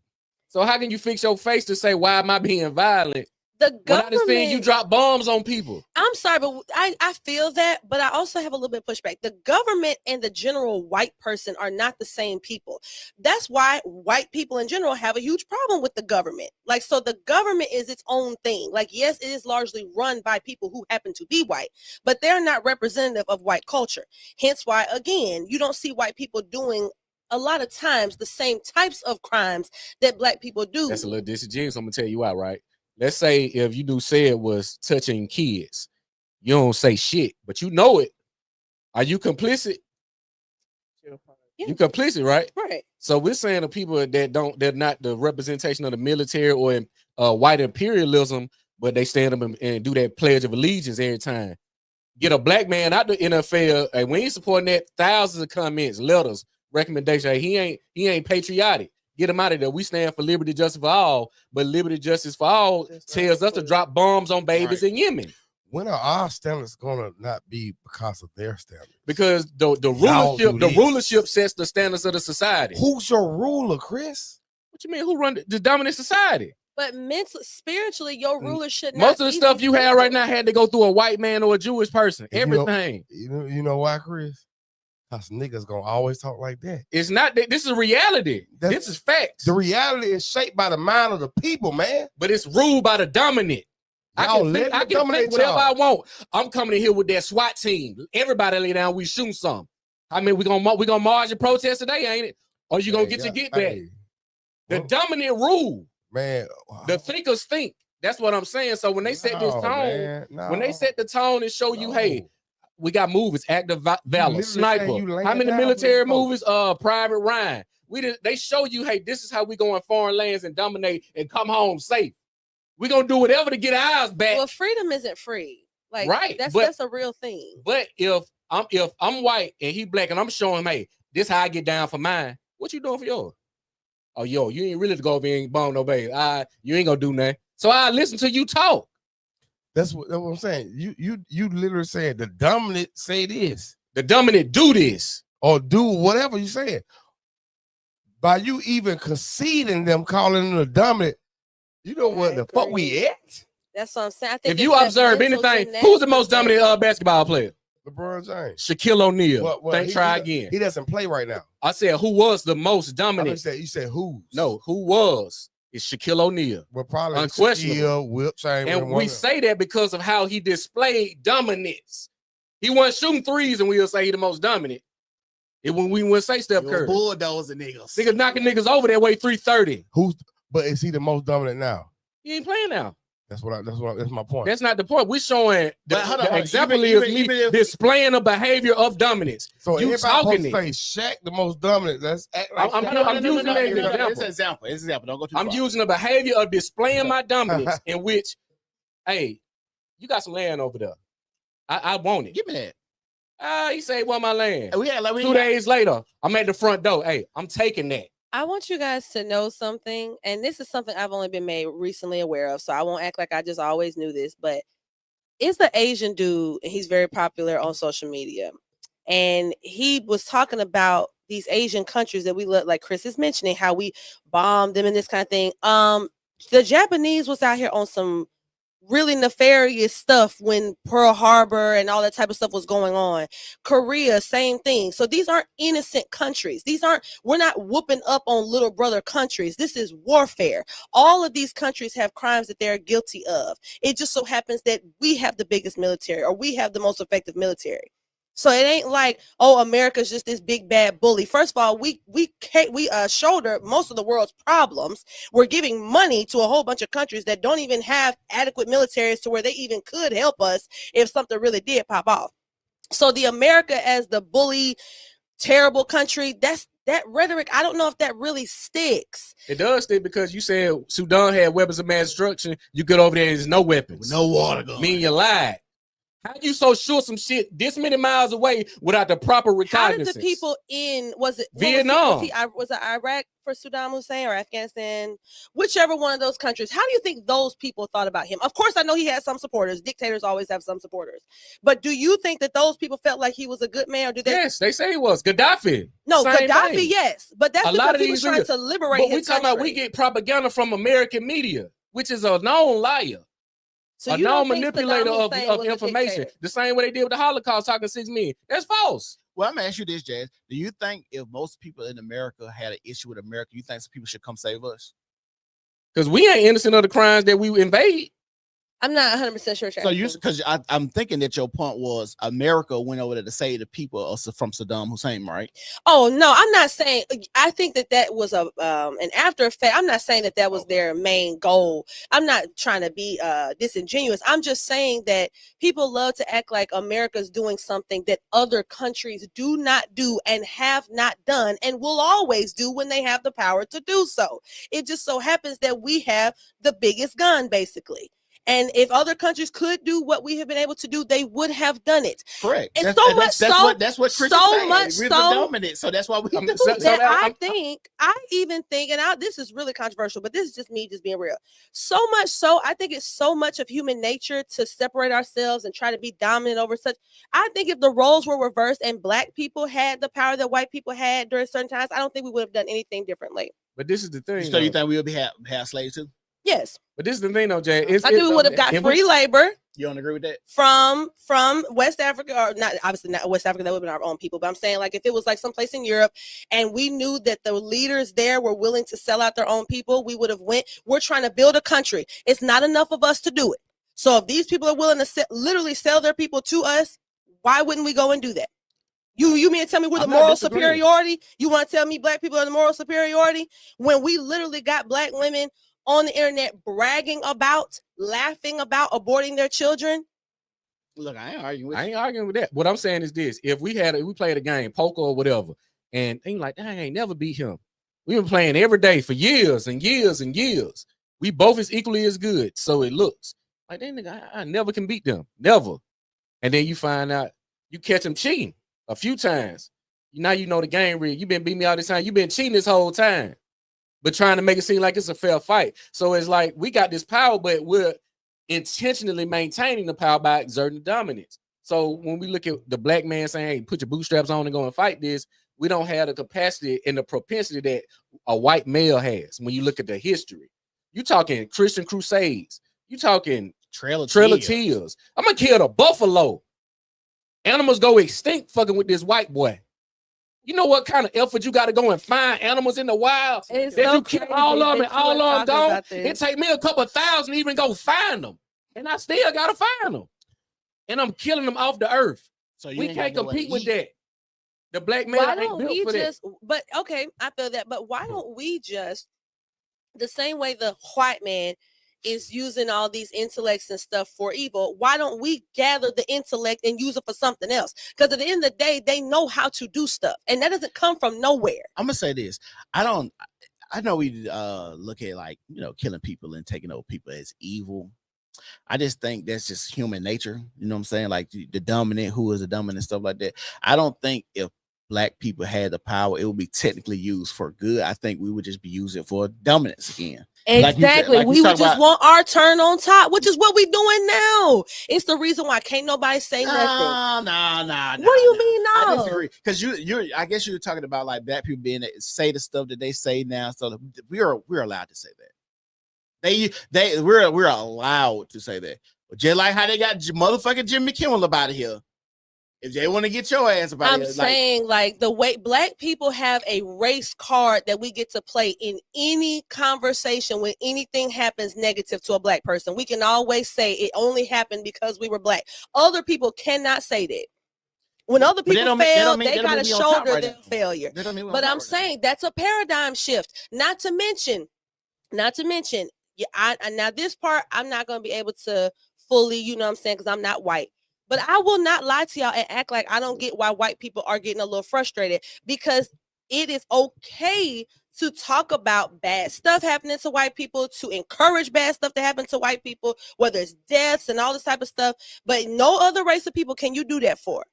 So how can you fix your face to say, why am I being violent? The When I just seen you government, drop bombs on people. I'm sorry, but I feel that, but I also have a little bit of pushback. The government and the general white person are not the same people. That's why white people in general have a huge problem with the government. Like, so the government is its own thing. Like, yes, it is largely run by people who happen to be white, but they're not representative of white culture. Hence why, again, you don't see white people doing a lot of times the same types of crimes that Black people do. That's a little disingenuous. I'm gonna tell you why, right? Let's say if you do say it was touching kids, you don't say shit, but you know it. Are you complicit? Yeah. You complicit, right? Right. So we're saying the people they're not the representation of the military or white imperialism, but they stand up and do that Pledge of Allegiance every time. Get a Black man out the NFL, and we ain't supporting that, thousands of comments, letters, recommendations. Hey, he ain't patriotic. Get him out of there. We stand for liberty, justice for all, but liberty, justice for all tells us to drop bombs on babies in Yemen. When are our standards gonna not be because of their standards? Because the rulership sets the standards of the society. Who's your ruler, Chris? What you mean? Who run the dominant society? But mentally, spiritually, your ruler should not. Most of the stuff you have right now had to go through a white man or a Jewish person. Everything. You know why, Chris? Because niggas gonna always talk like that. It's not that. This is reality. This is facts. The reality is shaped by the mind of the people, man. But it's ruled by the dominant. I can think whatever I want. I'm coming in here with that SWAT team. Everybody lay down. We shoot some. I mean, we gonna march and protest today, ain't it? Or you gonna get your get back? The dominant rule, man. The thinkers think. That's what I'm saying. So when they set this tone, when they set the tone and show you, hey, we got movies, Active Valor, Sniper. How many military movies? Private Ryan. They show you, hey, this is how we go in foreign lands and dominate and come home safe. We're gonna do whatever to get ours back. Well, freedom isn't free. Like, right. That's a real thing. But if I'm white and he black and I'm showing him, hey, this how I get down for mine. What you doing for yours? Oh, yo, you ain't really to go over here and bomb no baby. You ain't gonna do nothing. So I listen to you talk. That's what I'm saying. You literally said the dominant say this. The dominant do this. Or do whatever you said. By you even conceding them, calling them the dominant, you know what the fuck we at? That's what I'm saying. I think if you observe anything, who's the most dominant basketball player? LeBron James. Shaquille O'Neal. Try again. He doesn't play right now. I said who was the most dominant? You said who? No, who was? It's Shaquille O'Neal. Well, probably unquestionable. Wilt Chamberlain. And we say that because of how he displayed dominance. He wasn't shooting threes, and we'll say he the most dominant. When we wouldn't say Steph Curry. Bulldozer niggas. Niggas knocking niggas over that way 330. But is he the most dominant now? He ain't playing now. That's my point. That's not the point. We're showing the example even me displaying a behavior of dominance. So you talking it. Say Shaq the most dominant. Let's act like I'm using an example. It's an example. It's an example. Don't go too far. I'm using a behavior of displaying my dominance in which, hey, you got some land over there. I want it. Give me that. He said, "Want my land?" We had, 2 days later, I'm at the front door. Hey, I'm taking that. I want you guys to know something, and this is something I've only been made recently aware of, so I won't act like I just always knew this, but it's the Asian dude, and he's very popular on social media, and he was talking about these Asian countries that we look like Chris is mentioning, how we bombed them and this kind of thing. The Japanese was out here on some really nefarious stuff when Pearl Harbor and all that type of stuff was going on. Korea, same thing. So these aren't innocent countries. We're not whooping up on little brother countries. This is warfare. All of these countries have crimes that they're guilty of. It just so happens that we have the biggest military, or we have the most effective military. So it ain't like, oh, America's just this big bad bully. First of all, we shoulder most of the world's problems. We're giving money to a whole bunch of countries that don't even have adequate militaries to where they even could help us if something really did pop off. So the America as the bully, terrible country, that rhetoric, I don't know if that really sticks. It does stick because you said Sudan had weapons of mass destruction. You get over there and there's no weapons. No water gun. Mean you lied. How you so sure some shit this many miles away without the proper recognizance? How did the people in, Vietnam? Was it Iraq for Saddam Hussein or Afghanistan? Whichever one of those countries. How do you think those people thought about him? Of course, I know he had some supporters. Dictators always have some supporters. But do you think that those people felt like he was a good man? Or do they? Yes, they say he was. Gaddafi. No, Gaddafi, thing. Yes. But that's a because lot of he was trying to liberate his we talking about we get propaganda from American media, which is a known liar. So a known manipulator of information. The same way they did with the Holocaust, talking 6 million. That's false. Well, I'm gonna ask you this, Jazz. Do you think if most people in America had an issue with America, you think some people should come save us? Because we ain't innocent of the crimes that we invade. I'm not 100% sure. So because I'm thinking that your point was America went over there to save the people from Saddam Hussein, right? Oh no, I'm not saying. I think that was an after effect. I'm not saying that was their main goal. I'm not trying to be disingenuous. I'm just saying that people love to act like America's doing something that other countries do not do and have not done and will always do when they have the power to do so. It just so happens that we have the biggest gun, basically. And if other countries could do what we have been able to do, they would have done it. Correct. And that's what Chris so much so dominant. So that's why we do that. I even think, and this is really controversial, but this is just me just being real. So much so, I think it's so much of human nature to separate ourselves and try to be dominant over such. I think if the roles were reversed and Black people had the power that white people had during certain times, I don't think we would have done anything differently. But this is the thing. So you think we would have slaves too? Yes. But this is the thing, though, Jay. I think we would have got free labor. You don't agree with that? From West Africa, or not, obviously not West Africa, that would have been our own people. But I'm saying, like, if it was like someplace in Europe and we knew that the leaders there were willing to sell out their own people, we would have went. We're trying to build a country. It's not enough of us to do it. So if these people are willing to literally sell their people to us, why wouldn't we go and do that? You mean to tell me we're the moral superiority? You want to tell me Black people are the moral superiority when we literally got Black women on the internet bragging about, laughing about aborting their children? Look, I ain't arguing with that. What I'm saying is this: if we played a game, poker or whatever, and ain't like, I ain't never beat him. We've been playing every day for years and years and years. We both is equally as good. So it looks like that nigga, I never can beat them. Never. And then you find out you catch them cheating a few times. Now you know the game rig. You been beating me all this time. You been cheating this whole time, but trying to make it seem like it's a fair fight. So it's like we got this power, but we're intentionally maintaining the power by exerting dominance. So when we look at the black man saying, hey, put your bootstraps on and go and fight this, we don't have the capacity and the propensity that a white male has. When you look at the history, you talking Christian Crusades, you talking Trail of Tears. I'm gonna kill the buffalo. Animals go extinct fucking with this white boy. You know what kind of effort you got to go and find animals in the wild? It's That so you kill all of them and all of them gone. It this. take me a couple thousand to even go find them. And I still gotta find them. And I'm killing them off the earth. So we can't compete with that. The black man Why ain't don't built we for just that. but okay, I feel that, but why don't we just the same way the white man is using all these intellects and stuff for evil, why don't we gather the intellect and use it for something else? Because at the end of the day, they know how to do stuff, and that doesn't come from nowhere. I'm gonna say this. I know we look at, like, you know, killing people and taking over people as evil. I just think that's just human nature. You know what I'm saying? Like the dominant, who is the dominant, stuff like that. I don't think if black people had the power, it would be technically used for good. I think we would just be using it for dominance again. Exactly. Like we would just want our turn on top, which is what we doing now. It's the reason why can't nobody say nothing. Nah. What do you mean no? I disagree. Because I guess you're talking about like black people being say the stuff that they say now. So we're allowed to say that. We're allowed to say that. Just like how they got motherfucking Jimmy Kimmel up out of here. If they want to get your ass about I'm saying, like the way black people have a race card that we get to play in any conversation when anything happens negative to a black person. We can always say it only happened because we were black. Other people cannot say that. When other people fail, they got to shoulder their failure. But I'm saying that's a paradigm shift. Not to mention, now this part I'm not going to be able to fully, you know what I'm saying, because I'm not white. But I will not lie to y'all and act like I don't get why white people are getting a little frustrated, because it is okay to talk about bad stuff happening to white people, to encourage bad stuff to happen to white people, whether it's deaths and all this type of stuff. But no other race of people can you do that for.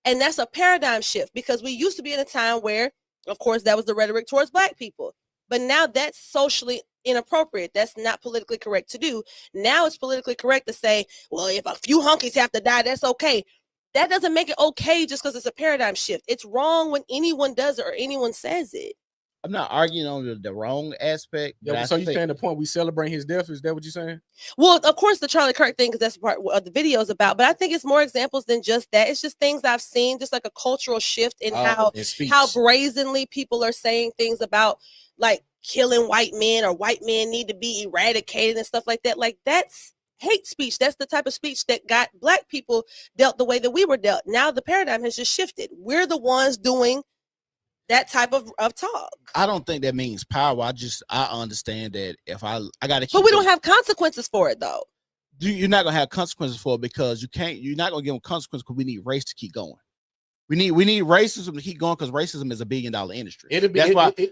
And that's a paradigm shift, because we used to be in a time where, of course, that was the rhetoric towards black people. But now that's socially inappropriate. That's not politically correct to do. Now it's politically correct to say, well, if a few hunkies have to die, that's okay. That doesn't make it okay just because it's a paradigm shift. It's wrong when anyone does it or anyone says it. I'm not arguing on the wrong aspect. Yeah, so you're saying the point we celebrate his death? Is that what you're saying? Well, of course, the Charlie Kirk thing, because that's part of the video is about. But I think it's more examples than just that. It's just things I've seen, just like a cultural shift in how brazenly people are saying things about like killing white men, or white men need to be eradicated and stuff like that. Like, that's hate speech. That's the type of speech that got black people dealt the way that we were dealt. Now the paradigm has just shifted. We're the ones doing that type of talk. I don't think that means power. I understand that if I gotta keep, but we don't have consequences for it though. You're not gonna have consequences for it, because you're not gonna give them consequences, because we need race to keep going. We need racism to keep going, because racism is $1 billion industry.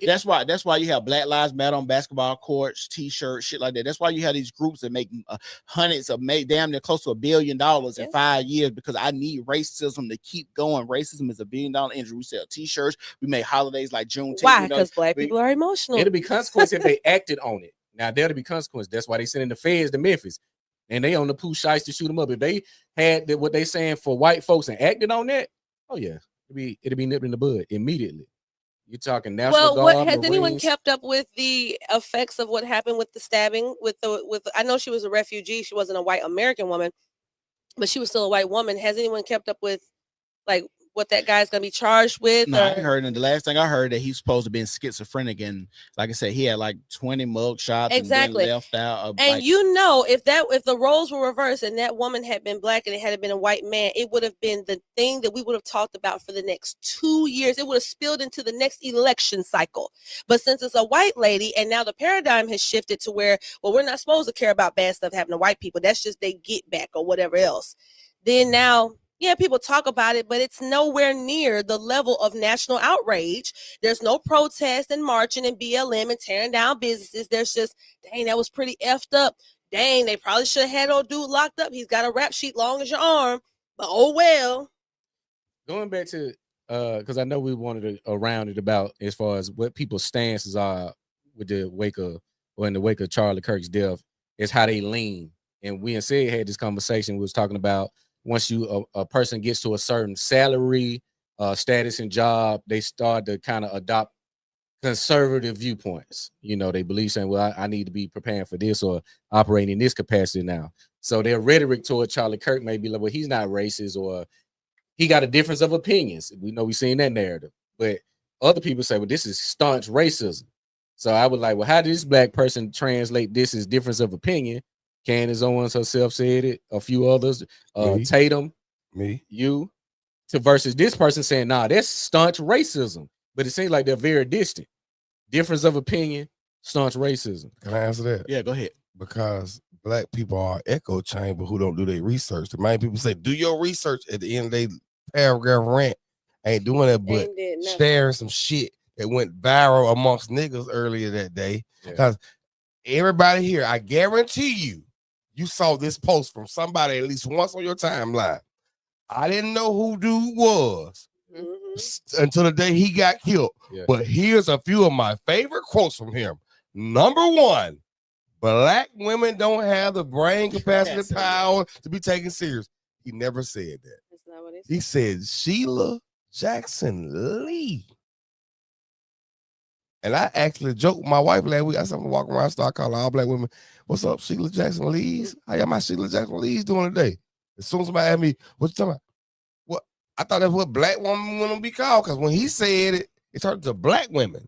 That's why you have Black Lives Matter on basketball courts, T-shirts, shit like that. That's why you have these groups that make hundreds of damn near close to $1 billion in 5 years, because I need racism to keep going. Racism is $1 billion industry. We sell T-shirts. We make holidays like Juneteenth. Why? Because black people are emotional. It'll be consequence if they acted on it. Now there'll be consequence. That's why they sending the feds to Memphis, and they on the poo shites to shoot them up. If they had what they saying for white folks and acted on that, oh yeah, it'll be nipped in the bud immediately. You're talking National Guard. Well, has anyone kept up with the effects of what happened with the stabbing? I know she was a refugee. She wasn't a white American woman, but she was still a white woman. Has anyone kept up with like what that guy's gonna be charged with? No, I heard, and the last thing I heard that he's supposed to be schizophrenic, and like I said, he had like 20 mug shots exactly and left out. And you know, if the roles were reversed and that woman had been black and it had been a white man, it would have been the thing that we would have talked about for the next 2 years. It would have spilled into the next election cycle. But since it's a white lady, and now the paradigm has shifted to where, well, we're not supposed to care about bad stuff happening to white people. That's just they get back or whatever else. Then now Yeah, people talk about it, but it's nowhere near the level of national outrage. There's no protest and marching and BLM and tearing down businesses. There's just, dang, that was pretty effed up. Dang, they probably should have had old dude locked up. He's got a rap sheet long as your arm, but oh well. Going back to because I know we wanted to around it about as far as what people's stances are with the wake of or in the wake of Charlie Kirk's death is how they lean. And we and Sid had this conversation. We was talking about once you a person gets to a certain salary, status and job, they start to kind of adopt conservative viewpoints. You know, they believe saying, well, I need to be preparing for this or operating in this capacity now. So their rhetoric toward Charlie Kirk may be like, well, he's not racist or he got a difference of opinions. We know we've seen that narrative. But other people say, well, this is staunch racism. So I would like, well, how did this black person translate this as difference of opinion? Candace Owens herself said it, a few others, Tatum, you, to versus this person saying, nah, that's staunch racism. But it seems like they're very distant. Difference of opinion, staunch racism. Can I answer that? Yeah, go ahead. Because black people are echo chamber who don't do their research. The main people say, do your research. At the end of their paragraph rant, ain't doing that, but sharing some shit that went viral amongst niggas earlier that day. Because everybody here, I guarantee you saw this post from somebody at least once on your timeline. I didn't know who dude was until the day he got killed. Yeah. But here's a few of my favorite quotes from him. Number one, black women don't have the brain capacity power to be taken serious. He never said that. That's not what he said. Sheila Jackson Lee. And I actually joked with my wife last week. I said, I'm gonna walk around, start calling all black women, what's up, Sheila Jackson Lee's? How y'all my Sheila Jackson Lee's doing today? As soon as somebody asked me, what you talking about? What? I thought that's what black women want to be called, because when he said it, it turned to black women.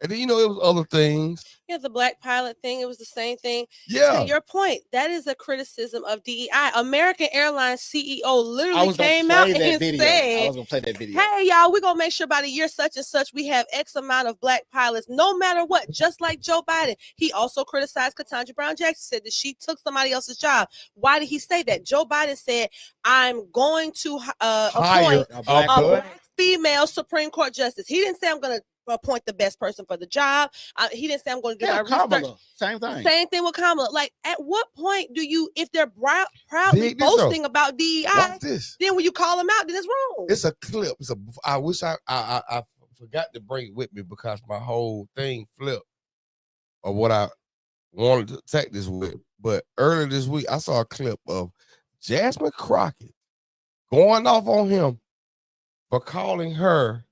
And then, you know, it was other things. Yeah, the black pilot thing, it was the same thing. Yeah. To your point, that is a criticism of DEI. American Airlines CEO literally came out and said, I was going to play that video. Hey, y'all, we're going to make sure by the year such and such, we have X amount of black pilots, no matter what, just like Joe Biden. He also criticized Ketanji Brown Jackson, said that she took somebody else's job. Why did he say that? Joe Biden said, I'm going to appoint a black female Supreme Court justice. He didn't say I'm going to appoint the best person for the job. He didn't say I'm going to do my research. Same thing. Same thing with Kamala. Like, at what point do you, if they're proudly boasting about DEI, then when you call them out, then it's wrong. It's a clip. I wish I forgot to bring it with me because my whole thing flipped of what I wanted to take this with. But earlier this week, I saw a clip of Jasmine Crockett going off on him for calling her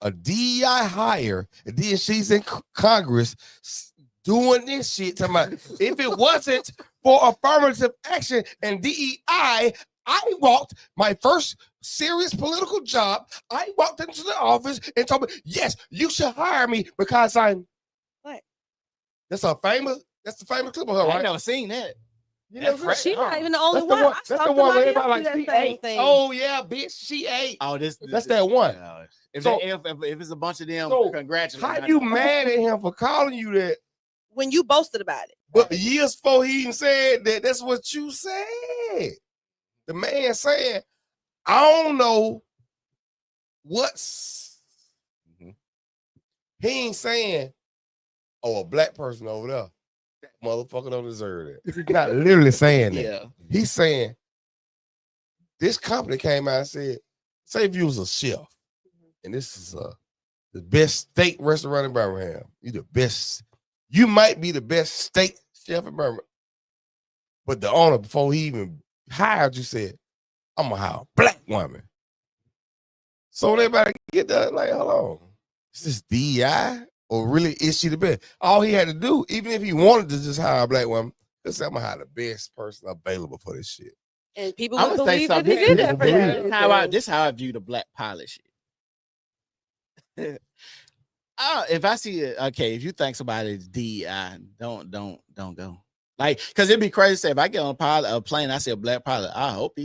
a DEI hire, and then she's in Congress doing this shit. Talking about, if it wasn't for affirmative action and DEI, I walked my first serious political job. I walked into the office and told me, yes, you should hire me because I'm what? That's the famous clip of her, right? I've never seen that. She's not even the only one. That's the one where everybody like, she ate. Oh yeah, bitch, she ate. Oh, that's that one. If it's a bunch of them, congratulations. How you mad at him for calling you that when you boasted about it? But years before he even said that, that's what you said. The man saying, I don't know what's. He ain't saying, oh, a black person over there. That motherfucker don't deserve that. He's not literally saying that. Yeah. He's saying, this company came out and said, say if you was a chef, and this is the best steak restaurant in Birmingham. You the best. You might be the best steak chef in Birmingham. But the owner, before he even hired you, said, I'm gonna hire a black woman. So everybody get that, like, hold on. Is this DEI? Or really is she the best? All he had to do, even if he wanted to just hire a black woman, just say, I'm gonna hire the best person available for this shit. And people would believe that he did that for them. This is how I view the black pilot shit. If I see it, okay, if you think somebody is DEI, don't go. Like, because it'd be crazy to say if I get on a plane, I see a black pilot, I hope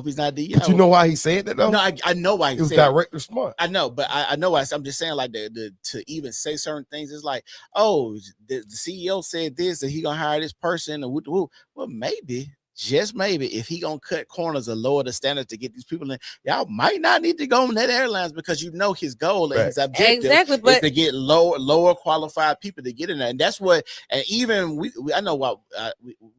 he's not DEI. But you know why he said that though? No, I know why he was said directly smart. I know, but I know why. I'm just saying, like, to even say certain things, it's like, oh, the CEO said this and he gonna hire this person. Well, maybe just maybe, if he gonna cut corners and lower the standards to get these people in, y'all might not need to go on that airlines, because you know his goal and his objective Exactly, is but to get lower qualified people to get in there. And that's what, and even we I know what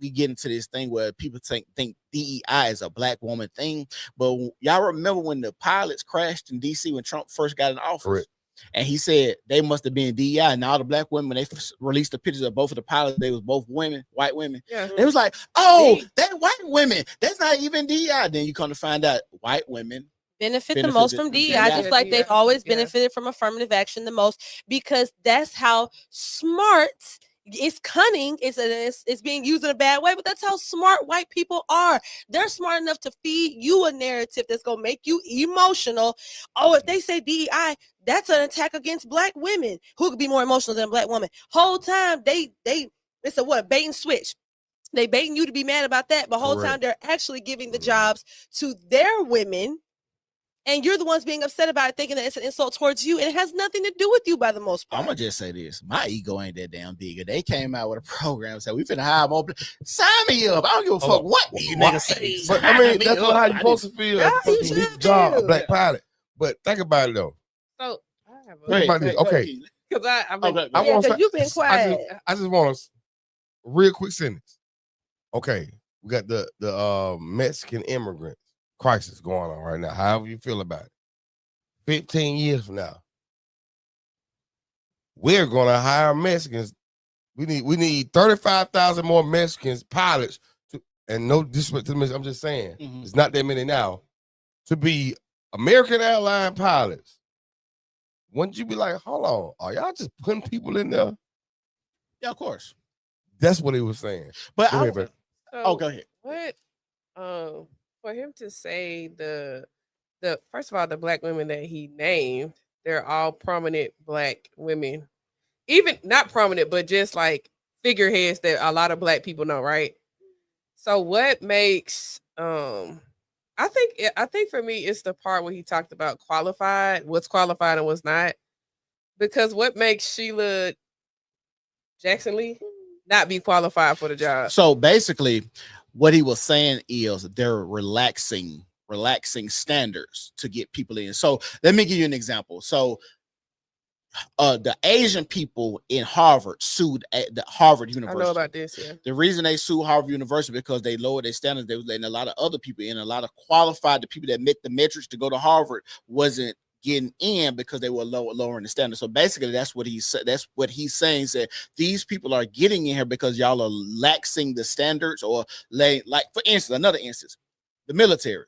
we get into this thing where people think DEI is a black woman thing, but y'all remember when the pilots crashed in DC when Trump first got in office? Correct. And he said they must have been DEI. And all the black women, they released the pictures of both of the pilots, they was both women, white women. Yeah. It was like, oh, they white women. That's not even DEI. Then you come to find out white women benefit the most from DEI, just like they've always benefited from affirmative action the most, because that's how smart. It's cunning. It's being used in a bad way, but that's how smart white people are. They're smart enough to feed you a narrative that's gonna make you emotional. Oh, if they say DEI, that's an attack against black women. Who could be more emotional than a black woman? Whole time it's a what, bait and switch. They baiting you to be mad about that, but whole time they're actually giving the jobs to their women. And you're the ones being upset about it, thinking that it's an insult towards you, and it has nothing to do with you by the most part. I'm gonna just say this: my ego ain't that damn big. If they came out with a program and said we finna hire more, sign me up. I don't give a fuck what you niggas say. But I mean, that's not how you're supposed to feel. Yeah, you As a should job, feel. a black pilot. But think about it though. So I have Think about this. Okay, because I mean, I want to. you've been quiet. I just want a real quick sentence. Okay, we got the Mexican immigrant crisis going on right now. However you feel about it. 15 years from now, we're gonna hire Mexicans. We need 35,000 more Mexicans pilots to, and no disrespect to them, I'm just saying it's not that many now, to be American airline pilots. Wouldn't you be like, hold on, are y'all just putting people in there? Yeah, of course. That's what he was saying. But Go ahead. go ahead. What for him to say the first of all, the black women that he named, they're all prominent black women. Even not prominent, but just like figureheads that a lot of black people know, right? So what makes I think for me it's the part where he talked about qualified, what's qualified and what's not. Because what makes Sheila Jackson Lee not be qualified for the job? So basically, what he was saying is they're relaxing standards to get people in. So let me give you an example. So the Asian people in Harvard sued the Harvard University. I know about this, yeah. The reason they sued Harvard University because they lowered their standards. They was letting a lot of other people in, a lot of qualified, the people that met the metrics to go to Harvard wasn't getting in because they were lowering the standards. So basically that's what he said. That's what he's saying, is that these people are getting in here because y'all are laxing the standards, or like for instance, another instance, the military.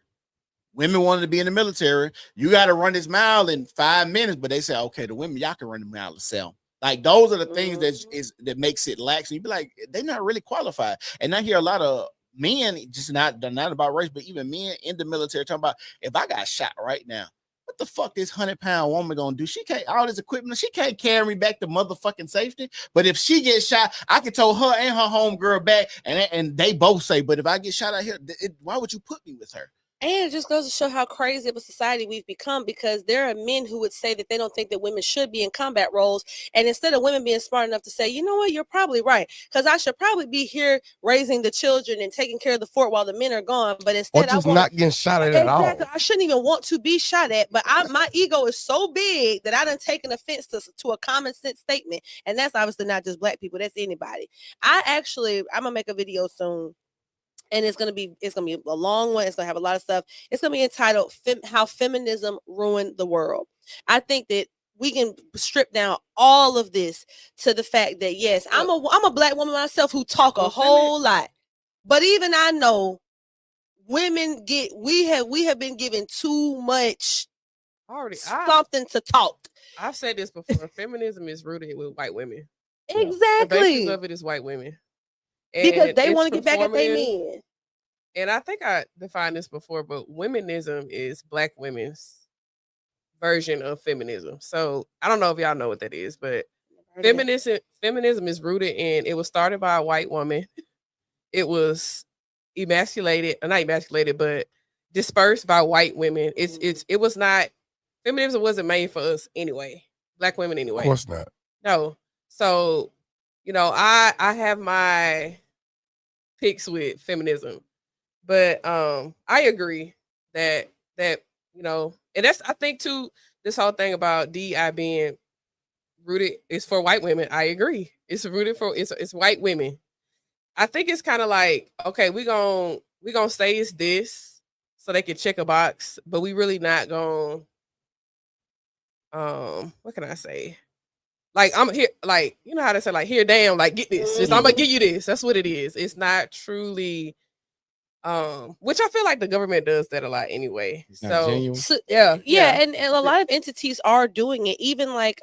Women wanted to be in the military. You got to run this mile in 5 minutes, but they say, okay, the women, y'all can run the mile itself. Like those are the things that makes it lax. And you be like, they're not really qualified. And I hear a lot of men, just not about race, but even men in the military talking about, if I got shot right now, what the fuck this 100-pound woman gonna do? She can't, all this equipment, she can't carry me back to motherfucking safety. But if she gets shot, I can tow her and her homegirl back, and they both say, but if I get shot out here, why would you put me with her? And it just goes to show how crazy of a society we've become, because there are men who would say that they don't think that women should be in combat roles. And instead of women being smart enough to say, you know what, you're probably right, because I should probably be here raising the children and taking care of the fort while the men are gone. But instead, or just not getting shot at all. I shouldn't even want to be shot at. But my ego is so big that I done taken offense to a common sense statement. And that's obviously not just black people. That's anybody. I'm gonna make a video soon. And it's gonna be a long one. It's gonna have a lot of stuff. It's gonna be entitled "How Feminism Ruined the World." I think that we can strip down all of this to the fact that yes, I'm a black woman myself who talk a whole lot, but even I know women we have been given too much something to talk. I've said this before. Feminism is rooted with white women. Exactly. The basis of it is white women. Because they want to get back at their men. And I think I defined this before, but womenism is black women's version of feminism. So I don't know if y'all know what that is, but feminism is rooted in, it was started by a white woman. It was not emasculated, but dispersed by white women. It was not, feminism wasn't made for us anyway. Black women anyway. Of course not. No. So, I have my picks with feminism. But I agree that you know, and that's I think too, this whole thing about DEI being rooted is for white women. I agree. It's rooted for it's white women. I think it's kind of like, okay, we gonna say it's this so they can check a box, but we really not gonna what can I say? Like I'm here, like you know how to say, like, here, damn, like get this. Just I'm gonna give you this. That's what it is. It's not truly which I feel like the government does that a lot anyway. So yeah, and a lot of entities are doing it. Even like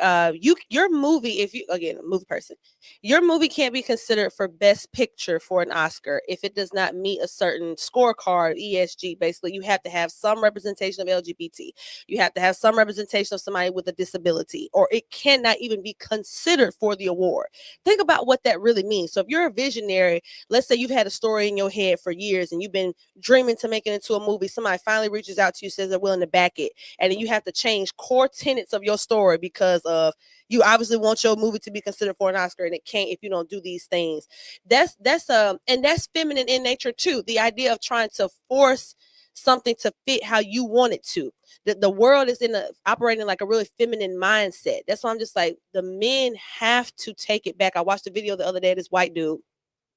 your movie, if you again a movie person, your movie can't be considered for best picture for an Oscar if it does not meet a certain scorecard, ESG. Basically, you have to have some representation of LGBT. You have to have some representation of somebody with a disability, or it cannot even be considered for the award. Think about what that really means. So if you're a visionary, let's say you've had a story in your head for years and you've been dreaming to make it into a movie, somebody finally reaches out to you, says they're willing to back it, and then you have to change core tenets of your story because of you obviously want your movie to be considered for an Oscar, and it can't if you don't do these things. That's and that's feminine in nature too. The idea of trying to force something to fit how you want it to. The world is operating like a really feminine mindset. That's why I'm just like, the men have to take it back. I watched a video the other day of this white dude,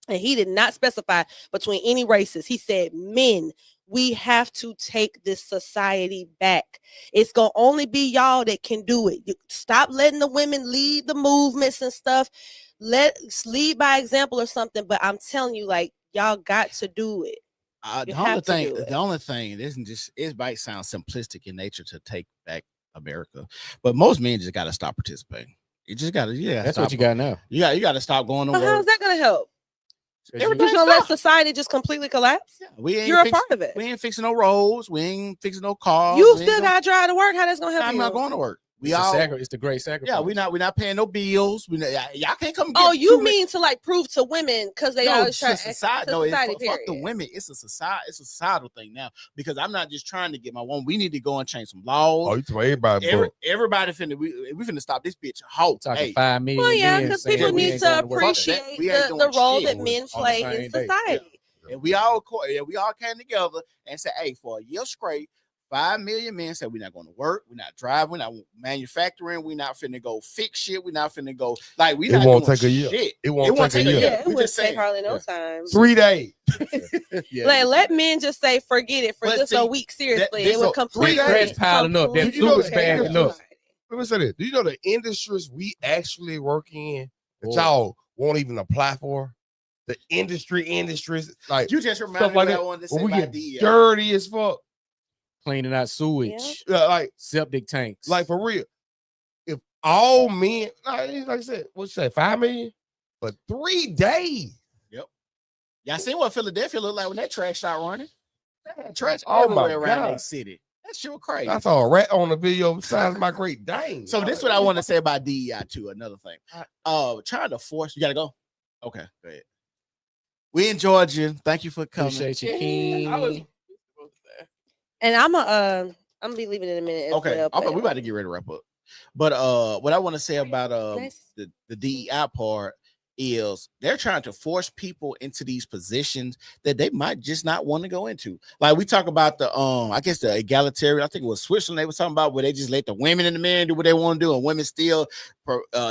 and he did not specify between any races. He said, men, we have to take this society back. It's going to only be y'all that can do it. Stop letting the women lead the movements and stuff. Let's lead by example or something. But I'm telling you, like, y'all got to do it. The only thing, it isn't just, it might sound simplistic in nature to take back America, but most men just got to stop participating. You just got to, that's what you got now. You got to stop going to work. How's that going to help? You're gonna let society just completely collapse? Yeah, you're a part of it. We ain't fixing no roads. We ain't fixing no cars. You still gotta drive to work. How that's gonna help you? I'm not going to work. It's the great sacrifice. Yeah, we're not paying no bills. Y'all can't come. Oh, you mean to like prove to women because they always try society? No, fuck the women. It's a society. It's a societal thing now, because I'm not just trying to get my one. We need to go and change some laws. Oh, you tell everybody. Everybody finna we finna stop this bitch. Halt. Talking 5 million. Well, yeah, because people need to appreciate the role that men play in society. And we all came together and said, hey, for a year straight, 5 million men said we're not going to work, we're not driving, we're not manufacturing, we're not finna go fix shit, we're not finna go like we. It won't take a year. It won't take a year. Yeah, it wouldn't take hardly no time. 3 days. Let men just say forget it for just a week. Seriously, it would completely stress piling up. That fluid's bad enough. Let me say this: do you know the industries we actually work in that y'all won't even apply for? The industries, like you just reminded me like what I wanted to say. We get dirty as fuck. Cleaning out sewage, like septic tanks. Like for real, if all men, like I said, what you say, 5 million for 3 days? Yep. Y'all seen what Philadelphia looked like when that trash started running? They had trash everywhere around that city. That shit was crazy. I saw a rat on the video besides my Great Dane. So this is what I want to say about DEI too. Another thing, trying to force. You gotta go. Okay, go ahead. We enjoyed you. Thank you for coming. Appreciate you, King. And I'm gonna be leaving in a minute. Okay, we about to get ready to wrap up. But what I want to say about the DEI part is they're trying to force people into these positions that they might just not want to go into. Like we talk about the I guess the egalitarian, I think it was Switzerland they were talking about, where they just let the women and the men do what they want to do, and women still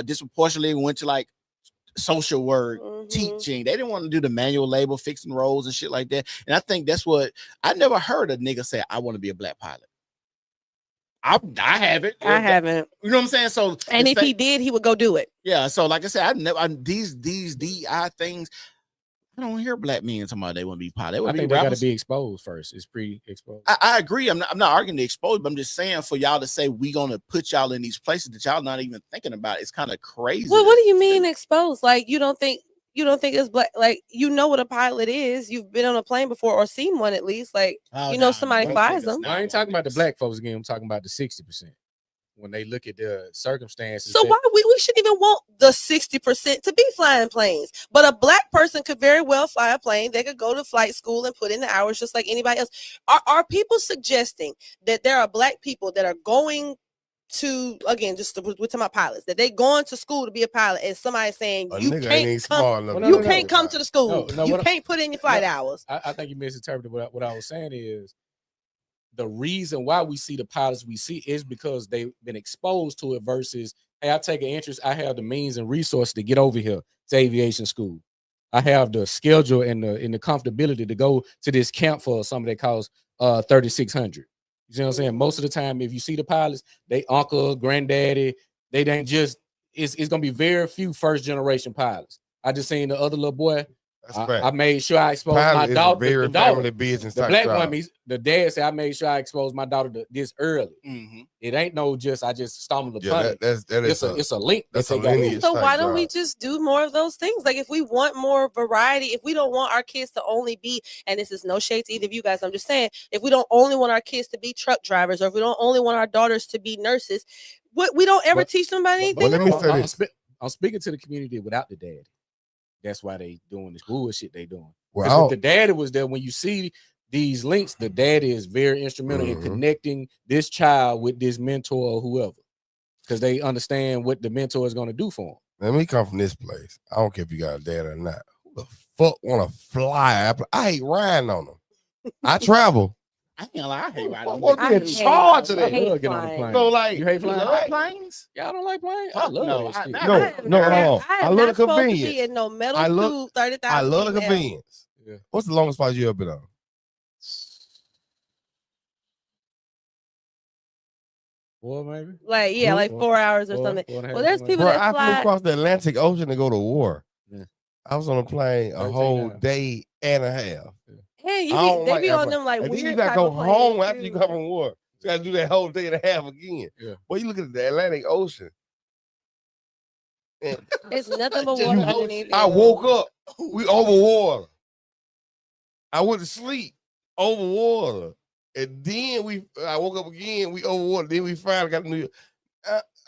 disproportionately went to like social work, teaching. They didn't want to do the manual labor, fixing roles and shit like that. And I think that's what I never heard a nigga say, I want to be a black pilot. I haven't. You know what I'm saying? So, and if he did, he would go do it. Yeah. So, like I said, these DEI things, I don't hear black men talking about they want to be pilot. I think they got to be exposed first. It's pre-exposed. I agree. I'm not arguing the exposed, but I'm just saying for y'all to say we gonna put y'all in these places that y'all not even thinking about. It's kind of crazy. Well, what do you mean exposed? Like you don't think it's black? Like you know what a pilot is? You've been on a plane before or seen one at least. Like somebody flies them. I ain't talking about the black folks again. I'm talking about the 60%. When they look at the circumstances. So why we shouldn't even want the 60% to be flying planes? But a black person could very well fly a plane. They could go to flight school and put in the hours just like anybody else. Are people suggesting that there are black people that are going to, again, we're talking about pilots, that they going to school to be a pilot, and somebody saying A you nigga can't ain't come, smart enough. Well, no, you no, can't no. come to the school. No, You what can't put in your flight hours. I think you misinterpreted what I was saying is the reason why we see the pilots we see is because they've been exposed to it versus, hey, I take an interest, I have the means and resources to get over here to aviation school. I have the schedule and the comfortability to go to this camp for something that costs $3,600. You see what I'm saying? Most of the time, if you see the pilots, they uncle, granddaddy, they ain't just, it's gonna be very few first generation pilots. I just seen the other little boy. I made sure I exposed my daughter. Very the daughter, family business. the type black job. woman, the dad said I made sure I exposed my daughter to this early. Mm-hmm. It ain't no just I just stumbled upon Yeah, it. that is It's a link. that's that a they got. lineage. So why type don't we job. just do more of those things? Like, if we want more variety, if we don't want our kids to only be, and this is no shade to either of you guys, I'm just saying, if we don't only want our kids to be truck drivers, or if we don't only want our daughters to be nurses, we don't ever teach them about anything. let me say this. I'm speaking to the community without the daddy. That's why they doing this bullshit they doing. Well, Because if the daddy was there, when you see these links, the daddy is very instrumental in Mhm. connecting this child with this mentor or whoever, because they understand what the mentor is going to do for them. Let me come from this place. I don't care if you got a dad or not. Who the fuck want to fly? I hate riding on them. I travel. I can't lie. I hate riding. I want to be in charge of that. I love getting on the plane. No, like, you hate flying? Love planes? Y'all don't like planes? I Fuck love no, that shit. I love the convenience. To be in no metal I love- suit, 30,000. I love the convenience. Yeah. What's the longest flight you ever been on? Boy, maybe. Like, yeah, like 4 hours or something. Well, there's people Bro, that I fly. flew across the Atlantic Ocean to go to war. Yeah. I was on a plane a 13 whole hours. day and a half. Hey, I don't they like be on airplanes. them like And then weird you gotta type go of planes, home after you too. come from war. You gotta do that whole day and a half again. Yeah. Well, you look at the Atlantic Ocean. And It's nothing but you water woke- underneath. I it. woke up. We over water. I went to sleep over water. And then I woke up again. We over water. Then we finally got to New York.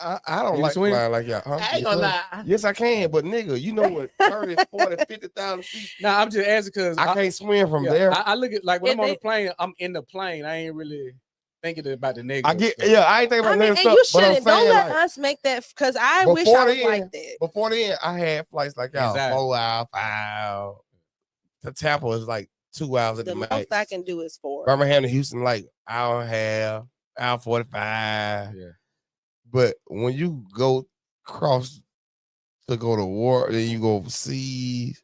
I don't You like swim? flying like y'all. Huh? I ain't gonna lie. Yes, I can. But nigga, you know what? 30, 40, 50,000 feet. Nah, I'm just asking because I can't swim from yeah, there. I look at like when Yeah, I'm on the plane, I'm in the plane. I ain't really thinking about the negative. I get, stuff. yeah, I ain't thinking I about mean, negative and you stuff. But I'm shouldn't. Don't saying, let like, us make that, because I wish I was like that. before then, I had flights like y'all, Exactly. 4 hours, 5 hours. To Tampa is like 2 hours at The the most max. I can do is 4. Birmingham to Houston, like hour and a half, hour 45. Yeah. But when you go cross to go to war, then you go overseas,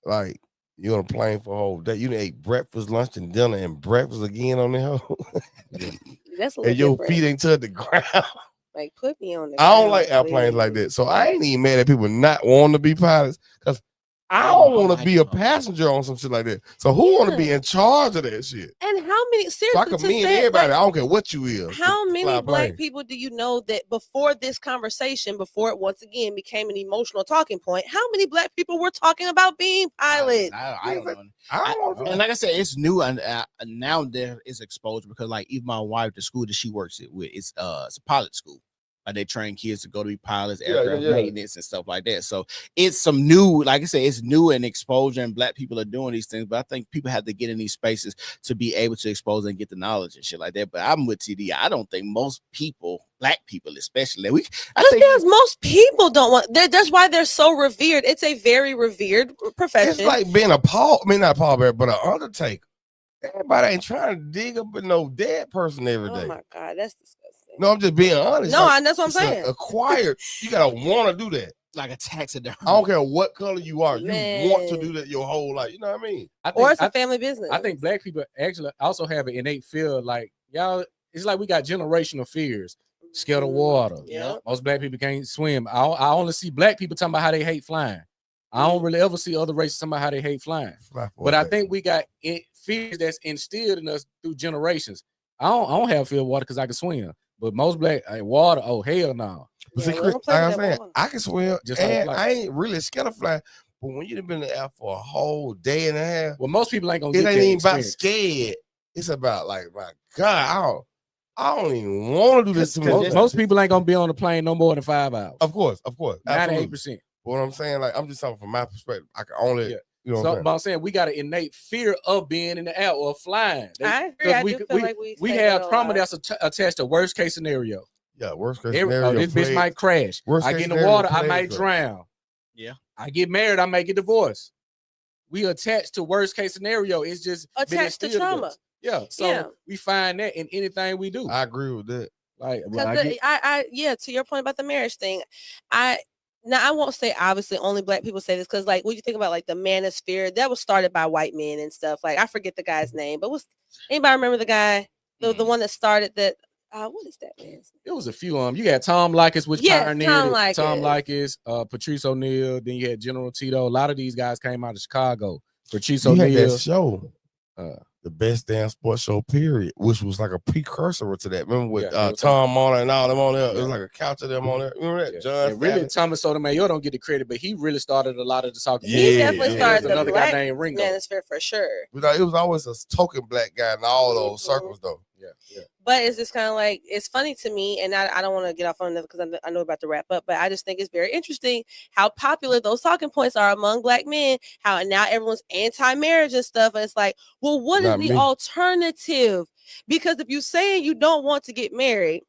like you're on a plane for a whole day. You done ate breakfast, lunch, and dinner, and breakfast again on the whole. That's a And little your different. feet ain't touched the ground. Like, put me on the I don't ground, like airplanes please. like that. So I ain't even mad at people not wanting to be pilots, because I don't want to be a passenger on some shit like that. So who want to be in charge of that shit? And how many, So I seriously, to commend say, everybody. like, I don't care what you is. how to many fly a black plane. people do you know that before this conversation, before it once again became an emotional talking point, how many black people were talking about being pilots? I don't know. I don't want And like I said, it's new, and now there is exposure because, like, even my wife, the school that she works with, it's a pilot school. Like, they train kids to go to be pilots, aircraft maintenance, and stuff like that. So it's some new, like I said, it's new and exposure, and black people are doing these things. But I think people have to get in these spaces to be able to expose and get the knowledge and shit like that. But I'm with TD. I don't think most people, black people especially, Because most people don't want. That's why they're so revered. It's a very revered profession. It's like being not a pallbearer, but an undertaker. Everybody ain't trying to dig up with no dead person every day. Oh my God, that's disgusting. No, I'm just being honest. No, Like, that's what I'm it's saying. Acquired. You gotta want to do that. like a taxidermy. I don't care what color you are. Man. You want to do that your whole life. You know what I mean? Or it's a family business. I think black people actually also have an innate fear, like y'all. It's like we got generational fears. Scared of water. Yeah. Most black people can't swim. I only see black people talking about how they hate flying. I don't really ever see other races talking about how they hate flying. But I think we got fears that's instilled in us through generations. I don't have fear of water because I can swim. But most black water, oh hell no. But see, we Chris, don't play like with I'm that saying, water. I can swim, Just like and fly. I ain't really scared of flying. But when you've been in the air for a whole day and a half, Well, most people ain't gonna it get ain't that even about experience. scared. It's about like, my God, I don't even want to do this to me. Most people ain't gonna be on the plane no more than 5 hours. Of course, absolutely. 98%. But what I'm saying, like, I'm just talking from my perspective. I can only You know So, what I'm but I'm saying we got an innate fear of being in the air or flying. I agree. I do feel like we say have that a trauma lot. that's attached to worst case scenario. Yeah, worst case scenario. This bitch might crash. I get in the water, I might drown. Yeah. I get married, I might get divorced. We attached to worst case scenario. It's just attached to trauma. Yeah. So we find that in anything we do. I agree with that. Like, yeah, to your point about the marriage thing, I won't say obviously only black people say this, because like when you think about like the manosphere, that was started by white men and stuff. Like I forget the guy's name, but anybody remember the guy, the one that started that? What is that man's name? It was a few of them. You had Tom Likas, which pioneered Tom Likas, Patrice O'Neal. Then you had General Tito. A lot of these guys came out of Chicago. Patrice O'Neal. Had that show. The best damn sports show, period, which was like a precursor to that. Remember with Tom Mona and all them on there? It was like a couch of them on there. Remember that? John really, Thomas Sotomayor don't get the credit, but he really started a lot of the talking. He definitely started the another black guy named Ringo. Manosphere for sure. But it was always a token black guy in all those circles, though. Yeah. But it's just kind of like, it's funny to me, and I don't want to get off on that because I know about to wrap up, but I just think it's very interesting how popular those talking points are among black men, how now everyone's anti-marriage and stuff, and it's like, well, what is the alternative? Because if you're saying you don't want to get married,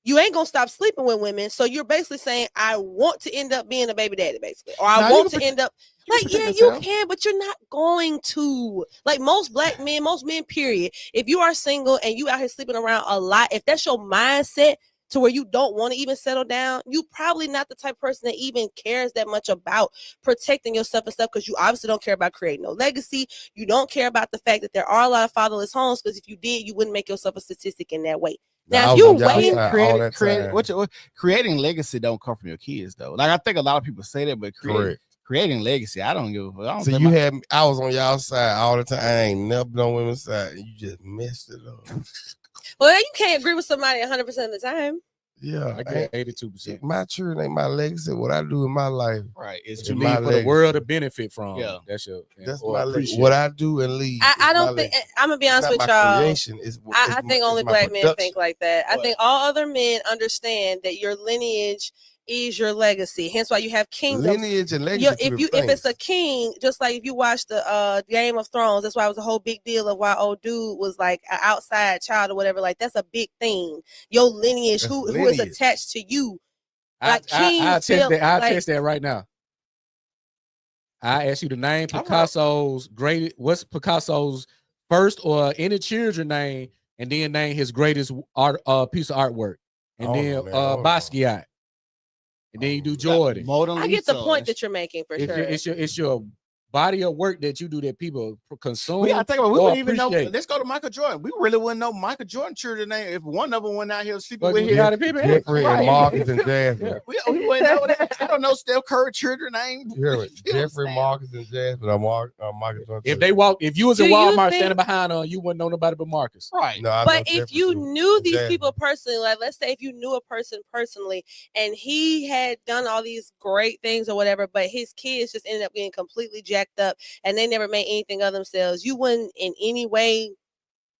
you ain't gonna stop sleeping with women, so you're basically saying I want to end up being a baby daddy, basically, or I want to end up like, yeah, you can, but you're not going to. Like most black men, most men, period. If you are single and you out here sleeping around a lot, if that's your mindset to where you don't want to even settle down, you probably not the type of person that even cares that much about protecting yourself and stuff, because you obviously don't care about creating no legacy. You don't care about the fact that there are a lot of fatherless homes, because if you did, you wouldn't make yourself a statistic in that way. Now, if you creating legacy don't come from your kids, though. Like I think a lot of people say that, but creating legacy, I don't give a fuck. So I was on y'all side all the time. I ain't never been on women's side, and you just messed it up. Well, you can't agree with somebody 100% of the time. Yeah, I get 82%. My children ain't my legacy. What I do in my life, right? It's you leave for the world to benefit from. Yeah, that's my legacy. What I do and leave. I don't think. I'm gonna be honest with y'all. I think only black men think like that. I think all other men understand that your lineage is your legacy. Hence why you have kingdoms. Lineage and legacy. If it's a king, just like if you watch the Game of Thrones, that's why it was a whole big deal of why old dude was like an outside child or whatever. Like that's a big thing. Your lineage, who is attached to you. Like I'll test that right now. I ask you to name Picasso's greatest. What's Picasso's first or any children name, and then name his greatest art piece of artwork, and then Basquiat. And then you do Jordan. I get the point that you're making for sure. It's your body of work that you do that people consume. We wouldn't even know. Let's go to Michael Jordan. We really wouldn't know Michael Jordan children name if one of them went out here sleeping with him. Jeffrey and Marcus and Jasmine. We wouldn't know that. I don't know Steph Curry children name. Jeffrey, Marcus, and Jasmine. Michael Jordan. If you was in Walmart standing behind her, you wouldn't know nobody but Marcus. Right. No, but if you knew these people personally, like let's say if you knew a person personally and he had done all these great things or whatever, but his kids just ended up getting completely jacked up and they never made anything of themselves, you wouldn't in any way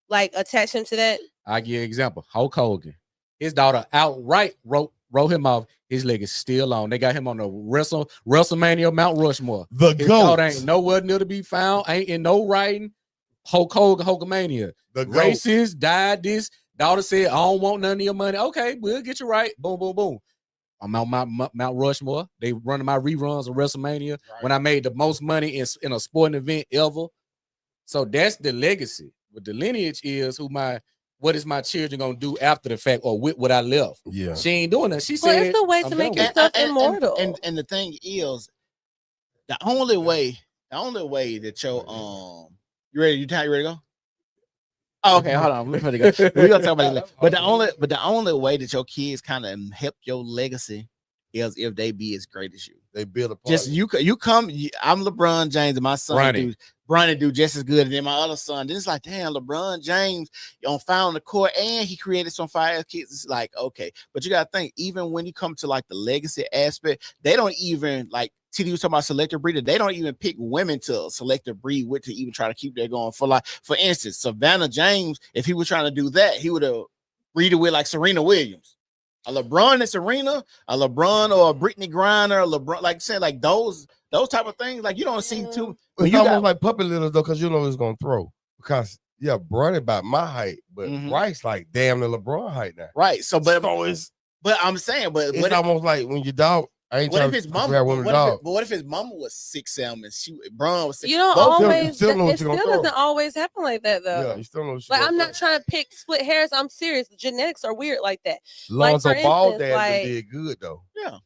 like attach him to that. I give you an example. Hulk Hogan, his daughter outright wrote him off. His leg is still on. They got him on the WrestleMania Mount Rushmore. His daughter ain't nowhere near to be found. Ain't in no writing. Hulk Hogan, Hulkamania. The racist died. This daughter said, "I don't want none of your money." Okay, we'll get you right. Boom, boom, boom. I'm on Mount Rushmore. They running my reruns of WrestleMania when I made the most money in a sporting event ever. So that's the legacy. But the lineage is what is my children gonna do after the fact or with what I left? Yeah, she ain't doing that. She said it's the way to make yourself immortal. And the thing is, the only way that your you ready? You ready to go? Oh, okay, hold on. We're gonna talk about it. But the only way that your kids kind of help your legacy is if they be as great as you. They build a party. Just you come. I'm LeBron James, and my son Bronny do just as good. And then my other son, then it's like, damn, LeBron James found the court and he created some fire kids. It's like, okay, but you gotta think, even when you come to like the legacy aspect, they don't even like. TD was talking about selective breeder. They don't even pick women to selective breed with to even try to keep that going. For instance, Savannah James, if he was trying to do that, he would have breeded with like Serena Williams, a LeBron and Serena, a LeBron or a Brittany Griner, LeBron, like saying like those those type of things. Like you don't see too. It's You almost got, like puppy littles though, because you know it's gonna throw. Because Bronny about my height, but Bryce like damn the LeBron height now. right. So, but I'm saying, but it's almost like when your dog. I ain't what trying if his to mama? have women dog. But what if his mama was 6'7" and Bron was 6'? You don't Both always. you still know what It you're still gonna doesn't throw. always happen like that though. Yeah, you still know. Like I'm not trying to pick split hairs. I'm serious. The genetics are weird like that. Lonzo for Ball instance, dad like- did good though. Yeah.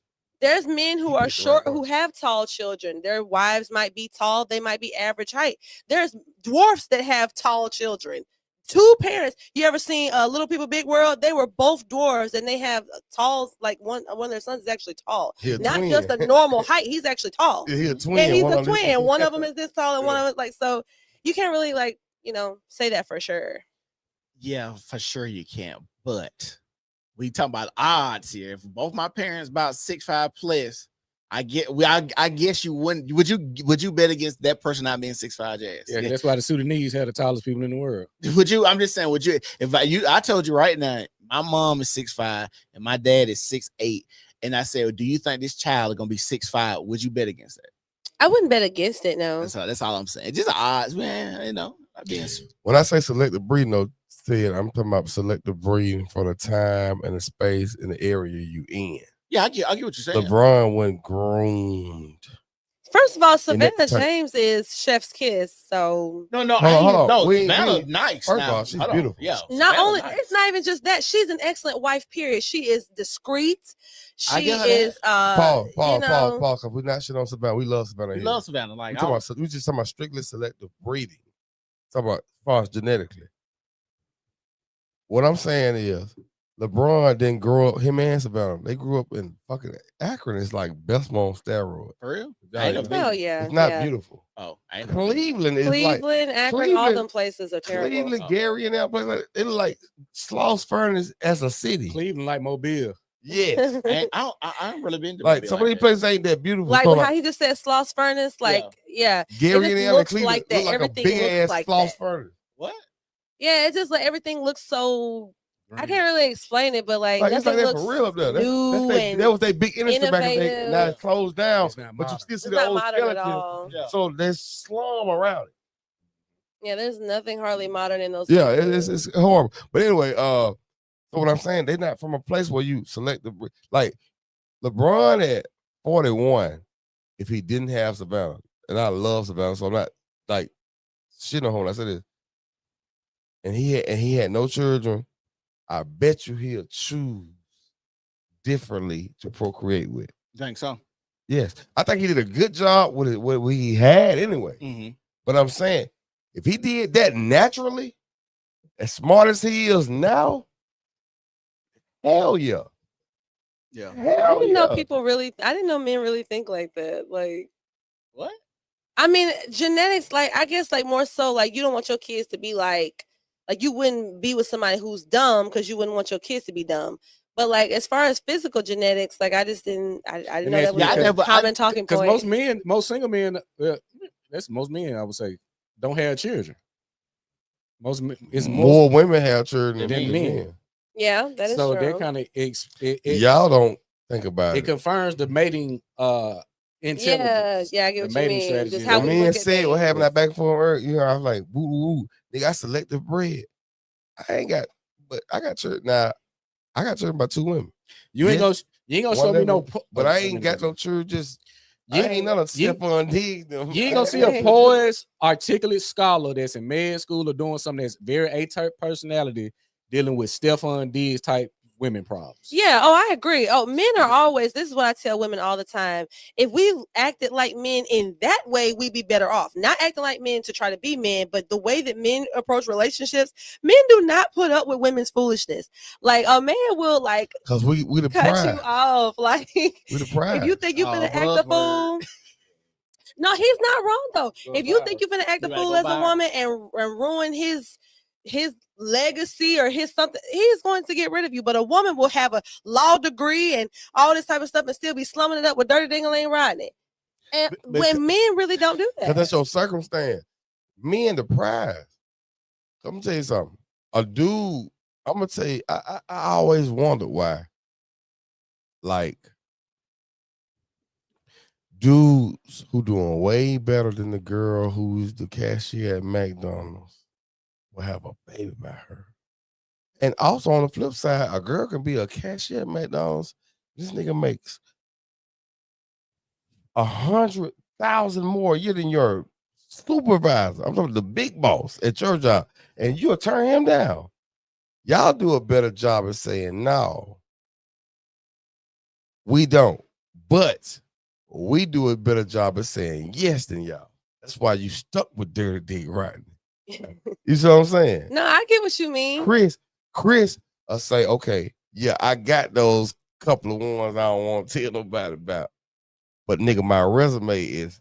There's men who He are picked the short, right who one. have tall children. Their wives might be tall. They might be average height. There's dwarfs that have tall children. Two parents. You ever seen Little People Big World? They were both dwarves, and they have tall. Like one of their sons is actually tall, He a not twin. just a normal height. He's actually tall. Yeah, he a twin. Yeah, he's One a of them- twin. One of them is this tall, and one Yeah. of them like so. You can't really say that for sure. Yeah, for sure you can. But we talking about odds here. If both my parents about 6'5" plus, I guess you wouldn't. Would you bet against that person not being 6'5" Jazz? Yeah, that's why the Sudanese had the tallest people in the world. Would you? I'm just saying. Would you? If I told you right now, my mom is 6'5" and my dad is 6'8", and I said, "Do you think this child is gonna be 6'5"? Would you bet against that?" I wouldn't bet against it. No. That's all I'm saying. Just odds, man. When I say selective breeding, though, I'm talking about selective breeding for the time and the space and the area you in. Yeah, I get what you're saying. LeBron went groomed. First of all, And Savannah that- James is Chef's Kiss, so No, Hold on. no. We Savannah ain't- nice. first now. of all, she's Hold on. beautiful. Yeah, not Savannah only nice. it's not even just that, she's an excellent wife. Period. She is discreet. I She give her is Pause, you know, because we're not shit on Savannah. We love Savannah. We here. love Savannah. Like We just talking about strictly selective breeding. Talking about as far as genetically. What I'm saying is, LeBron didn't grow up. Him and Savannah, they grew up in fucking Akron. It's like best on steroids. for real. I ain't I ain't no no big- oh yeah, It's not yeah. beautiful. Oh, I ain't no- Cleveland is like Cleveland, Akron, all Cleveland- them places are terrible. Cleveland, Oh. Gary, and that place. Like, they look like Sloss Furnace as a city. Cleveland like Mobile. Yes. I ain't really been to Like Mobile some of these that. places ain't that beautiful. Like So, how he just said Sloss Furnace, like yeah. Gary it and just them in looks Cleveland like that. look like Everything a big looks ass like Sloss that. Furnace. What? Yeah, it's just like everything looks so I can't really explain it, but like Like it's like nothing that looks for real up there. new and That was their big industry back in the day. innovative. Now it's closed down, It's not but you modern. still see it's the not old modern at skeleton. all. Yeah. So there's slum around it. Yeah, there's nothing hardly modern in those. Yeah, places. it's horrible. But anyway, so what I'm saying, they're not from a place where you select like LeBron at 41. If he didn't have Savannah, and I love Savannah, so I'm not like shitting on him. I said this, and he had no children. I bet you he'll choose differently to procreate with. You think so? Yes, I think he did a good job with it, what he had anyway. Mm-hmm. But I'm saying, if he did that naturally, as smart as he is now, hell yeah. Yeah. I Hell didn't yeah. know people really. I didn't know men really think like that. Like, What? I mean, genetics. Like, I guess, like more so, like you don't want your kids to be like you wouldn't be with somebody who's dumb because you wouldn't want your kids to be dumb. But like, as far as physical genetics, like I just didn't. I didn't know that was I a never- common talking Because point. most single men, that's most men, I would say, don't have children. More women have children than than men. men. Yeah, that is so true. that kind of Y'all don't think about it it. confirms the mating intelligence. Yeah, I get the what you mating mean. strategy. Just The how When we men look at said what things. happened that back and forth earth, you know, I was like, woo, woo, they got selective breed. I ain't got, but I got children now. I got children by 2 women, You ain't Yes. gonna One show me of no. them, but I ain't got no children. Just You I ain't none of you- step on dig them. You ain't gonna see a poised, articulate scholar that's in med school or doing something that's very A-type personality dealing with Stephon Diggs type women problems. Yeah, I agree. Men are always, this is what I tell women all the time. If we acted like men in that way, we'd be better off. Not acting like men to try to be men, but the way that men approach relationships, men do not put up with women's foolishness. Like a man will like Because we the cut prize. you off. Like We the prize. if you think you're gonna act a buzzword. fool. No, he's not wrong though. If you think you're gonna act a You better fool go as a viral. woman and ruin his legacy or his something, he's going to get rid of you. But a woman will have a law degree and all this type of stuff and still be slumming it up with dirty dingling riding it. And But- when men really don't do Because that. that's your circumstance. Men the prize. I'm gonna tell you something. A dude, I'm gonna tell you, I always wondered why. Like, dudes who doing way better than the girl who's the cashier at McDonald's will have a baby by her. And also on the flip side, a girl can be a cashier at McDonald's. This nigga makes 100,000 more a year than your supervisor. I'm talking the big boss at your job, and you'll turn him down. Y'all do a better job of saying no. We don't, but we do a better job of saying yes than y'all. That's why you stuck with Dirty Dick Rodney. You see what I'm saying? No, I get what you mean. Chris will say, okay, yeah, I got those couple of ones I don't want to tell nobody about. But nigga, my resume is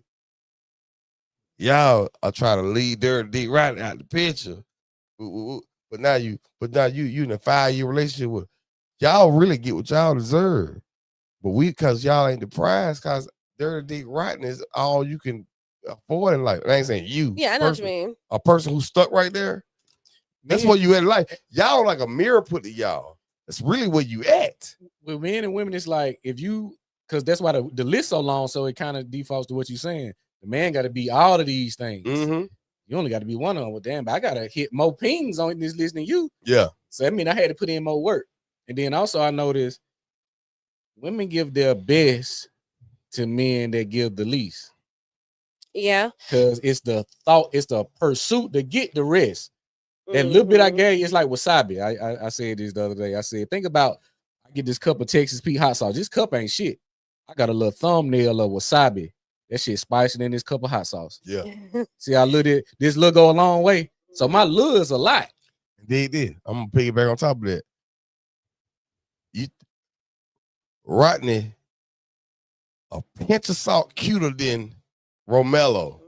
y'all are trying to leave Dirty Dick Rodney out the picture. But now you in a 5-year relationship with y'all really get what y'all deserve. But cause y'all ain't the prize, cause Dirty Dick Rodney is all you can afford in life. And I ain't saying you. Yeah, I know what you mean. A person who's stuck right there. That's what you at in life. Y'all like a mirror put to y'all. That's really where you at. With men and women, it's like if you, because that's why the list so long, so it kind of defaults to what you're saying. The man got to be all of these things. Mm-hmm. You only got to be one of them. Well, damn, but I got to hit more pings on this list than you. Yeah. So I mean, I had to put in more work. And then also I noticed women give their best to men that give the least. Yeah. Because it's the thought, it's the pursuit to get the rest. That little bit I gave, it's like wasabi. I said this the other day. I said, think about, I get this cup of Texas Pete hot sauce. This cup ain't shit. I got a little thumbnail of wasabi. That shit spicier than this cup of hot sauce. Yeah. See how little this little go a long way. So my little is a lot. Indeed. I'm gonna piggyback on top of that. Rodney, a pinch of salt cuter than Romello.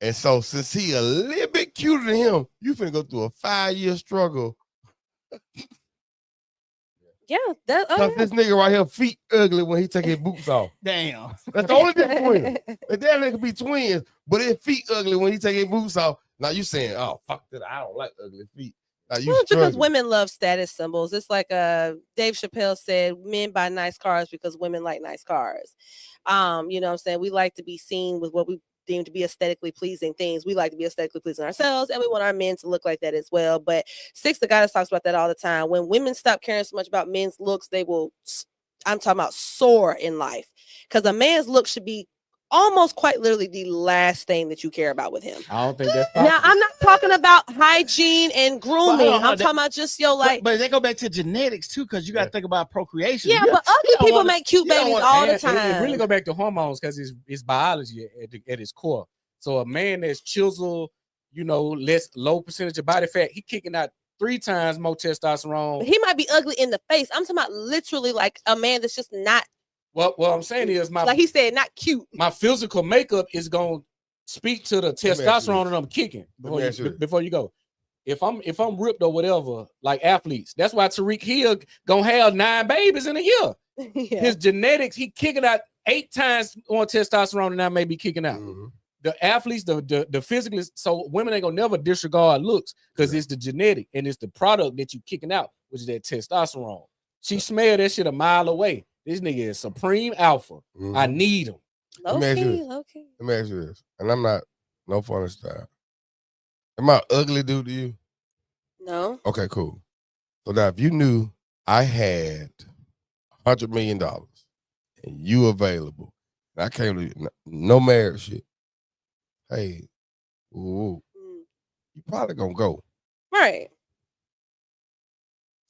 And so since he a little bit cuter than him, you finna go through a 5-year struggle. Yeah, that This nigga right here, feet ugly when he take his boots off. Damn. That's the only difference between them. And that nigga be twins, but his feet ugly when he take his boots off. Now you saying, oh, fuck that, I don't like ugly feet. Now you well, because struggling. women love status symbols. It's like Dave Chappelle said, men buy nice cars because women like nice cars. You know what I'm saying? We like to be seen with what we deem to be aesthetically pleasing things. We like to be aesthetically pleasing ourselves, and we want our men to look like that as well. But Six the Goddess talks about that all the time. When women stop caring so much about men's looks, they will, I'm talking about, soar in life. Because a man's look should be almost quite literally the last thing that you care about with him. I don't think that's possible. Now, I'm not talking about hygiene and grooming. I'm talking about just like. But they go back to genetics too, because you got to think about procreation. Yeah, but ugly people make cute babies all the time. It really go back to hormones because it's biology at its core. So a man that's chiseled, less low percentage of body fat, he kicking out 3 times more testosterone. He might be ugly in the face. I'm talking about literally like a man that's just not. What I'm saying is like he said, not cute. My physical makeup is gonna speak to the testosterone that I'm kicking before you go. If I'm ripped or whatever, like athletes, that's why Tariq Hill gonna have 9 babies in a year. Yeah. His genetics, he kicking out 8 times more testosterone than I may be kicking out. Mm-hmm. The athletes, the physically, so women ain't gonna never disregard looks because it's the genetic and it's the product that you kicking out, which is that testosterone. She smelled that shit a mile away. This nigga is supreme alpha. Mm-hmm. I need him. Low key. Let me ask you this, and I'm not no funny style. Am I ugly dude to you? No. Okay, cool. So now if you knew I had $100 million and you available, and I can't leave, no marriage shit. Hey, you probably gonna go. Right.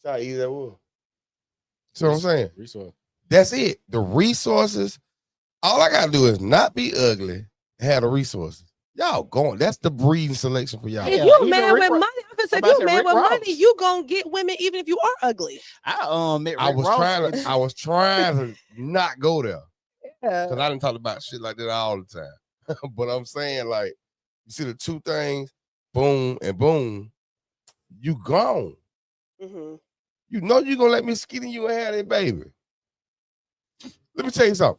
That's how easy that was. See what I'm saying? Resource. That's it. The resources, all I gotta do is not be ugly and have the resources. Y'all going, that's the breeding selection for y'all. If you man with money, if you man with money, you gonna get women even if you are ugly. I was trying to not go there. Because I didn't talk about shit like that all the time. But I'm saying, like, you see the 2 things, boom and boom, you gone. Mm-hmm. You know you're gonna let me skinny you and have that baby. Let me tell you something.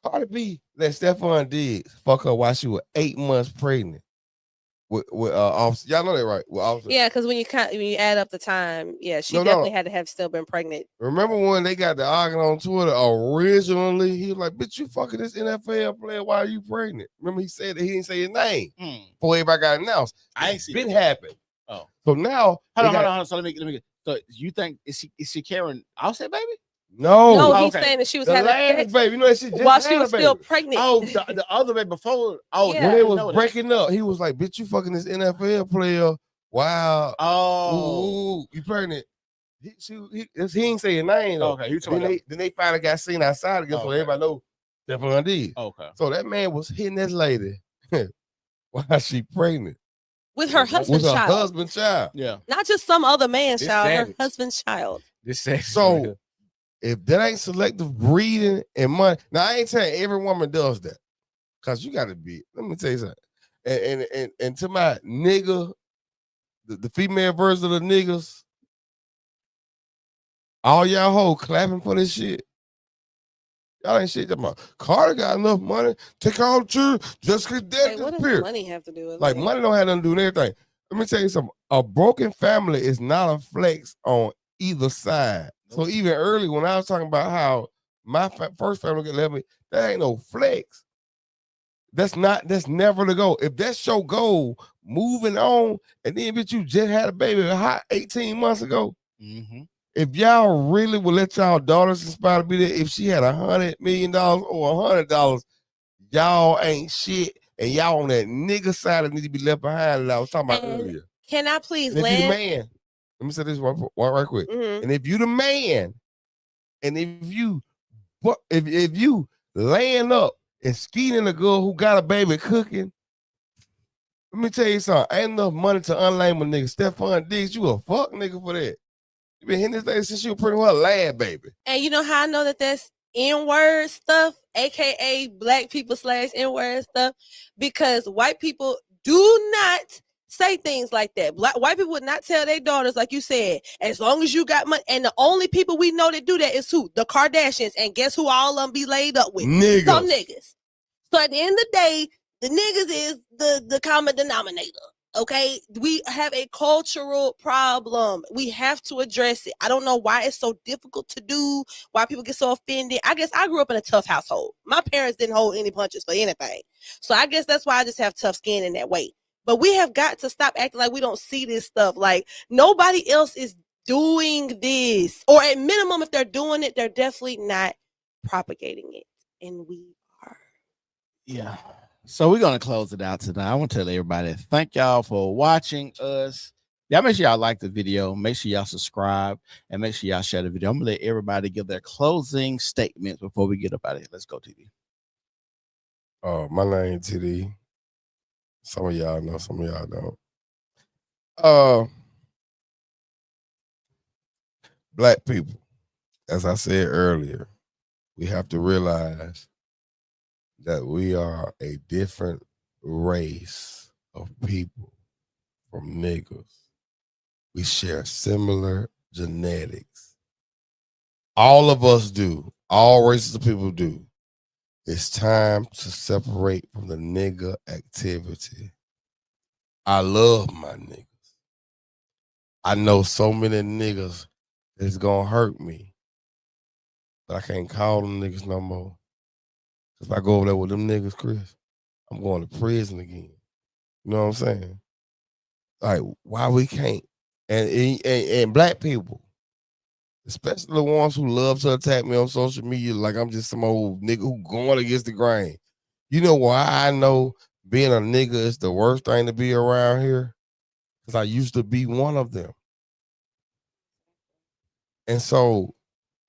Cardi B let Stephon Diggs fuck her while she was 8 months pregnant. with officer. Y'all know that, right? With officer. Yeah, because when you add up the time, yeah, she No. definitely had to have still been pregnant. Remember when they got the argument on Twitter? Originally, he was like, "Bitch, you fucking this NFL player. Why are you pregnant?" Remember he said that he didn't say his name before everybody got announced. I ain't see it that. happened. Oh, so now hold on. So let me get. So you think is she carrying Offset baby? No, he's saying that she was the having last sex baby. You know that she just while had she a was baby. still pregnant. Oh, the other baby before. Oh, Yeah. When I it didn't was know that. breaking up, he was like, "Bitch, you fucking this NFL player. Wow. Oh, You pregnant." He ain't say your name though. Okay, you talking Then about they finally got seen outside again, so Okay. everybody know Stephon Diggs. okay. So that man was hitting this lady while she pregnant with her with husband's her child. husband's child. Yeah. Not just some other man's It's child, savage. her husband's child. This sex. So if that ain't selective breeding and money, now I ain't saying every woman does that, cause you got to be. Let me tell you something. And to my nigga, the female version of the niggas, all y'all hoes clapping for this shit. Y'all ain't shit about Carter got enough money to call the truth just cause that What does disappeared. money have to do with Like it? money don't have nothing to do with everything. Let me tell you something. A broken family is not a flex on either side. So even early when I was talking about how my first family get left me, that ain't no flex. That's never the goal. If that's your goal, moving on, and then bitch, you just had a baby hot 18 months ago. Mm-hmm. If y'all really would let y'all daughters inspire to be there, if she had $100 million or $100, y'all ain't shit, and y'all on that nigga side that need to be left behind that I was talking about earlier. Can I please And if you the land? man, let me say this one right quick. Mhm. And if you the man, and if you laying up and skeeting a girl who got a baby cooking, let me tell you something. Ain't enough money to unlame a nigga. Stephon Diggs, you a fuck nigga for that. You been hitting this thing since you were pretty well lad, baby. And you know how I know that that's N-word stuff, aka black people / N-word stuff, because white people do not say things like that. White people would not tell their daughters, like you said, as long as you got money. And the only people we know that do that is who? The Kardashians. And guess who all of them be laid up with? Niggas. Some niggas. So at the end of the day, the niggas is the common denominator. Okay, we have a cultural problem. We have to address it. I don't know why it's so difficult to do, why people get so offended. I guess I grew up in a tough household. My parents didn't hold any punches for anything. So I guess that's why I just have tough skin in that way. But we have got to stop acting like we don't see this stuff. Like nobody else is doing this. Or at minimum, if they're doing it, they're definitely not propagating it. And we are. Yeah. So we're gonna close it out tonight. I want to tell everybody thank y'all for watching us. Y'all make sure y'all like the video, make sure y'all subscribe, and make sure y'all share the video. I'm gonna let everybody give their closing statements before we get up out of here. Let's go, TV. My name TD. Some of y'all know, some of y'all don't. Black people, as I said earlier, we have to realize that we are a different race of people from niggas. We share similar genetics. All of us do. All races of people do. It's time to separate from the nigga activity. I love my niggas. I know so many niggas that's gonna hurt me, but I can't call them niggas no more. If I go over there with them niggas, Chris, I'm going to prison again. You know what I'm saying? Like, why we can't? And black people, especially the ones who love to attack me on social media like I'm just some old nigga who going against the grain. You know why I know being a nigga is the worst thing to be around here? Because I used to be one of them. And so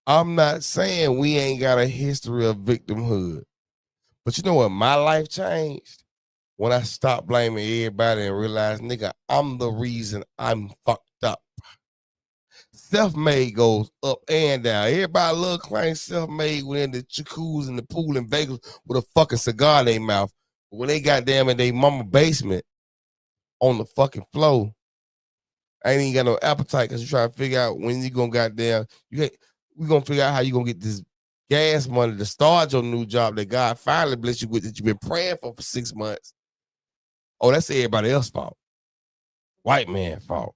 I'm not saying we ain't got a history of victimhood. But you know what? My life changed when I stopped blaming everybody and realized, nigga, I'm the reason I'm fucked up. Self-made goes up and down. Everybody love claim self-made when in the jacuzzi and the pool in Vegas with a fucking cigar in their mouth. But when they goddamn in their mama basement on the fucking floor, I ain't even got no appetite because you trying to figure out when you gonna goddamn, we gonna figure out how you gonna get this gas money to start your new job that God finally bless you with that you've been praying for 6 months. Oh, that's everybody else's fault. White man fault.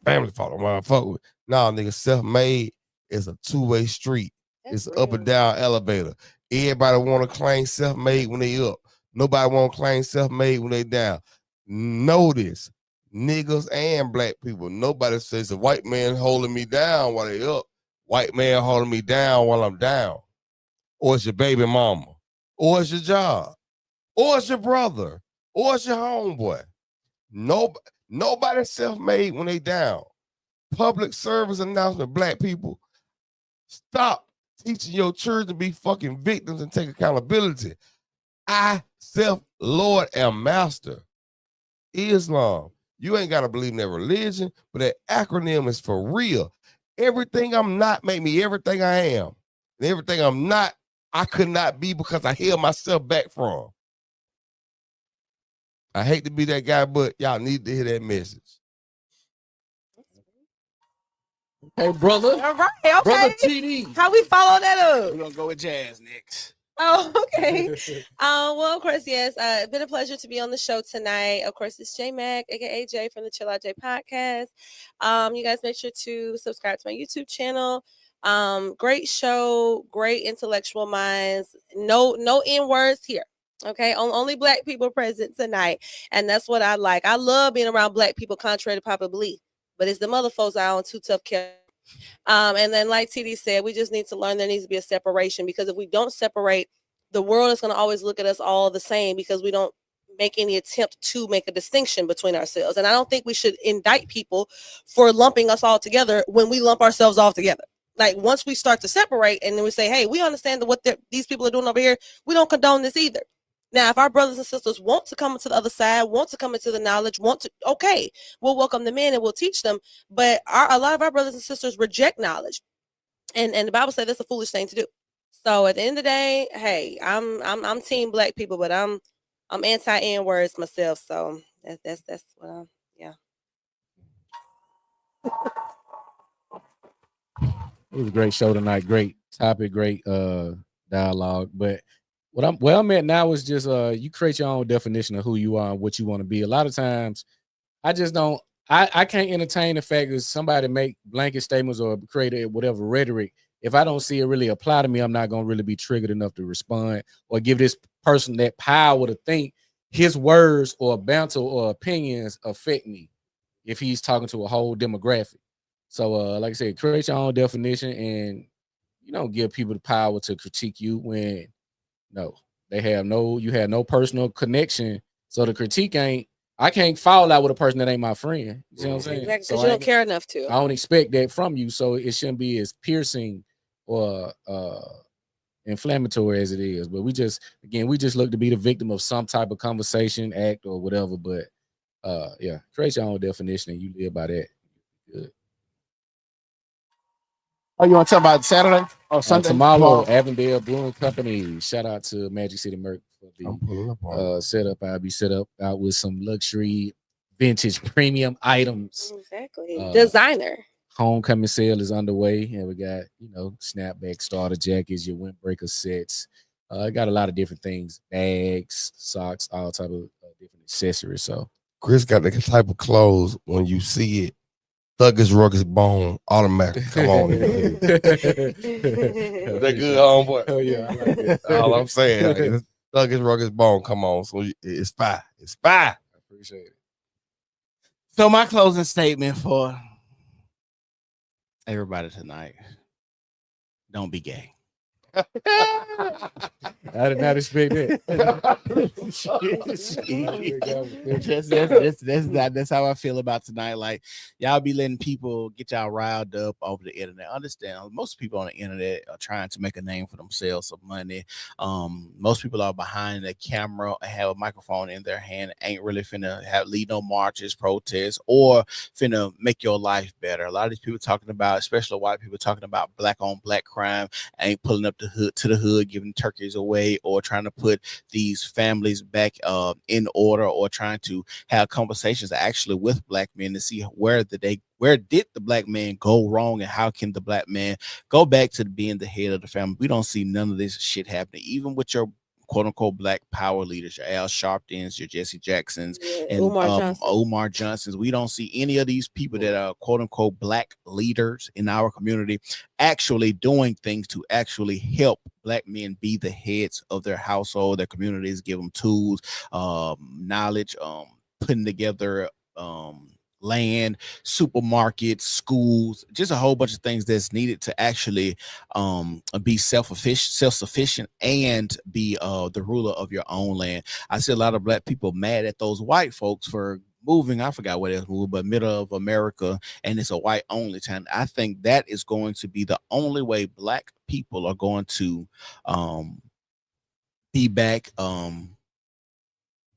Family fault. Why I fuck with. Nah, nigga, self-made is a two-way street. That's It's up and real. down elevator. Everybody want to claim self-made when they up. Nobody want to claim self-made when they down. Notice, niggas and black people. Nobody says a white man holding me down while they up. White man holding me down while I'm down. Or it's your baby mama. Or it's your job. Or it's your brother. Or it's your homeboy. Nobody self-made when they down. Public service announcement, black people, stop teaching your children to be fucking victims and take accountability. I, Lord and Master, Islam. You ain't got to believe in that religion, but that acronym is for real. Everything I'm not make me everything I am. And everything I'm not, I could not be because I held myself back from. I hate to be that guy, but y'all need to hear that message. Hey, brother. All right, okay. Brother TD. How we follow that up? We're gonna go with Jazz next. Oh, okay. Well, of course, yes. It's been a pleasure to be on the show tonight. Of course, it's J Mac, aka Jay from the Chill Out J podcast. You guys make sure to subscribe to my YouTube channel. Great show, great intellectual minds. No N words here. Okay, only black people present tonight, and that's what I like. I love being around black people, contrary to popular belief. But it's the mother folks out on too tough care. And then, like TD said, we just need to learn there needs to be a separation, because if we don't separate, the world is going to always look at us all the same because we don't make any attempt to make a distinction between ourselves. And I don't think we should indict people for lumping us all together when we lump ourselves all together. Like, once we start to separate and then we say, hey, we understand what these people are doing over here, we don't condone this either. Now, if our brothers and sisters want to come to the other side, want to come into the knowledge, okay, we'll welcome them in and we'll teach them. But a lot of our brothers and sisters reject knowledge, and the Bible says that's a foolish thing to do. So at the end of the day, hey, I'm team black people, but I'm anti N words myself. So that's what I'm. Yeah. It was a great show tonight. Great topic, great dialogue. But where I'm at now is just you create your own definition of who you are and what you want to be. A lot of times I just don't I can't entertain the fact that somebody make blanket statements or create whatever rhetoric. If I don't see it really apply to me, I'm not gonna really be triggered enough to respond or give this person that power to think his words or banter or opinions affect me if he's talking to a whole demographic. So like I said, create your own definition, and you don't give people the power to critique you when you have no personal connection. So the critique I can't fall out with a person that ain't my friend. You see what I'm saying? Exactly, so because you don't care enough to. I don't expect that from you. So it shouldn't be as piercing or inflammatory as it is. But we just look to be the victim of some type of conversation, act, or whatever. But yeah, create your own definition and you live by that. Good. Oh, you want to talk about Saturday or Sunday? Tomorrow, Avondale Brewing Company. Shout out to Magic City Merc for I'm pulling up on setup. I'll be set up out with some luxury, vintage, premium items. Exactly. Designer. Homecoming sale is underway, and we got snapback starter jackets, your windbreaker sets. I got a lot of different things: bags, socks, all type of different accessories. So Chris got the type of clothes when you see it. Thuggish, rugged bone, automatic. Come on. Is that good, homeboy? Oh yeah, I like it. All I'm saying. Like, Thuggish, rugged bone. Come on. So it's fine. It's fine. I appreciate it. So my closing statement for everybody tonight: don't be gay. I did not expect that. That's how I feel about tonight. Like, y'all be letting people get y'all riled up over the internet. Understand, most people on the internet are trying to make a name for themselves, some money. Most people are behind the camera and have a microphone in their hand, ain't really finna lead no marches, protests, or finna make your life better. A lot of these people talking about, especially white people, talking about black on black crime, ain't pulling up the hood, giving turkeys away, or trying to put these families back in order, or trying to have conversations actually with black men to see where did the black man go wrong and how can the black man go back to being the head of the family. We don't see none of this shit happening. Even with your quote unquote black power leaders, your Al Sharptons, your Jesse Jacksons, and Umar Johnsons. We don't see any of these people that are quote unquote black leaders in our community actually doing things to actually help black men be the heads of their household, their communities, give them tools, knowledge, putting together land, supermarkets, schools, just a whole bunch of things that's needed to actually be self-sufficient and be the ruler of your own land. I see a lot of black people mad at those white folks for moving. I forgot what it was, but middle of America, and it's a white only town. I think that is going to be the only way black people are going to be back,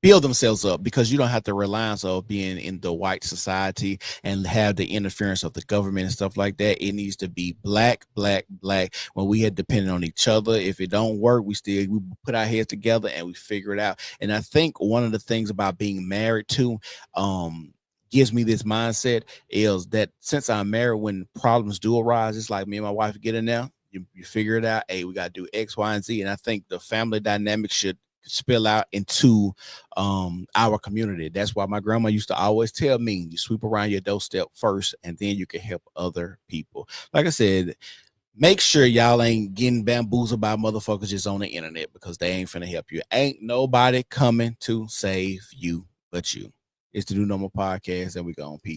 build themselves up, because you don't have the reliance of being in the white society and have the interference of the government and stuff like that. It needs to be black. When we had depended on each other, if it don't work, we put our heads together and we figure it out. And I think one of the things about being married too, gives me this mindset is that since I'm married, when problems do arise, it's like me and my wife get in there, you figure it out. Hey, we got to do X, Y, and Z. And I think the family dynamic should spill out into our community. That's why my grandma used to always tell me, you sweep around your doorstep first, and then you can help other people. Like I said, make sure y'all ain't getting bamboozled by motherfuckers just on the internet, because they ain't finna help you. Ain't nobody coming to save you but you. It's the New Normal Podcast, and we gone. Peace.